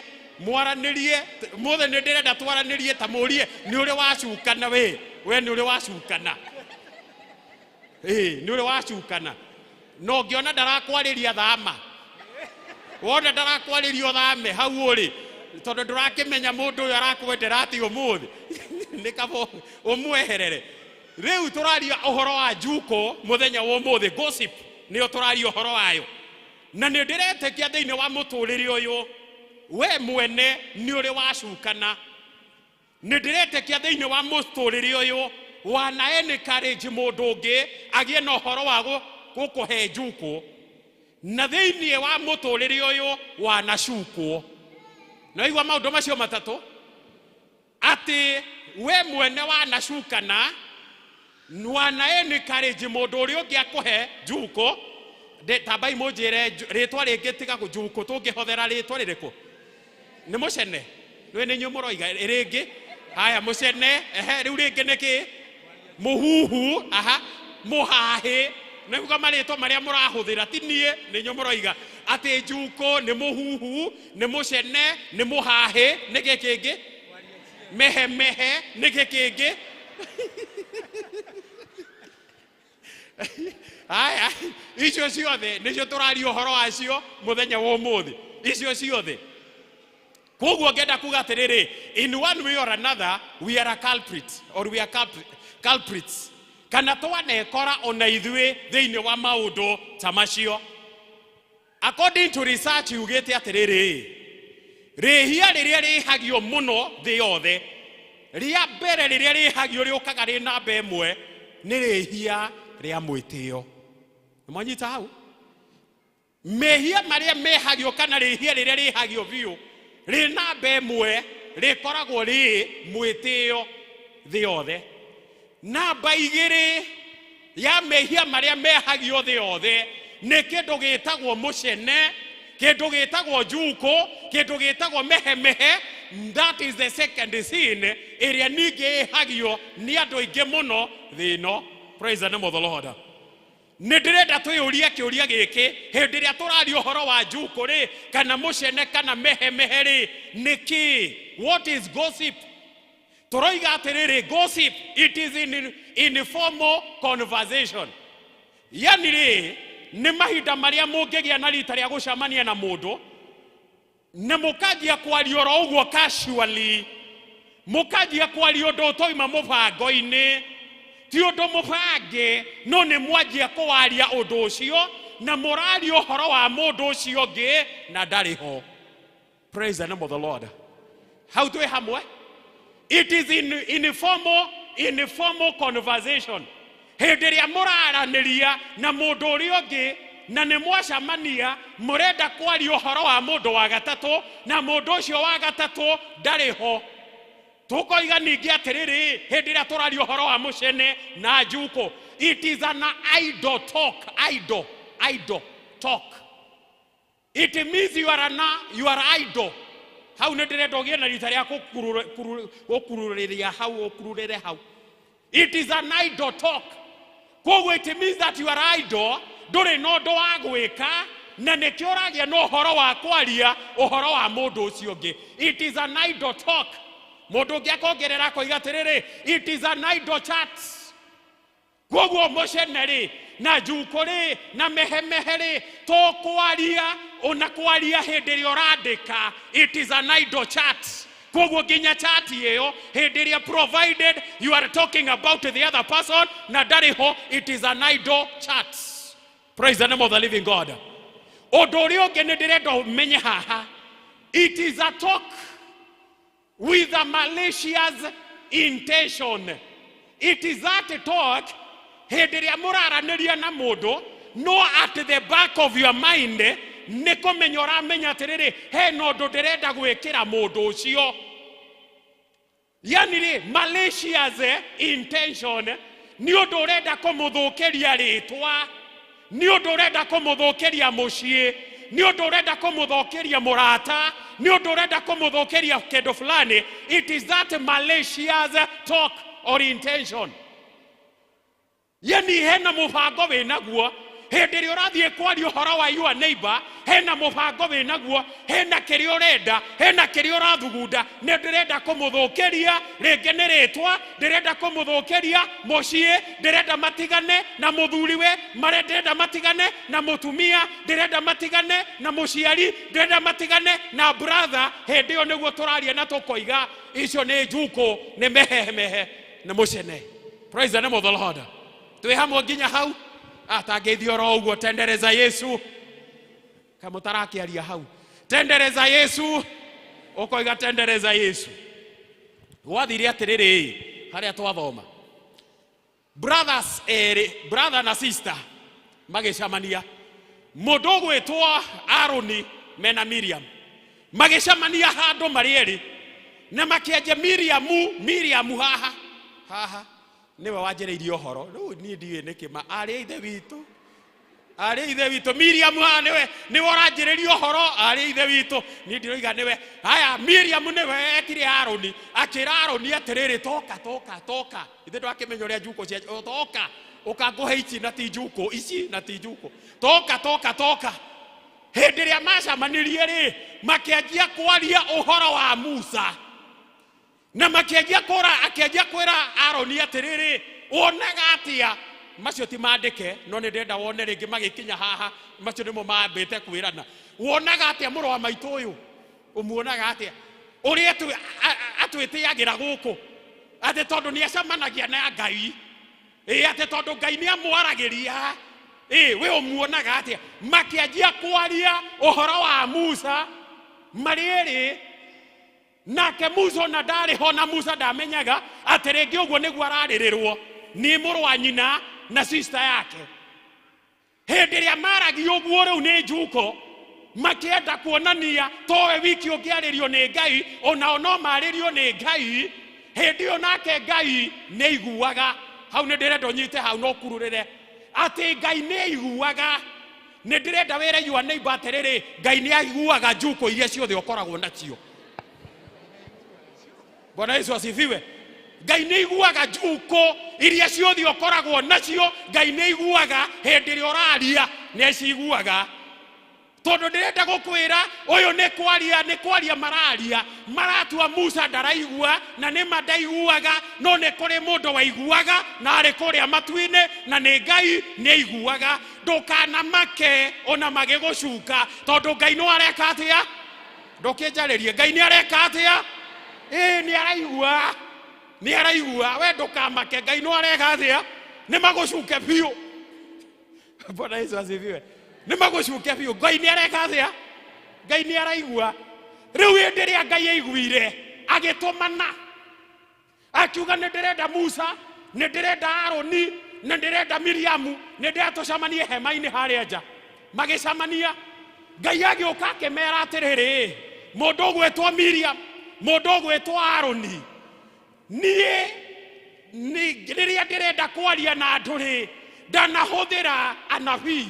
muthe ni ndirenda twaranirie ta murie ni uri wacukana we ni uri wacukana. Ni uri wacukana. No ngiona ndarakwariria thama. Wona ndarakwariria thame hau uri tondu ndurakimenya mundu uyu arakwendera ati umuthi ni kabo umweherere. Riu turaria uhoro wa njuko muthenya wa umuthi gossip ni turaria uhoro wayo. Na ni ndiretekia thiini wa muturiri uyu we mwene ni uri wacukana. Ni ndiretekia thiini wa muturiri uyu wana encourage mundu ungi agie na uhoro wa gukuhe njuku na thiini wa muturiri uyu wanacukwo. Na igwa maundu macio matatu ati we mwene wanacukana wana encourage mundu uri ungi akuhe njuku. Tabai mujire ritwa ringi tiga njuku tungihothera ritwa ririku ni mucene nwe ni nyumuroiga ringi haya mucene riu ringi niki muhuhu muhahi niguo maritwa maria murahuthira ti nie ni nyumuroiga ati njuku ni muhuhu ni mucene ni muhahi ni gikingi mehe ni gikingi Aya, icio ciothe nicio turario horo wacio muthenya wa umuthi. Icio ciothe. Koguo ngenda kuga atiriri, in one way or another we are a culprit, or we are culprits. Kana twanekora ona ithui thiini wa maundu ta macio. According to research yugite atiriri, rihia riria rihagio muno thi yothe, ria mbere riria rihagio riukaga ri namba imwe ni rihia ria mwitio. Mwanyita hau? Mehia maria mehagio kana rihia riria rihagio biu ri namba imwe rikoragwo ri mwitio thi yothe. Namba igiri ya mehia maria mehagio thi yothe ni kindu gitagwo mucene, kindu gitagwo njuko, kindu gitagwo mehemehe. That is the second sin iria ningi ihagio ni andu aingi muno thi ino. Praise the name of the Lord. Ndirenda tuyuria kiuria giki hindi ria turario horo wa njuko ri kana mucene kana mehemehe ri niki. What is gossip? Toroiga atiriri, gossip, it is in informal conversation. Yani ri ni mahinda maria mungigia na rita ria gucamania na mundu na mukanjia kwaria ro uguo casually, mukanjia kwaria undu utoima mubango-ini, ti undu mubange, no ni mwanjia kwaria undu ucio na muraria uhoro wa mundu ucio ngi na ndari ho. Praise the name of the Lord. How do we hamwe? It is in informal conversation. Hindi ria muraraniria na mundu uria ungi na ni mwacamania murenda kwaria uhoro wa mundu wa gatatu na mundu ucio wa gatatu ndari ho. Tukoiga ningi atiriri hindi ria turaria uhoro wa mucene na njuko. It is an idle talk. Idle talk. It means you are idle. How ne direnda ogie na rita ria gukururiria hau okururire hau. It is an idle talk. Koguo it means that you are idle, nduri no ndu wa gwika na nikio ragia no horo wa kwaria uhoro wa mundu ucio ngi. It is an idle talk. Mundu ngi akongerera koiga atiriri, it is an idle chat. Koguo mucene ri na njuko ri na mehemehe ri to kwaria ona kwaria hindi ria urandika. It is an idle chat. Koguo ginya chat iyo hindi ria provided you are talking about the other person na ndari ho, it is an idle chat. Praise the name of the living God. Undu uria ungi ni ndirenda umenye haha, it is a talk with a malicious intention. It is that talk hindi ria muraraniria na mundu no at the back of your mind ni kumenya uramenya atiriri he no ndu ndirenda gwikira mundu ucio. Yani ri malicious intention ni undu urenda kumuthukiria ritwa, ni undu urenda kumuthukiria mucii, ni undu urenda kumuthukiria murata, ni undu urenda kumuthukiria kindu fulani. It is that malicious talk or intention. Yani hena mubango winaguo hindi ria urathie kwaria uhoro wa your neighbor, hena mubango winaguo, hena kiria urenda, hena kiria urathugunda, ni ndirenda kumuthukiria ringi ni ritwa, ndirenda kumuthukiria mucii, ndirenda matigane na muthuriwe, ndirenda matigane na mutumia, ndirenda matigane na muciari, ndirenda matigane na brother. Hindi yo niguo turaria na tukoiga icio ni njuko, ni mehemehe na mucene. Praise the name of the Lord. Twi hamwe nginya hau atangeithio ro uguo. Tendereza Yesu kamutarakiaria hau. Tendereza Yesu, ukoiga tendereza Yesu. Wathire atiriri haria twathoma, brother na sister magicamania, mundu gwitwo Aroni mena Miriam magicamania handu marieri na makienje Miriam haha niwe wanjiriirie uhoro. Riu ni ndiwe nikima ari ithe witu Miriam niwe uranjiriirie uhoro, ari ithe witu ni ndiroiga niwe. Haya, Miriam niwe etire Aroni, akira Aroni atiriri toka ithe ndakimenya uria njuko cia toka ukanguhe ici na ti njuko ici na ti njuko toka. Hindi ria macamanirie ri makianjia kwaria uhoro wa Musa na makianjia kwira Aroni atiriri, onaga atia macio ti mandike no ne ndenda wone ringi magikinya haha macio nimo mambite kwirana wonaga atia muru wa maitu uyu umuonaga atia uri atwitiagira guku ate tondu ni acamanagia na Ngai ate tondu Ngai ni amwaragiria we umuonaga atia makianjia kwaria uhoro wa Musa mariri nake Musa na ndari ho na Musa ndamenyaga ati ringi uguo niguo ararirwo ni muru wa nyina na sister yake hindi ria maragi uguo riu ni Njuko makienda kuonania towe wiki ungiaririo ni Ngai ona no maririo ni Ngai hindi yo nake Ngai ni iguaga hau ni ndirenda nyite hau no kururire ati Ngai ni iguaga ni ndirenda were you neighbor atiriri Ngai ni aiguaga Njuko iria ciothe ukoragwo nacio. Bwana Yesu asifiwe. Ngai ni iguaga Njuko iria ciothe ukoragwo nacio. Ngai ni iguaga hindi ria uraria ni ciguaga tondu ndirenda gukwira uyu ni kwaria mararia maratua Musa ndaraigua na ni mandaiguaga no ni kuri mundu waiguaga na ari kuria matuine na ni Ngai ni iguaga ndukana make ona magigucuka tondu Ngai no areka atia ndukinjaririe Ngai ni areka atia ni araigua we ndukamake Ngai no areka atia ni magucuke biu. Bwana Yesu asifiwe. Ni magucuke biu Ngai ni areka atia Ngai ni araigua riu hindi ria Ngai aiguire agitumana akiuga ni ndirenda Musa ni ndirenda Aroni ni ndirenda Miriamu ni ndirenda tucamanie hema-ini haria nja magicamania Ngai agiuka akimera atiriri mundu ugwitwo Miriam mundu ugwitwo Aroni ni riria ndirenda kwaria na anduri ndanahuthira anabii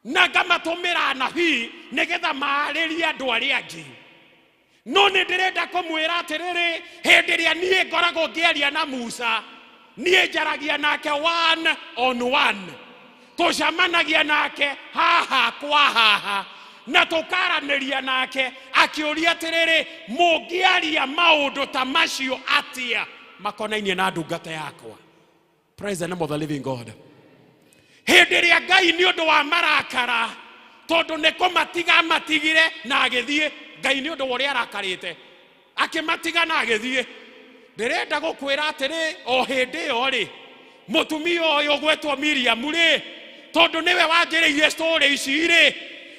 na ngamatumira anabii nigetha maaririe andu aria angi no ni ndirenda kumwira atiriri hindi ria nie ngoragwo ngiaria na Musa nie njaragia nake one on one tucamanagia nake haha kwa haha na tukaraniria nake akiuria atiriri mungiaria maundu ta macio atia makonainie na ndungata yakwa. Praise the name of the living God. Hindi ria Ngai ni undu wa marakara tondu ni kumatiga matigire na agithie Ngai ni undu wa uria arakarite akimatiga na agithie ndirenda gukwira atiri o hindi yo ri mutumia uyu gwetwo Miriam ri tondu niwe wanjiriire story ici ri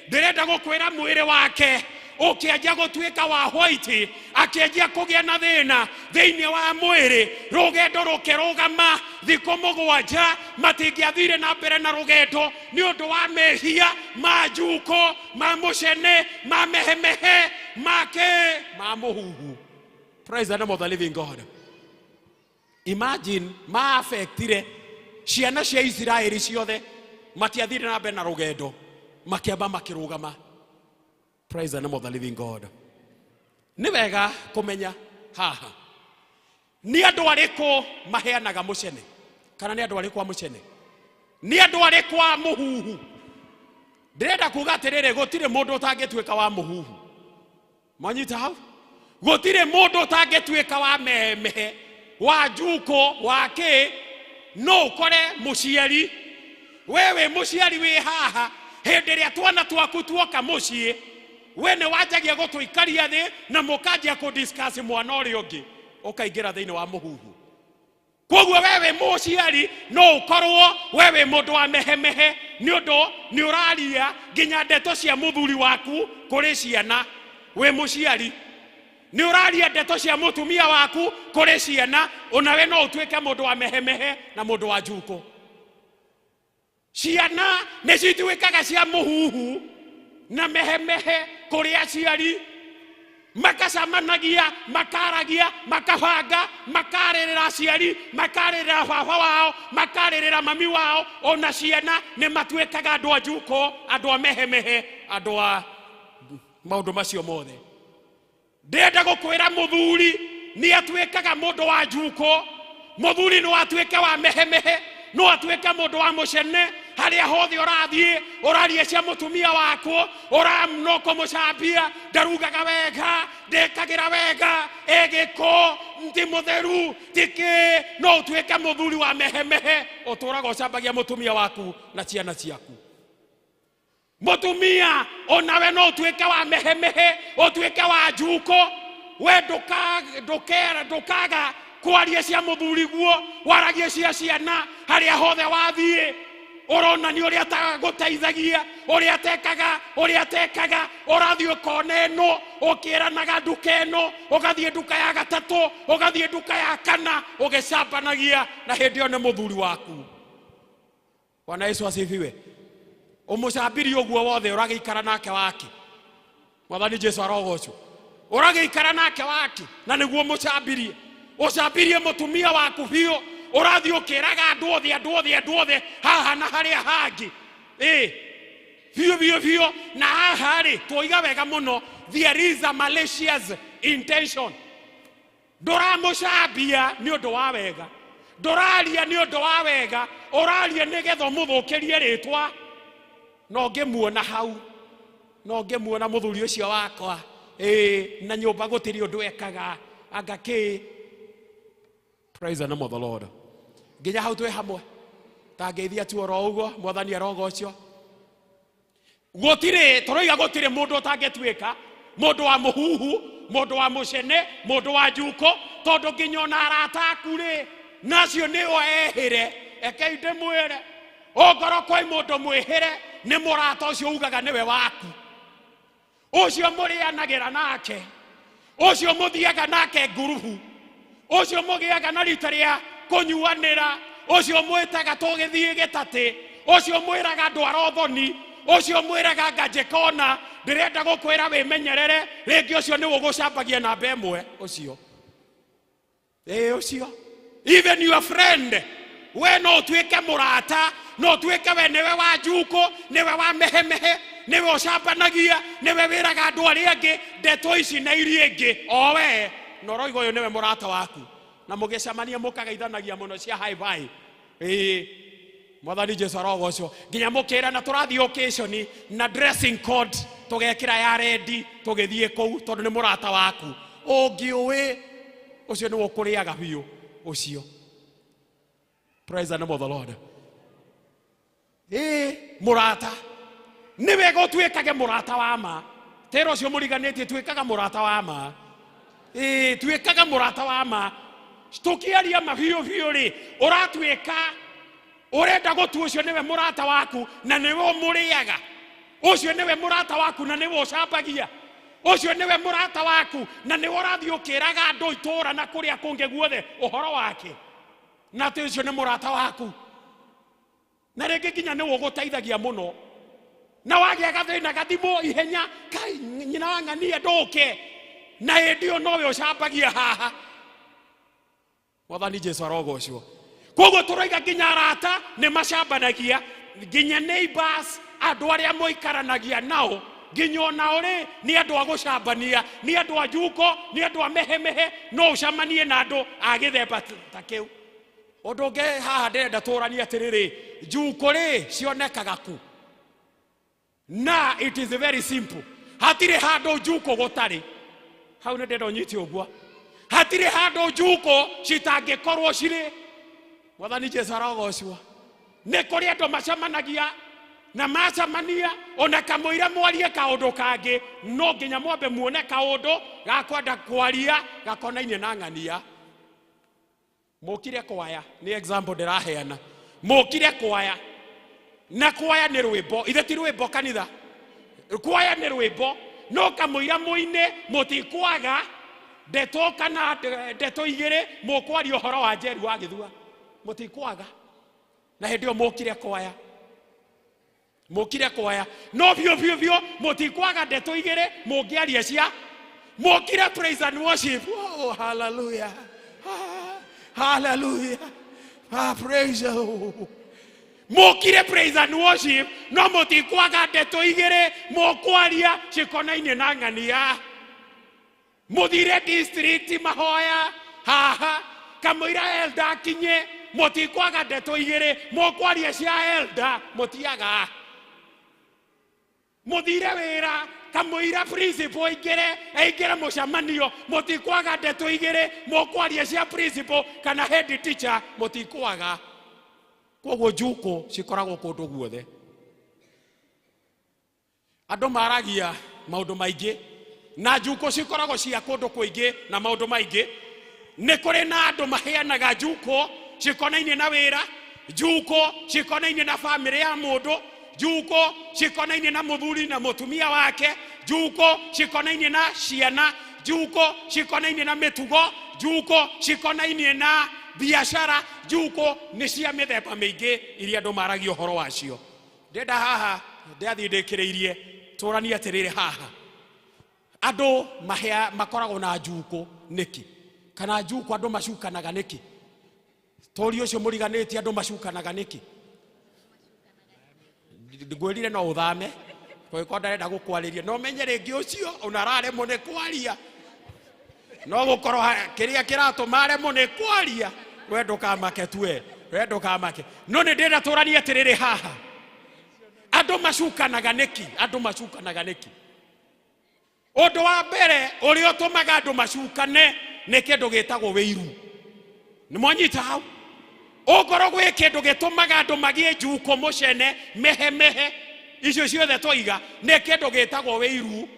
ndirenda gukwira mwiri wake ukianjia gutuika wa white akianjia kugia na thina thiini wa mwiri rugendo rukirugama thiku mugwanja matingiathire na mbere na rugendo ni undu wa mehia ma Njuko ma mucene ma mehemehe make ma muhuhu. Praise the name of the living God. Imagine ma affectire ciana cia Israeli ciothe matiathire na mbere na rugendo makiamba makirugama. Praise the name of the living God. Ni wega kumenya haha ni andu ariku maheanaga mucene kana ni andu ariku a mucene ni andu ariku a muhuhu. Ndirenda kuga atiriri gutire mundu utangituika wa muhuhu manyita hau gutire mundu utangituika wa memehe wa Njuko wake no ukore muciari wewe muciari wi haha hindi ria twana twaku tuoka mucii wene wajagia gutuikaria thi na mukanjia ku discuss mwana uri ungi ukaingira thiini wa muhuhu. Koguo wewe muciari no ukorwo wewe mundu wa mehemehe ni undu ni uraria nginya ndeto cia muthuri waku kuri ciana. We muciari ni uraria ndeto cia mutumia waku kuri ciana onawe no utuike mundu wa mehemehe na mundu wa Njuko. Ciana ni cituikaga cia muhuhu na mehemehe kuri aciari makacamanagia makaragia makabanga makarerera aciari makarerera baba wao makarerera mami wao ona ciana ni matuikaga andu a Njuko andu a mehemehe andu a maundu macio mothe. Ndenda gukwira muthuri ni atuikaga mundu wa Njuko muthuri no atuike wa mehemehe no atuike mundu wa mucene haria hothe urathie uraria cia mutumia wako uramno kumucambia ndarugaga wega ndekagira wega egiko nti mutheru tiki no utuike muthuri wa mehemehe uturaga ucambagia mutumia waku na ciana ciaku. Mutumia onawe no utuike wa mehemehe utuike wa njuko we ndukaga kwaria cia muthuri guo waragie cia ciana haria hothe wathie urona ni uria taguteithagia uria tekaga urathie ukona eno ukiranaga nduka eno ugathie nduka ya gatatu ugathie nduka ya kana ugicambanagia na hindi yo ni muthuri waku. Bwana Yesu asifiwe. Umucambiri uguo wothe uragiikara nake wake. Mwathani Jesu arogocwo. Uragiikara nake wake na niguo mucambirie. Ucambirie mutumia waku biu urathie ukiraga andu othe haha na haria hangi biu na haha ri tuiga wega muno. There is a malicious intention. Nduramucambia ni undu wa wega, nduraria ni undu wa wega, uraria nigetha muthukirie ritwa. No ngimuona hau, no ngimuona muthuri ucio wakwa na nyumba gutiri undu ekaga angaki. Praise the name of the Lord. Nginya hau twe hamwe tangeithia tu oro uguo mwathani arogocio. Gutire toroiga gutire mundu utangetuika mundu wa muhuhu, mundu wa mucene, mundu wa njuko, tondu nginya ona arata aku ri nacio ni o ehire. Ekei ndimwire ongoro kwa mundu mwihire ni murata ucio ugaga niwe waku, ucio murianagira nake, ucio muthiaga nake ngurubu, ucio mugiaga na rita ria kunyuanira, ucio mwitaga tugithie gitati, ucio mwiraga ndwara thoni, ucio mwiraga ngajekona ndirenda gukwira wimenyerere ringi ucio ni ugucambagia na mbemwe ucio ucio. Even your friend we no tuike murata, no tuike we niwe wa njuko, niwe wa mehemehe, niwe ucambanagia, niwe wiraga andu aria angi ndeto ici na iria ingi o we no roigo uyu niwe murata waku na mugicamania mukageithanagia muno cia high five. Mwathani Jesu arogocwo. Nginya mukira na turathie occasion na dressing code tugekira ya ready tugithie kou tondu ni murata waku. Ungiuwi ucio ni ukuriaga biu ucio. Praise the name of the Lord. Murata ni wega tuikage murata wa ma. Tero cio muriganitie tuikaga murata wa ma. Tuikaga murata wa ma. Tukiaria mabiu ri uratuika urenda gutu ucio niwe murata waku na niwe umuriaga. Ucio niwe murata waku na niwe ucambagia. Ucio niwe murata waku na niwe urathie ukiraga andu itura na kuria kungi guothe uhoro wake. Na tucio ni murata waku. Na ringi nginya ni uguteithagia muno. Na wagia gathina gathimo ihenya kai nyina wang'ania nduke. Na hindi yo nowe ucambagia haha. Mwathani Jesu arogocwo. Koguo turoiga nginya arata ni macambanagia, nginya neighbors andu aria moikaranagia nao nginya onao ri ni andu a gucambania, ni andu a njuko, ni andu a mehemehe, no ucamanie na andu a githemba ta kiu. Undu ungi haha ndirenda turania atiriri, njuko ri cionekaga ku. Na it is very simple. Hatire handu njuko gutari. Hau ni ndenda unyiti uguo. Hatire handu njuko citangikorwo ciri. Mwathani Jesu arogocwo. Ni kuri andu macamanagia na macamania ona kamwira mwarie kaundu kangi no nginya mwambe muone kaundu gakwenda kwaria gakonainie na ng'ania. Mukire kwaya ni example ndiraheana. Mukire kwaya na kwaya ni rwimbo, ithe ti rwimbo kanitha. Kwaya ni rwimbo no kamwira muine mutikwaga ndeto kana ndeto igire mukwaria uhoro wa Jeru wa Githua mutikwaga. Na hindi yo mukire kwaya, mukire kwaya no bio mutikwaga ndeto igire mungiaria cia mukire praise and worship. Oh hallelujah, hallelujah, praise the Lord. Mukire praise and worship no mutikwaga ndeto igire mukwaria cikonainie na ng'ania. Muthire district mahoya haha kamwira elda kinye mutikwaga ndeto igire mukwaria cia elda mutiaga. Muthire wira kamuira principal ingire mucemanio mutikwaga ndeto igire mukwaria cia principal kana head teacher mutikwaga koguo njuko cikoragwo kundu guothe andu maragia maundu maingi na njuko cikoragwo cia kundu kuingi na maundu maingi ni kuri na andu maheanaga njuko cikonainie na wira njuko cikonainie na family ya mundu njuko cikonainie na muthuri na mutumia wake njuko cikonainie na ciana njuko cikonainie na mitugo njuko cikonainie na biashara njuko ni cia mithemba mingi iria andu maragia horo wacio ndenda haha ndathi ndikiriirie turania atiriri haha andu makoragwo na njuko niki kana njuko andu macukanaga niki tori ucio muriganiti andu macukanaga niki ngwirire no uthame ko ndarenda gukwariria no menye ringi ucio unarare mune kwaria no gukorwo kiria kiratuma are mune kwaria wendo kamake tue wendo kamake no ni ndenda turania atiriri haha andu macukanaga niki undu wa mbere uri utumaga andu macukane ni kindu gitagwo wiru ni mwanyita hau ogoro gwe kindu gitumaga andu magie njuko mucene mehe icio ciothe toiga ni kindu gitagwo wiru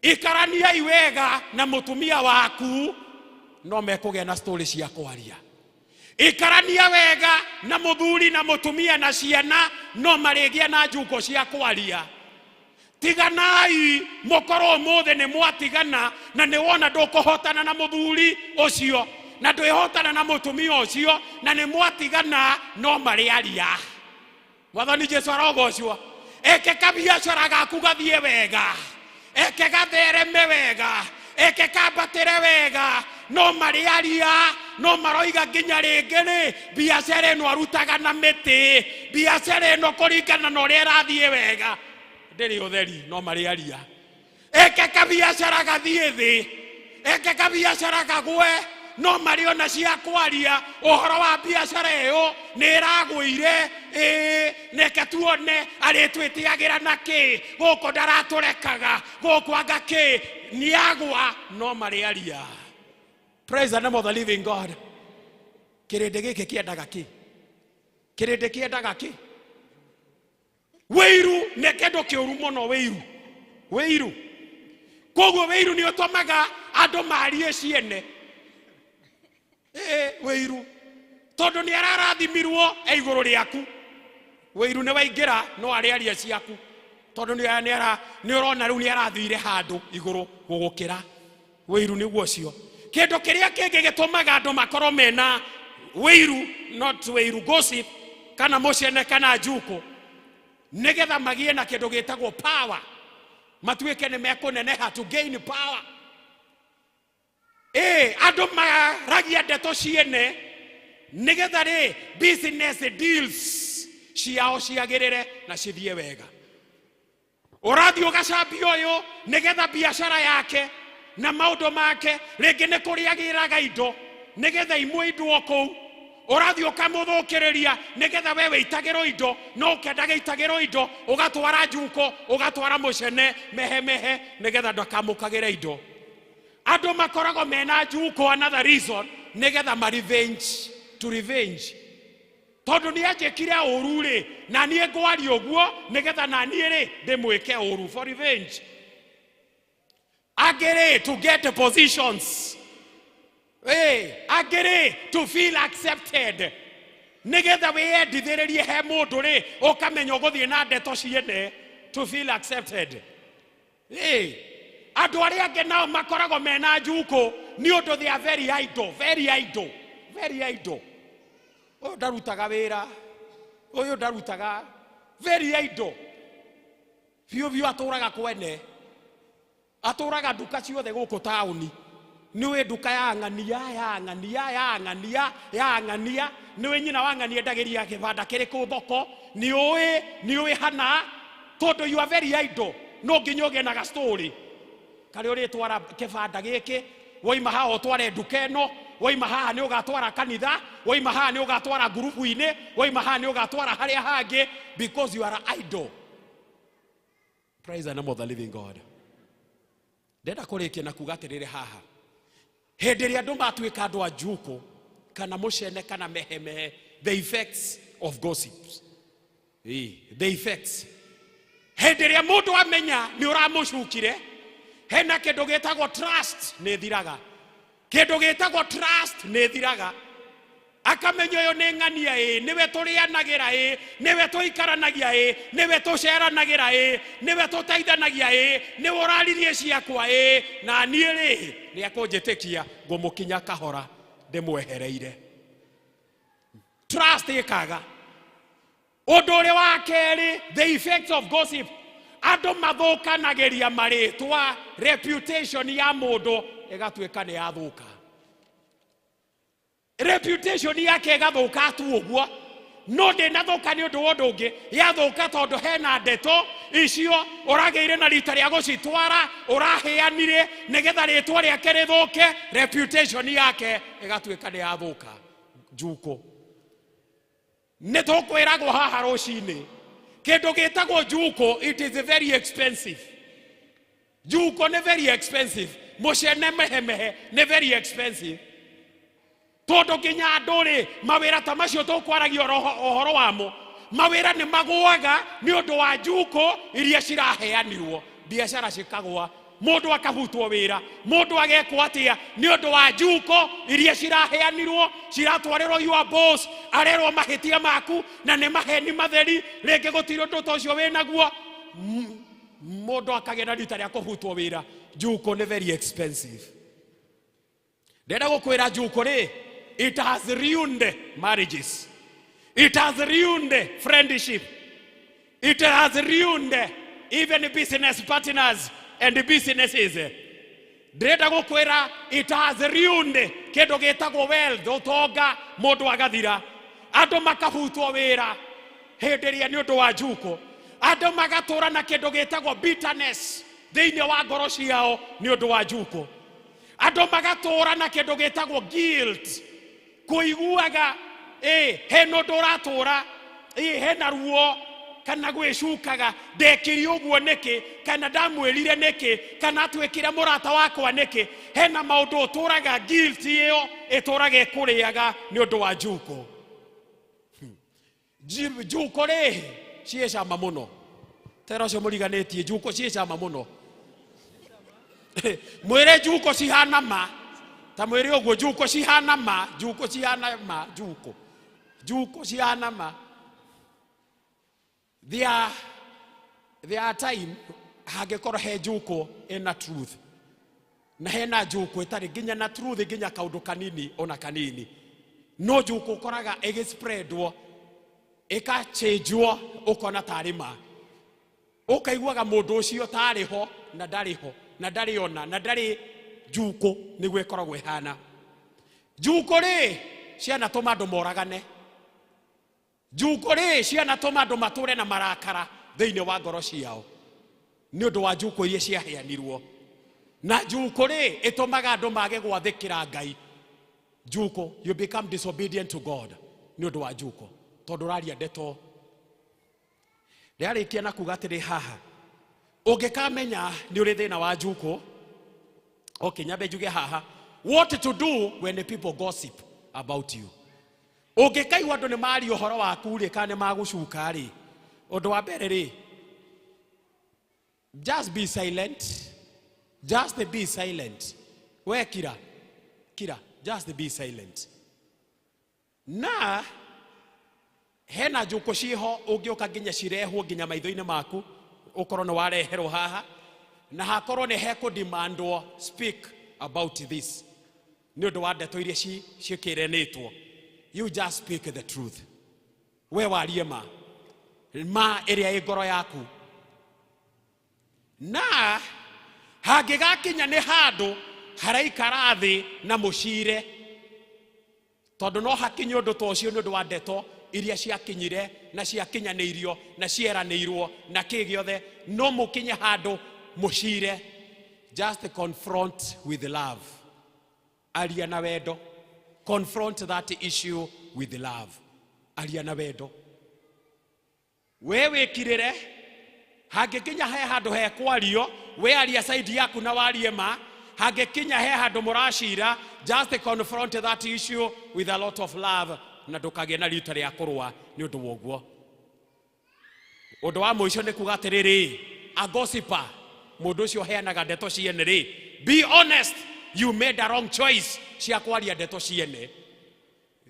ikarania iwega na mutumia waku no mekugia na story cia kwaria ikarania wega na muthuri na mutumia na ciana no marigia na njuko cia kwaria tiganai mukoro mothe ni mwatigana na ni wona ndukuhotana na muthuri ucio na ndwihotana na mutumia ucio na ni mwatigana no mariaria mwathani Jesu arogocwo eke kabiashara gaku gathie wega eke gathereme wega eke kambatire wega no mariaria no maroiga nginya ringiri biashara ino arutaga na miti biashara ino kuringana na uria irathie wega ndiri utheri no mariaria eke kabiashara gathie thi eke kabiashara gagwe no mariona cia kwaria uhoro wa biashara iyo ni iragwire neke tuone aritwitiagira naki guko ndaraturekaga guko angaki niagwa no mariaria. Praise the name of the living God. Kirinde giki kiendaga ki kirinde kiendaga ki wiru ne kendo kiuru muno wiru koguo wiru ni utomaga andu marie ciene wiru tondu ni ararathimirwo iguru riaku wiru ne waingira no ariaria ciaku tondu ni urona riu ni arathire handu iguru gugukira wiru ni guocio kindu kiria kingi gitumaga andu makoro mena wiru not wiru gossip kana mucene kana njuko nigetha magie na kindu gitagwo power matuike ni mekuneneha to gain power andu maragia ndeto ciene nigetha ri business deals ciao ciagirire na cithie wega urathi ugacambia uyu nigetha biashara yake na maundu make ringi ni kuriagiraga indo nigetha imwe indo kou urathi ukamuthukiriria nigetha we witagirwo indo no kendaga itagirwo indo ugatwara njuko ugatwara mucene mehe nigetha ndakamukagire indo andu makorago mena njuko another reason nigetha ma revenge tondu ni ajekire uru ri na nie ngwari uguo nigetha na nie ri ndimwike uru for revenge agere to get the positions agere to feel accepted nigetha we endithiririe he mundu ri ukamenya guthie na ndeto ciene to feel accepted andu aria ange nao makorago mena njuko ni undu they are very idle uyu ndarutaga wira uyu ndarutaga very idle biu aturaga kwene aturaga nduka ciothe guku tauni niwe nduka ya ng'ania niwe nyina wa ng'ania ndagiria kibanda kiriku thoko niwe hana tondu you are very idle no nginya ugie na story kari uri twara kibanda giki woima haha utware nduka ino woima haha ni ugatwara kanitha woima haha ni ugatwara grupu ine woima haha ni ugatwara haria hangi because you are idle Praise the name of the living God. Ndenda kurikia na kuga atiriri haha. Hindi ria andu matuika andu a njuko kana mucene kana mehemehe, the effects of gossips. The effects. Hindi ria mundu amenya ni uramucukire, hena kindu gitagwo trust ni thiraga. Kindu gitagwo trust ni thiraga. Akamenya yo ni ngania niwe turianagira niwe tuikaranagia niwe tuceranagira niwe tutaithanagia niwe uraririe ciakwa na nie ri ni akunjitikia ngumukinya kahora ndimwehereire. Trust ikaga. Undu uri wa keri, the effects of gossip. Andu mathukanagiria maritwa, reputation ya mundu igatuika ni yathuka. Reputation yake gathuka tu uguo, no ndinathuka ni undu wondu ungi, yathuka tondu hena ndeto icio urageire na rita ria gucitwara, uraheanire nigetha ritwa riake rithuke, reputation yake igatuika ni yathuka. Njuko ni tukwiragwo haha rucini kindu gitagwo njuko, it is very expensive. Njuko ni very expensive, mucene mehemehe ni very expensive. Tondu nginya anduri mawira ta macio tukwaragia ohoro wamo, mawira ni magwaga ni undu wa njuko iria ciraheanirwo, biashara cikagwa, mundu akahutwo wira, mundu agekwo atia ni undu wa njuko iria ciraheanirwo, ciratwarirwo your boss, arerwo mahitia maku na ni maheni matheri, ringi gutiri undu ta ucio winaguo, mundu akagena rita ria kuhutwo wira. Njuko ni very expensive. Ndenda gukwira njuko ri, it has ruined marriages. It has ruined friendship. It has ruined even business partners and businesses. Ndenda gukwira, it has ruined kindu gitagwo wealth, utonga mundu agathira, andu makahutwo wira hindi ria ni undu wa njuko, andu magatura na kindu gitagwo bitterness thiini wa ngoro ciao ni undu wa njuko, andu magatura na kindu gitagwo guilt, kuiguaga hena undu uratura, hena ruo kana gwicukaga, ndekiri uguo niki, kana ndamwirire niki, kana twikire murata wakwa niki. Hena maundu uturaga guilt iyo ituraga ikuriaga ni undu wa njuko. Njuko ri cie cama muno, tera ucio muriganitie, njuko cie cama muno. Mwire njuko cihana ma, ta mwire uguo njuko cihana ma, njuko cihana ma, njuko cihana ma. There are time hagekorwo he njuko ina truth, na hena njuko itari ginya na truth, ginya kaundu kanini ona kanini. No njuko koraga igispreadwo ikachangewo ukona tarima, ukaiguaga mundu ucio tariho na ndariho na ndariona na ndari njuko niguo ikoragwo ihana. Njuko ri ciana tuma andu moragane, njuko ri ciana tuma andu mature na marakara thiini wa ngoro ciao ni undu wa njuko iria ciaheanirwo. Na njuko ri itumaga andu mage gwathikira Ngai. Njuko, you become disobedient to God ni undu wa njuko, tondu raria ndeto. Ndarikia na kuga atiri haha, ungikamenya ni uri thina wa njuko. Okay, nyabe njuge haha, what to do when the people gossip about you. Ungikaigua andu ni mari uhoro waku ri kana magucuka ri, undu wa mbere ri, just be silent. Just be silent. We kira, just be silent. Na hena njuko ciho ungiuka nginya cirehwo nginya maitho-ini maku, ukorwo ni wareherwo haha, na hakorwo ni heko demandwo speak about this ni undu wa ndeto iria cikirenetwo. You just speak the truth. We warie ma iria i ngoro yaku. Na hangigakinya ni handu haraikara thi na mucire, tondu no hakinye undu ta ucio ni undu wa ndeto iria ciakinyire na ciakinyanirio na cieranirwo na kigiothe, no mukinye handu mucire. Just confront with love. Aria na wendo. Confront that issue with love. Aria na wendo. We wikirire Hangikinya he handu he kwario, we aria side yaku na warie ma. Hangikinya he handu murashira, just confront that issue with a lot of love. Na ndukagĩa na rita rĩa kũrũa nĩ ũndũ wa ũguo. Ũndũ wa mũico nĩ kuga atĩrĩrĩ, a gossiper, mũndũ ũcio heanaga ndeto ciene rĩ. Be honest, you made a wrong choice cia kwaria ndeto ciene.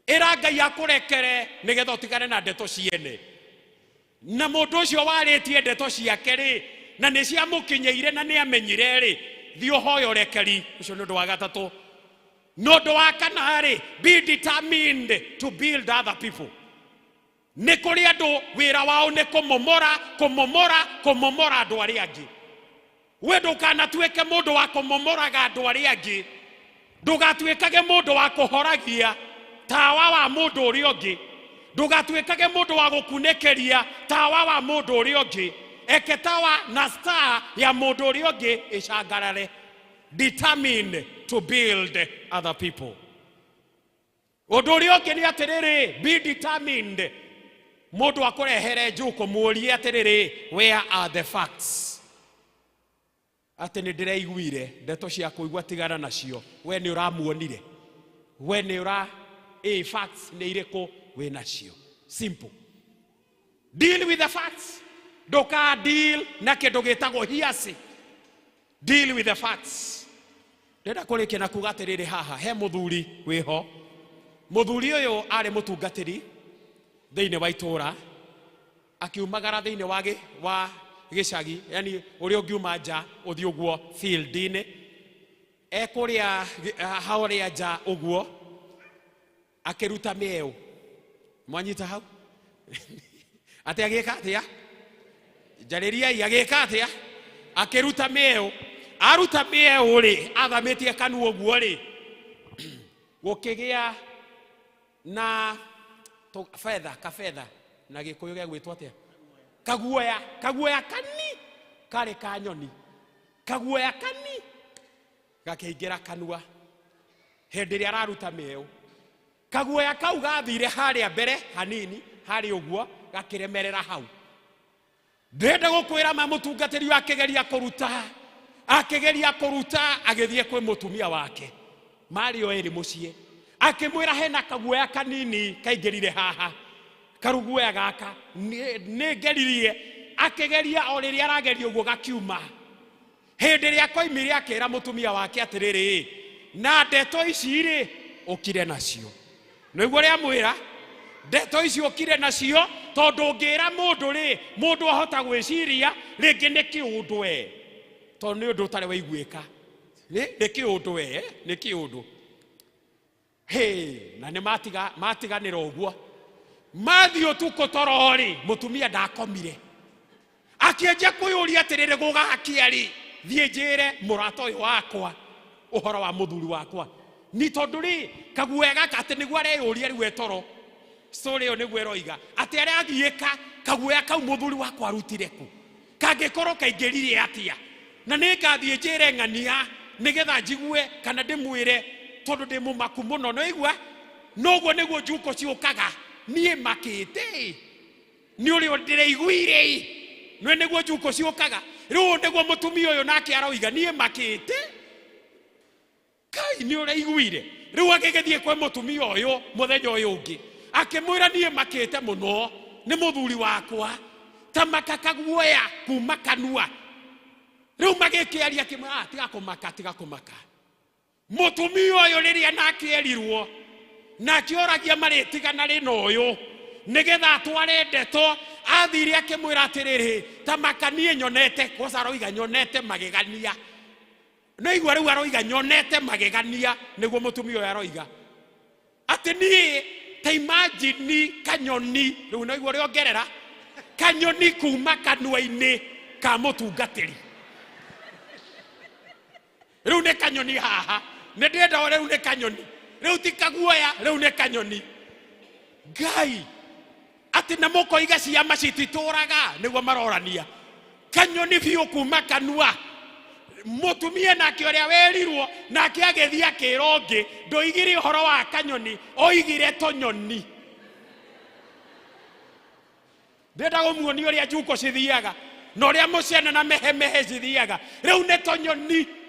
Ĩra Ngai akũrekere nĩgetha ũtigane na ndeto ciene. Na mũndũ ũcio warĩtie ndeto ciake rĩ, na nĩ ciamũkinyĩire na nĩ amenyire rĩ, thiĩ ũhoe ũrekeri. Ũcio nĩ ũndũ wa gatatũ. No ũndũ wa kana rĩ, be determined to build other people. Nĩ kũrĩ andũ wĩra wao nĩ kũmomora andũ arĩa angĩ. We ndũkanatuĩke mũndũ wa kũmomoraga andũ arĩa angĩ. Ndũgatuĩkage mũndũ wa kũhoragia tawa wa mũndũ ũrĩa ũngĩ. Ndũgatuĩkage mũndũ wa gũkunĩkĩria tawa wa mũndũ ũrĩa ũngĩ. Eke tawa na star ya mũndũ ũrĩa ũngĩ ĩcangarare. Determined to build other people. Ũndũ ũrĩa ũngĩ nĩ atĩrĩrĩ, be determined. Mũndũ akũrehere njũkũ mũũrie atĩrĩrĩ, where are the facts? Atĩ nĩ ndĩraiguire ndeto cia kũigua tigana nacio. We nĩ ũramuonire. We nĩ facts nĩ irĩkũ we nacio. Simple. Deal with the facts. Ndoka deal na kĩndũ gĩtagwo hiasi. Deal with the facts. Ndenda kũrĩkia na kuga atĩrĩrĩ haha, he mũthuri wĩho. Mũthuri ũyũ arĩ mũtungatĩri thĩinĩ wa itũũra. Akiumagara thĩinĩ wa gĩcagi, yani ũrĩa ũngiuma nja ũthiĩ ũguo field-inĩ. Ekũrĩa haũrĩa nja ũguo akĩruta mĩeũ. Mwanyita hau? Atĩ agĩka atĩa? Njarĩriai agĩka atĩa? Akĩruta mĩeũ. Aruta mĩeũ rĩ, athamĩtie kanua ũguo rĩ, gũkĩgĩa na kabetha na Gĩkũyũ gĩa gwĩtwo atĩa? Kaguoya kani karĩ ka nyoni. Kaguoya kani gakĩingĩra kanua hĩndĩ ĩrĩa araruta mĩeũ. Kaguoya kau gathire harĩa mbere hanini, harĩ ũguo gakĩremerera hau. Ndenda gũkwĩra mũtungatĩri akĩgeria kũruta agĩthiĩ kwĩ mũtumia wake. Marĩ o erĩ mũciĩ. Akĩmwĩra hena kaguoya kanini kaingĩrire haha. Karuguoya gaka nĩ ngeririe. Akĩgeria o rĩrĩa arageria ũguo gakiuma. Hĩndĩ ĩrĩa koimire akĩra mũtumia wake atĩrĩrĩ, na ndeto ici rĩ ũkire nacio. Nĩguo rĩa mwĩra ndeto ici ũkire nacio tondũ ngĩra mũndũ rĩ, mũndũ ahota gwĩciria rĩngĩ nĩ kĩũndũ we. Tondũ nĩ ũndũ ũtarĩ waiguĩka. Nĩ kĩũndũ we, nĩ kĩũndũ. Na nĩ matiganĩra ũguo. Mathiĩ ũtukũ toro rĩ, mũtumia ndakomire. Akĩenja kwĩyũria atĩrĩrĩ gũgakĩa rĩ, thiĩ njĩre mũrata ũyũ wakwa ũhoro wa mũthuri wakwa. Nĩ tondũ rĩ, kaguoya gaka atĩ nĩguo areyũria rĩu etoro. Story ĩyo nĩguo ĩroiga. Atĩ arĩa agiĩka kaguoya kau mũthuri wakwa arutire ku. Kangĩkorwo kaingĩrire atĩa. Na nĩ ngathiĩ njĩre ng'ania nĩgetha njigue kana ndĩmwĩre tondũ ndĩ mũmaku mũno. No igua noguo nĩguo njukũ ciũkaga. Niĩ makĩte. Nĩ ũrĩa ndĩraiguire. No nĩguo njukũ ciũkaga. Rĩu nĩguo mũtumia ũyũ nake aroiga niĩ makĩte. Kai nĩ ũraiguire. Rĩu agĩgĩthiĩ kwĩ mũtumia ũyũ mũthenya ũyũ ũngĩ. Akĩmwĩra niĩ makĩte mũno nĩ mũthuri wakwa. Ta makakaguoya kuma kanua. Rĩu magĩkĩaria kĩmwe tiga kũmaka. Mũtumia ũyũ rĩrĩa nake erirwo nake oragia marĩtigana rĩna ũyũ nĩgetha atware ndeto athire akĩmwĩra atĩrĩrĩ ta makanie nyonete kosa aroiga nyonete magegania. No igua rĩu aroiga nyonete magegania nĩguo mũtumia ũyũ aroiga atĩ niĩ ta imagine kanyoni rĩu no igua rĩongerera kanyoni kuma kanua-inĩ ka mũtungatĩri. Rĩu nĩ kanyoni haha. Nĩ ndĩrenda rĩu nĩ kanyoni. Rĩu ti kaguoya, rĩu nĩ kanyoni. Ngai atĩ na mũkoiga ciama cititũraga nĩguo marorania. Kanyoni biũ kuma kanua. Mũtumia nake ũrĩa werirwo nake agĩthiĩ akĩĩra ũngĩ ndoigire ũhoro wa kanyoni, oigire tũnyoni. Ndĩrenda kũmuonia ũrĩa njukũ cithiaga. no ria mucene na mehemehe cithiaga riu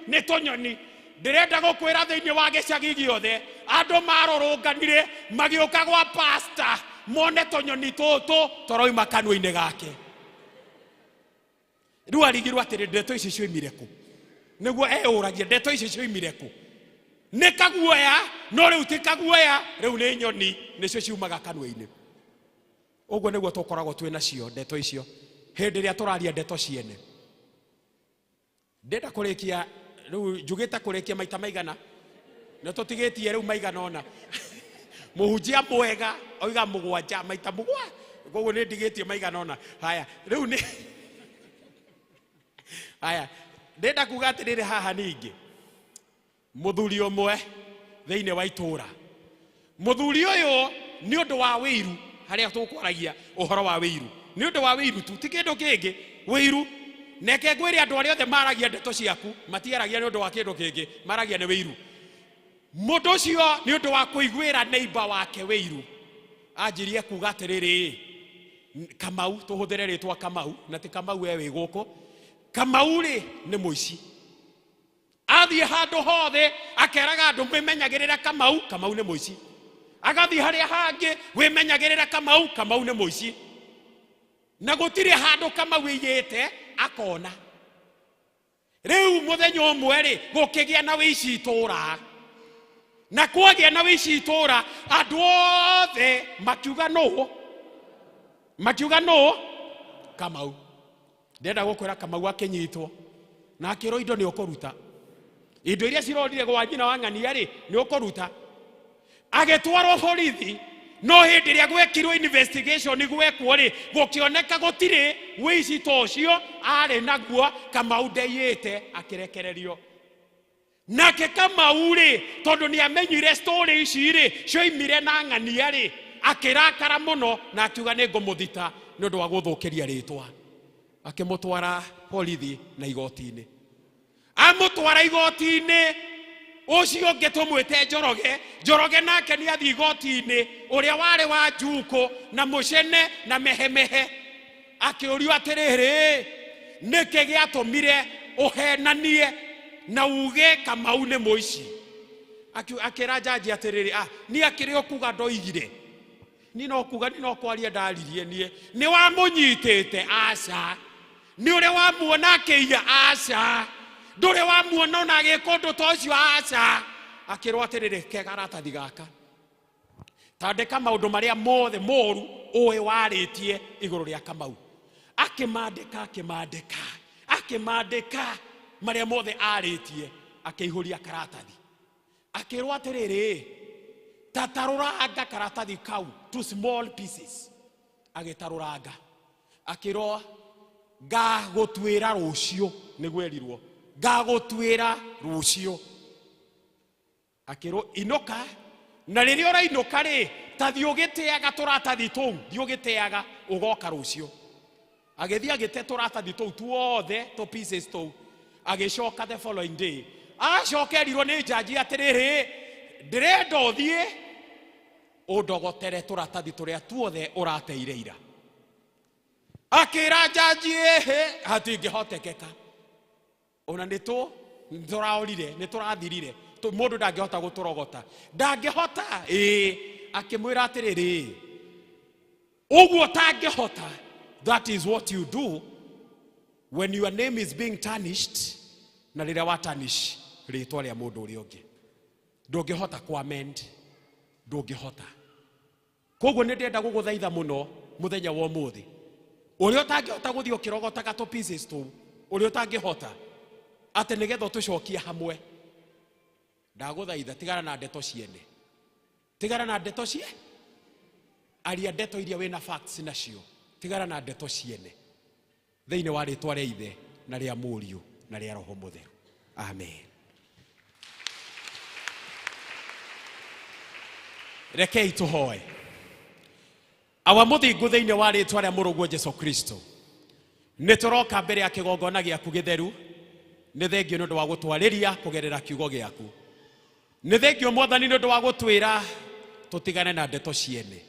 ni tonyoni ndirenda gukwira thiini wa gicagi giothe andu marorunganire magioka gwa pastor mone tonyoni tutu toroima kanua-ini gake riu arigirwo atiri ndeto ici cioimire ku niguo euragie ndeto ici cioimire ku ni kaguoya no riu ti kaguoya riu ni nyoni nicio ciumaga kanua-ini uguo niguo tukoragwo twina cio ndeto icio hindi ria turaria ndeto ciene ndenda kurikia riu njugite kurikia maita maigana na tutigitie riu maigana ona muhunjia mwega oiga mugwanja maita mugwa koguo ni ndigitie maigana ona haya riu ni haya ndenda kuga atiriri haha ningi muthuri umwe thiini wa itura muthuri uyu ni undu wa wiru haria tukwaragia uhoro wa wiru ni undu wa wiru tu ti kindu kingi wiru neke ngwire andu aria othe maragia ndeto ciaku matiaragia ni undu wa kindu kingi maragia ni wiru mundu ucio ni undu wa kuiguira neighbor wake wiru anjirie kuga atiriri Kamau tuhuthere ritwa Kamau na ti Kamau we guku Kamau ri ni muici athie handu hothe akeraga andu mwimenyagirira Kamau ni muici agathi haria hangi wimenyagirira Kamau ni muici na gutire handu Kamau iyite akona riu muthenya umwe ri gukigia na wici itura na kwagia na wici itura andu othe makiuga no Kamau ndenda gukwira Kamau akinyitwo na akiro indo ni ukuruta indo iria cirorire gwa nyina wa ng'ania ri ni ukuruta agetwarwo borithi no hindi ria gwekirwo investigation gwekwo ri gukioneka gutire wici tocio ari naguo Kamau ndeyite akirekererio nake Kamau ri tondu ni amenyire story ici ri cioimire na ng'ania ri akirakara muno na akiuga ni ngumuthita ni undu wa guthukiria ritwa akimutwara borithi na igoti-ini amutwara igoti-ini ucio ngetumwite Njoroge nake ni athi igoti-ini uria wari wa njuku na mucene na mehemehe akiurio atiriri niki giatumire uhenanie na uge Kamau ni muici akira jaji atiriri ni akiri okuga ndoigire ni no kuga ni no kwaria ndaririe ni wa munyitite aca ni uri wa muona akiya aca nduri wa muona na gikundu tocio aca akirwo atiriri ke karatathi gaka tandika maundu maria mothe moru uwe waritie iguru ria Kamau akimandika maria mothe aritie akiihuria karatathi akirwo atiriri tataruranga karatathi kau to small pieces agitaruranga akirwo ngagutwira rucio nigwerirwo ngagutwira rucio akirwo inoka na riria urainuka ri tathi ugiteaga turatathi tou thiugiteaga ugoka rucio agithii agite turatathi tou tuothe to pieces tou agicoka the following day acokerirwo ni jaji atiriri ndirenda uthie undogotere turatathi turia tuothe urateire ira akira jaji hatingihotekeka ona nitu turaorire niturathirire mundu ndangihota guturogota ndangihota akimwira atiriri uguo tangihota. That is what you do when your name is being tarnished na riria watanish ritwa ria mundu uria ungi ndungihota kwa amend ndungihota. Koguo ni ndenda guguthaitha muno muthenya wa umuthi uria utangihota guthio kirogota gato pieces tu uria utangihota ate nigetha tucokie hamwe ndaguthaitha tigana na ndeto ciene tigana na ndeto cie aria ndeto iria wina facts nacio tigana na ndeto ciene thiini wa ritwa ria ithe na ria muriu na ria roho mutheru amen. Rekei tuhoe awa muthingu thiini wa ritwa ria muruguo Jesu Kristo ni turoka mbere ya kigongona giaku githeru ni thengio nundu wa gutwariria kugerera kiugo giaku ni thengio mwathani nundu wa gutwira tutigane na ndeto ciene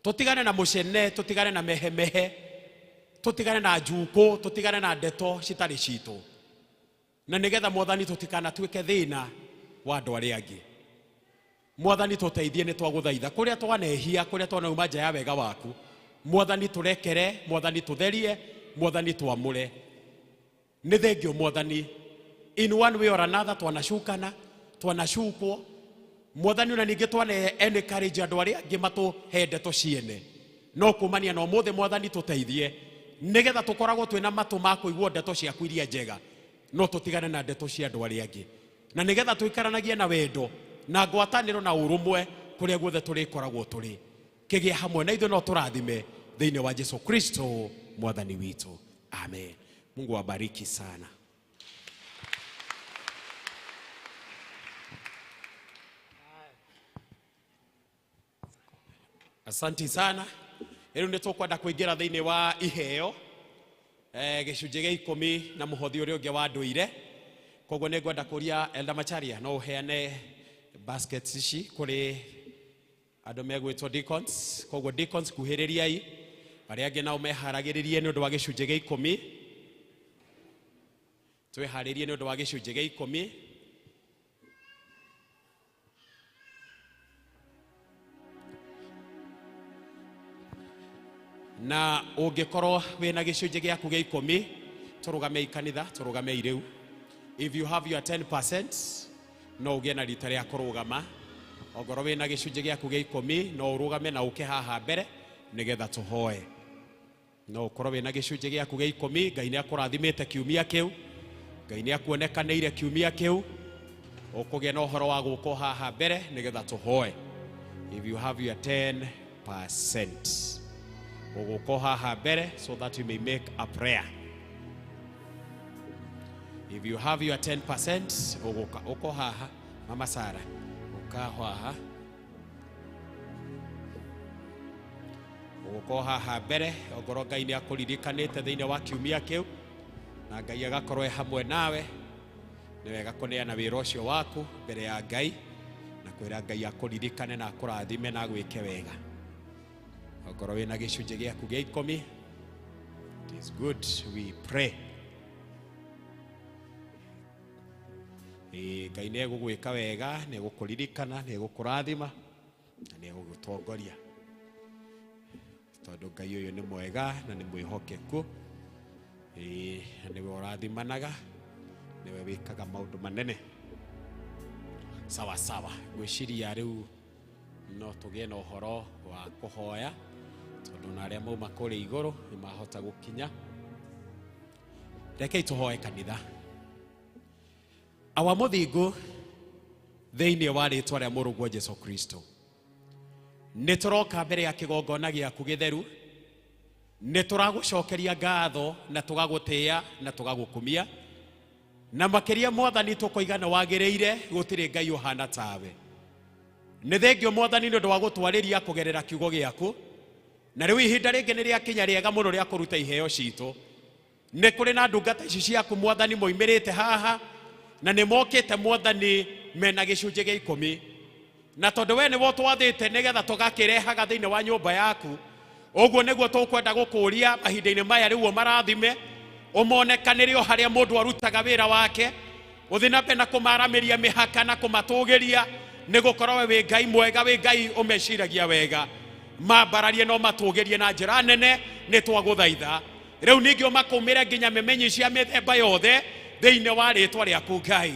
tutigane na mucene tutigane na mehemehe tutigane na njuko tutigane na ndeto citari citu na nigetha mwathani tutikana tuike thina wa andu aria angi mwathani tuteithie ni twaguthaitha kuria twanehia kuria twanauma nja ya wega waku mwathani turekere mwathani tutherie mwathani twamure ni thengio mwathani in one way or another twanacukana twanacukwo mwathani una ningi twane encourage andu aria angi matuhe ndeto ciene no kumania no muthe mwathani tuteithie nigetha tukoragwo twina matu ma kuigwo ndeto ciaku iria njega no tutigane na ndeto cia andu aria angi na nigetha tuikaranagie na wendo na ngwataniro na urumwe kuria guothe turikoragwo turi kigia hamwe na ithuĩ no turathime thĩinĩ wa Yesu Kristo mwathani witu amen. Mungu awabariki sana. Asanti sana. Rĩu nĩ tũkwenda kũingĩra thĩinĩ wa iheo gĩcunjĩ gĩa 10 na mũhothi ũrĩa ũngĩ wa ndũire. Koguo nĩ ngwenda kũria Elder Macharia no ũheane baskets ici kũrĩ andũ megwĩtwo deacons. Koguo deacons kuhĩrĩriai arĩa angĩ nao meharagĩrĩrie nĩ ũndũ wa gĩcunjĩ gĩa 10. Twĩharĩrie nĩ ũndũ wa gĩcunjĩ gĩa 10. Na ũngĩkorwo wĩna gĩcunjĩ gĩaku gĩa 10 tũrũgame ikanitha tũrũgame irĩu. If you have your 10% no ũgĩe na rita rĩa kũrũgama. Ongorwo wĩna gĩcunjĩ gĩaku gĩa 10 no ũrũgame na ũke haha mbere nĩgetha tũhoe. No ũkorwo wĩna gĩcunjĩ gĩaku gĩa 10 Ngai nĩ akũrathimĩte kiumia kĩu. Ngai nĩ akuonekanĩire kiumia kĩu. Ũkũgĩa na ũhoro wa gũkũ haha mbere nĩgetha tũhoe. If you have your 10% uguko haha mbere so that we may make a prayer. If you have your 10% uko haha Mama Sara uka haha uko haha mbere ongorwo Ngai nĩ akũririkanĩte thĩinĩ wa kiumia kĩu na Ngai agakorwo hamwe nawe nĩ wega kũneana wĩra ũcio waku mbere ya Ngai na kwĩra Ngai akũririkane na akũrathime na gwĩke wega. Ongorwo wĩna gĩcunjĩ gĩaku gĩa 10 it is good we pray. Ngai nĩ egũgwĩka wega nĩ egũkũririkana nĩ egũkũrathima na nĩ egũgũtongoria tondũ Ngai ũyũ nĩ mwega na nĩ mwĩhokeku na nĩwe ũrathimanaga nĩwe wĩkaga maũndũ manene. Sawa sawa gwĩciria rĩu no tũgĩe na ũhoro wa kũhoya tondũ na arĩa mauma kũrĩ igũrũ nĩ mahota gũkinya. Rekei tũhoe kanitha. Awa mũthingu thĩinĩ wa rĩĩtwa rĩa mũrũguo Jesũ Kristo nĩ tũroka mbere ya kĩgongona gĩaku gĩtheru nĩ tũragũcokeria ngatho na tũgagũtĩĩa na tũgagũkumia na makĩria mwathani tũkoiga nĩ wagĩrĩire gũtirĩ Ngai ũhana tawe. Nĩ thengio mwathani nĩ ũndũ wa gũtwarĩria kũgerera kiugo gĩaku na rĩu ihinda rĩngĩ nĩ rĩakinya rĩega mũno rĩa kũruta iheo citũ. Nĩ kũrĩ na ndungata ici ciaku mwathani moimĩrĩte haha na nĩ mokĩte mwathani mena gĩcunjĩ gĩa 10 na tondũ we nĩwe twathĩte nĩgetha tũgakĩrehaga thĩinĩ wa nyũmba yaku. Ũguo nĩguo tũkwenda gũkũria mahinda-inĩ maya rĩu marathime ũmonekanĩre o harĩa mũndũ arutaga wĩra wake ũthiĩ na mbere na kũmaramĩria mĩhaka na kũmatũgĩria nĩ gũkorwo we wĩ Ngai mwega wĩ Ngai ũmeciragia wega. Mambararie no matũgĩrie na njĩra nene nĩ twagũthaitha. Rĩu ningĩ ũmakũmĩre nginya memenyi cia mĩthemba yothe thĩinĩ wa rĩĩtwa rĩaku Ngai.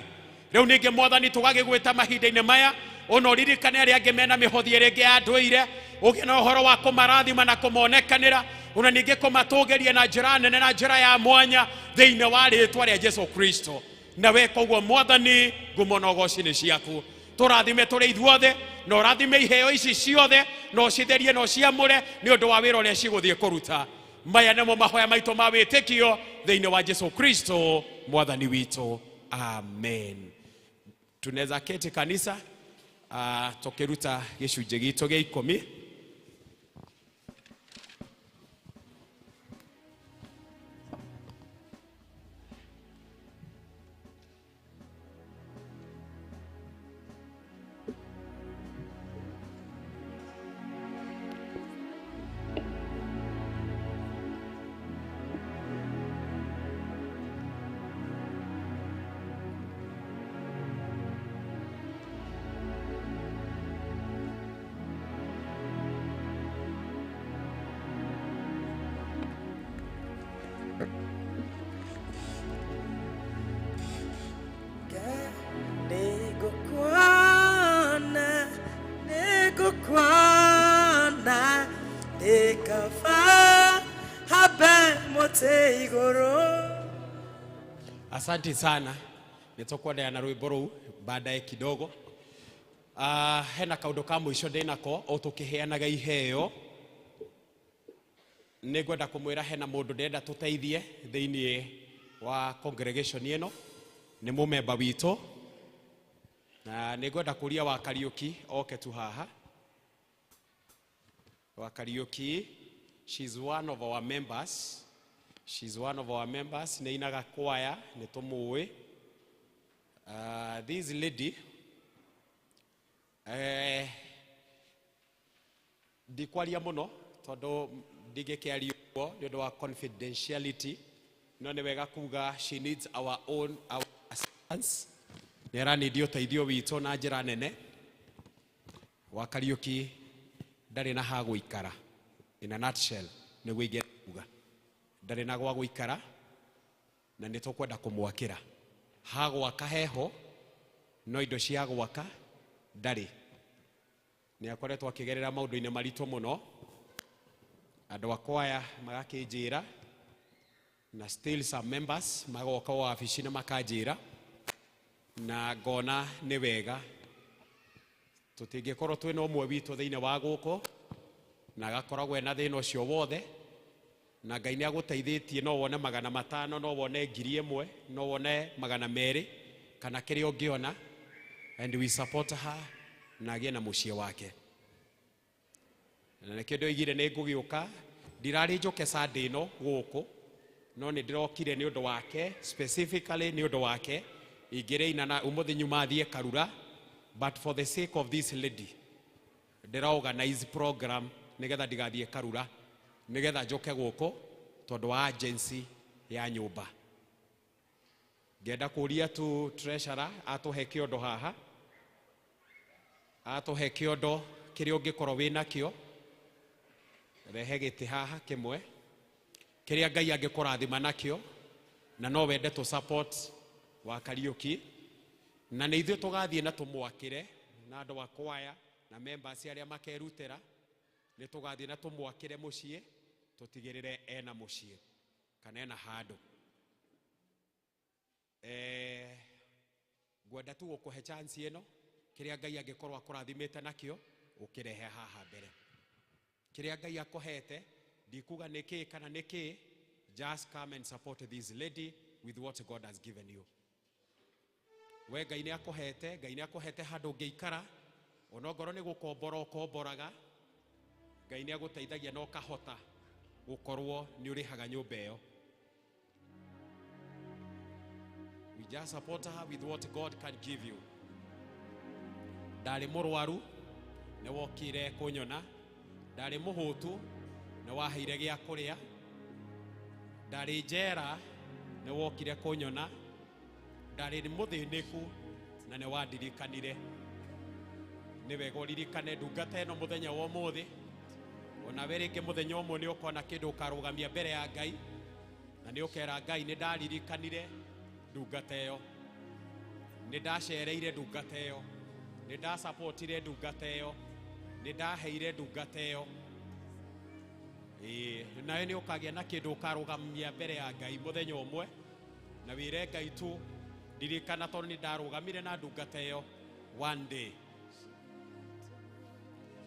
Rĩu ningĩ mwathani tũgagĩgwĩta mahinda-inĩ maya ona ũririkane arĩa angĩ mena mĩhothi ĩrĩngĩ ya ndũire ũgĩe na ũhoro wa kũmarathima na kũmonekanĩra ona ningĩ kũmatũgĩria na njĩra nene na njĩra ya mwanya thĩinĩ wa rĩĩtwa rĩa Jesũ Kristo. Na weka ũguo mwathani ngumo na ũgooci nĩ ciaku. Tũrathime tũrĩ ithuothe na ũrathime iheo ici ciothe na ũcitherie na ũciamũre nĩ ũndũ wa wĩra ũrĩa cigũthiĩ kũruta. Maya nĩmo mahoya maitũ ma wĩtĩkio thĩinĩ wa Jesũ Kristo mwathani witũ amen. Tunaweza keti kanisa tũkĩruta gĩcunjĩ gitũ gĩa 10. baba habe mote igoro. Asante sana. Nitokwenda na rwimbo ruu baadaye kidogo. Hena kaundu ka mwisho ndinako o tukiheanaga iheo. Nĩngwenda kũmwĩra hena mũndũ ndenda tũteithie thĩinĩ wa congregation ĩno, nĩ mũmemba witũ, na nĩngwenda kũria wa Kariuki oke tu haha. Wa Kariuki, she's one of our members. She's one of our members. Nĩ inaga kwaya, nĩ tũmũĩ. This lady, ndikwaria mũno tondũ ndingĩkĩaria ũguo nĩ ũndũ wa confidentiality, no nĩ wega kuga she needs our assistance. Nĩ aranidi ũteithio witũ na njĩra nene. Wa Kariuki ndarĩ na ha gũikara. In a nutshell, nĩguo ingĩenda kuga ndarĩ na gwa gũikara, na nĩ tũkwenda kũmwakĩra. Ha gwaka heho, no indo cia gwaka ndarĩ. Nĩ akoretwo akĩgerera maũndũ-inĩ maritũ mũno. Andũ a kwaya magakĩnjĩra, na still some members magoka wabici na makanjĩra, na ngona nĩ wega tũtingĩkorwo twĩna ũmwe witũ thĩinĩ wa gũkũ na agakoragwo ena thĩna ũcio wothe, na Ngai nĩ agũteithĩtie no wone 500, no wone 1000, no wone 200 kana kĩrĩa ũngĩona, and we support her na agĩe na mũciĩ wake. Na nĩ kĩndũ igire nĩ ngũgĩũka, ndirarĩ njoke Sunday ĩno gũkũ, no nĩ ndĩrokire nĩ ũndũ wake, specifically nĩ ũndũ wake. Ingĩrĩina na ũmũthĩ nyuma thiĩ Karura, but for the sake of this lady ndĩra organize program nĩgetha ndigathiĩ Karura, nĩgetha njoke gũkũ tondũ wa agency ya nyũmba. Ngenda kũria tu treasurer atũhe kĩondo haha, atũhe kĩondo kĩrĩa ũngĩkorwo wĩna kĩo, rehe gĩtĩ haha kĩmwe kĩrĩa Ngai angĩkũrathima nakĩo, na no wende to support Wa Kariuki, na nĩ ithuĩ tũgathiĩ na tũmwakĩre na andũ a kwaya na members arĩa makerutĩra, nĩ tũgathiĩ na tũmwakĩre mũciĩ, tũtigĩrĩre ena mũciĩ kana ena handũ. Ngwenda tu gũkũhe chance ĩno, kĩrĩa Ngai angĩkorwo akũrathimĩte nakĩo ũkĩrehe haha mbere. Kĩrĩa Ngai akũhete, ndikuga nĩkĩ kana nĩkĩ, just come and support this lady with what God has given you. We Ngai nĩ akũhete handũ ũngĩikara, onongorwo nĩ gũkombora ũkomboraga, Ngai nĩ agũteithagia na ũkahota gũkorwo nĩ ũrĩhaga nyũmba ĩyo. We just support her with what God can give you. Ndarĩ mũrwaru, nĩ wokire kũnyona. Ndarĩ mũhũtu, nĩ waheire gĩa kũrĩa. Ndarĩ njera, nĩ wokire kũnyona. Ndarĩ mũthĩnĩku, na nĩ wandirikanire. Nĩ wega ũririkane ndungata ĩno mũthenya wa ũmũthĩ. Ona we rĩngĩ mũthenya ũmwe nĩ ũkona kĩndũ ũkarũgamia mbere ya Ngai, na nĩ ũkera Ngai nĩ ndaririkanire ndungata ĩyo, nĩ ndacereire ndungata ĩyo, nĩ ndasupportire ndungata ĩyo, nĩ ndaheire ndungata ĩyo. Nawe nĩ ũkagĩa na kĩndũ ũkarũgamia mbere ya Ngai mũthenya ũmwe, na wĩre Ngai tu ndirikana tondũ nĩ ndarũgamire na ndungata ĩyo one day.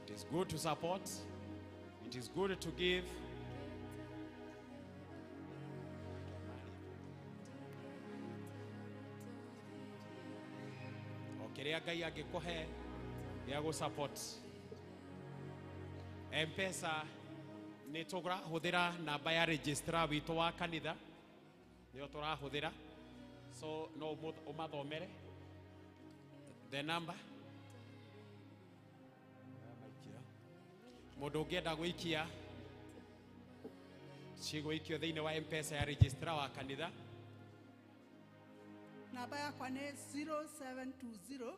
It is good to support. It is good to give. Kĩrĩa Ngai angĩkũhe gĩa gũ-support. M-Pesa nĩ tũrahũthĩra namba ya registrar witũ wa kanitha, nĩyo tũrahũthĩra. So no ũmathomere the number. Mũndũ ũngĩenda gũikia cigũikio thĩinĩ wa M-Pesa ya registrar wa kanitha. Namba yakwa nĩ 0720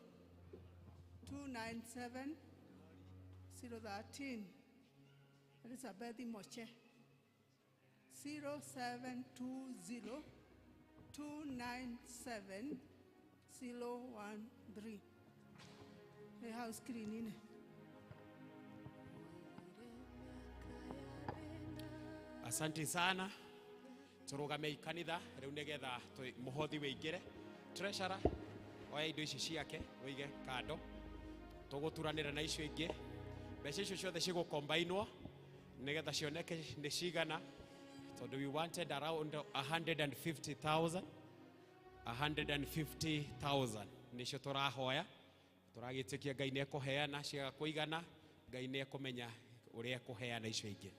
297 013. Elizabeth Moche. 0720 297 013. The house screen in. Asante sana. Turugame ikanitha riu nigetha muhothi wingire. Treasurer oya indo ici ciake wige kando. Tuguturanira na icio ingi. Mbeca icio ciothe cigukombainwo nigetha cioneke ni cigana. So we wanted around 150,000. 150,000 nicio turahoya. Turagitikia Ngai ne kuheana cia kuigana. Ngai ne kumenya uria kuheana icio ingi.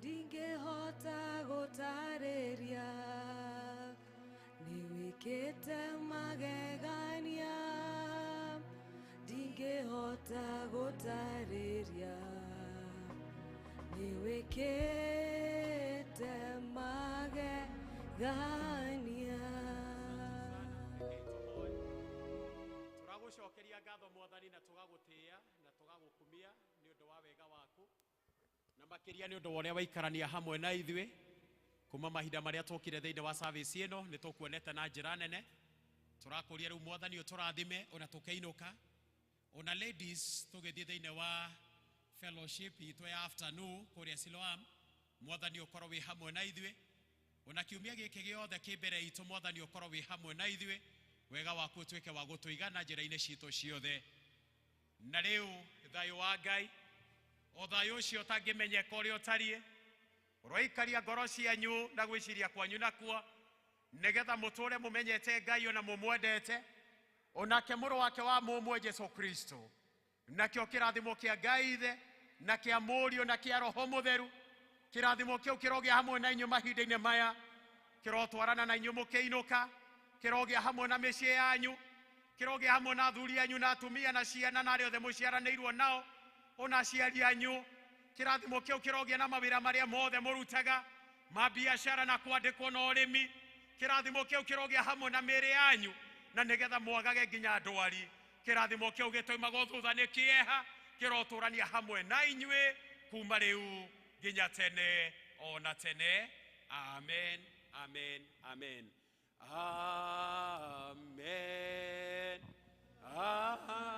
Dingehota gotareria niwikite magegania dingehota gotareria niwikite magegania. Turagucokeria ngatho Mwathani na tugagutia na tugagukumia ni undu wa wega waku na makiria ni undu wa uria waikarania hamwe na ithui kuma mahinda maria tukire thiini wa service ino ni tukuonete na njira nene. Turakuria riu Mwathani uturathime ona tukeinuka ona ladies tugithie thiini wa fellowship itwe ya afternoon kuria Siloam. Mwathani ukorwo wi hamwe na ithui ona kiumia giki giothe kimbere itu. Mwathani ukorwo wi hamwe na ithui wega waku utwike wa gutuigana njira-ini citu ciothe. Na riu thayo wa Ngai o thayo ucio tangimenyeka uria utarie uroikaria ngoro cianyu na gwiciria kwanyu nakuo nigetha muture mumenyete Ngai ona mumwendete onake muru wake wa mumwe Jesu Kristo nakio kirathimo kia Ngai ithe na kia Mũriũ na kia Roho Mutheru. Kirathimo kiu kirogia hamwe na inyu mahinda-ini maya, kirotwarana na inyu mukiinuka, kirogia hamwe na mĩciĩ yanyu, kirogia hamwe na athuri anyu na atumia na ciana na arĩa othe mũciaranĩirwo nao ona aciari anyu. Kirathimo kiu kirogia na mawĩra marĩa mothe mũrutaga ma biashara na kwandĩkwo na ũrĩmi. Kirathimo kiu kirogia hamwe na mĩĩrĩ yanyu na nigetha mwagage nginya ndwari. Kirathimo kiu gĩtoimaga thutha nĩ kĩeha, kirotũrania hamwe na inyuĩ kuma rĩu nginya tene ona tene. Amen, amen, amen. Amen. Amen.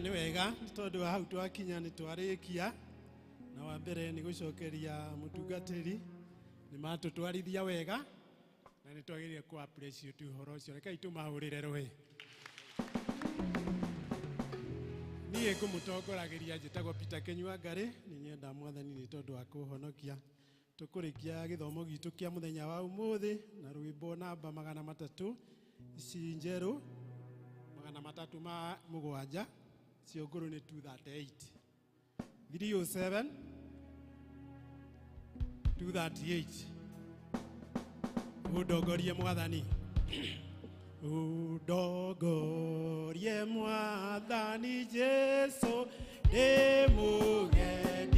Ni wega tondu hau twakinya ni twarikia na wa mbere ni gucokeria mutungatiri ni matutwarithia wega na ni twagiririe ku appreciate uhoro ucio. Rekai tumahurire rwe. Niĩ ngũmũtongoragia njĩtagwo Peter Kenyua Ngari. Nĩ nyenda Mwathani nĩ tondũ wa kũhonokia. Tũkũrĩkia gĩthomo gitũ kĩa mũthenya wa ũmũthĩ na rwĩmbo namba 300 ici njerũ 307 cio ngũrũ nĩ 238 307 238. Ũndongorie Mwathani. Ũndongorie Mwathani Jesu ndĩmũgendi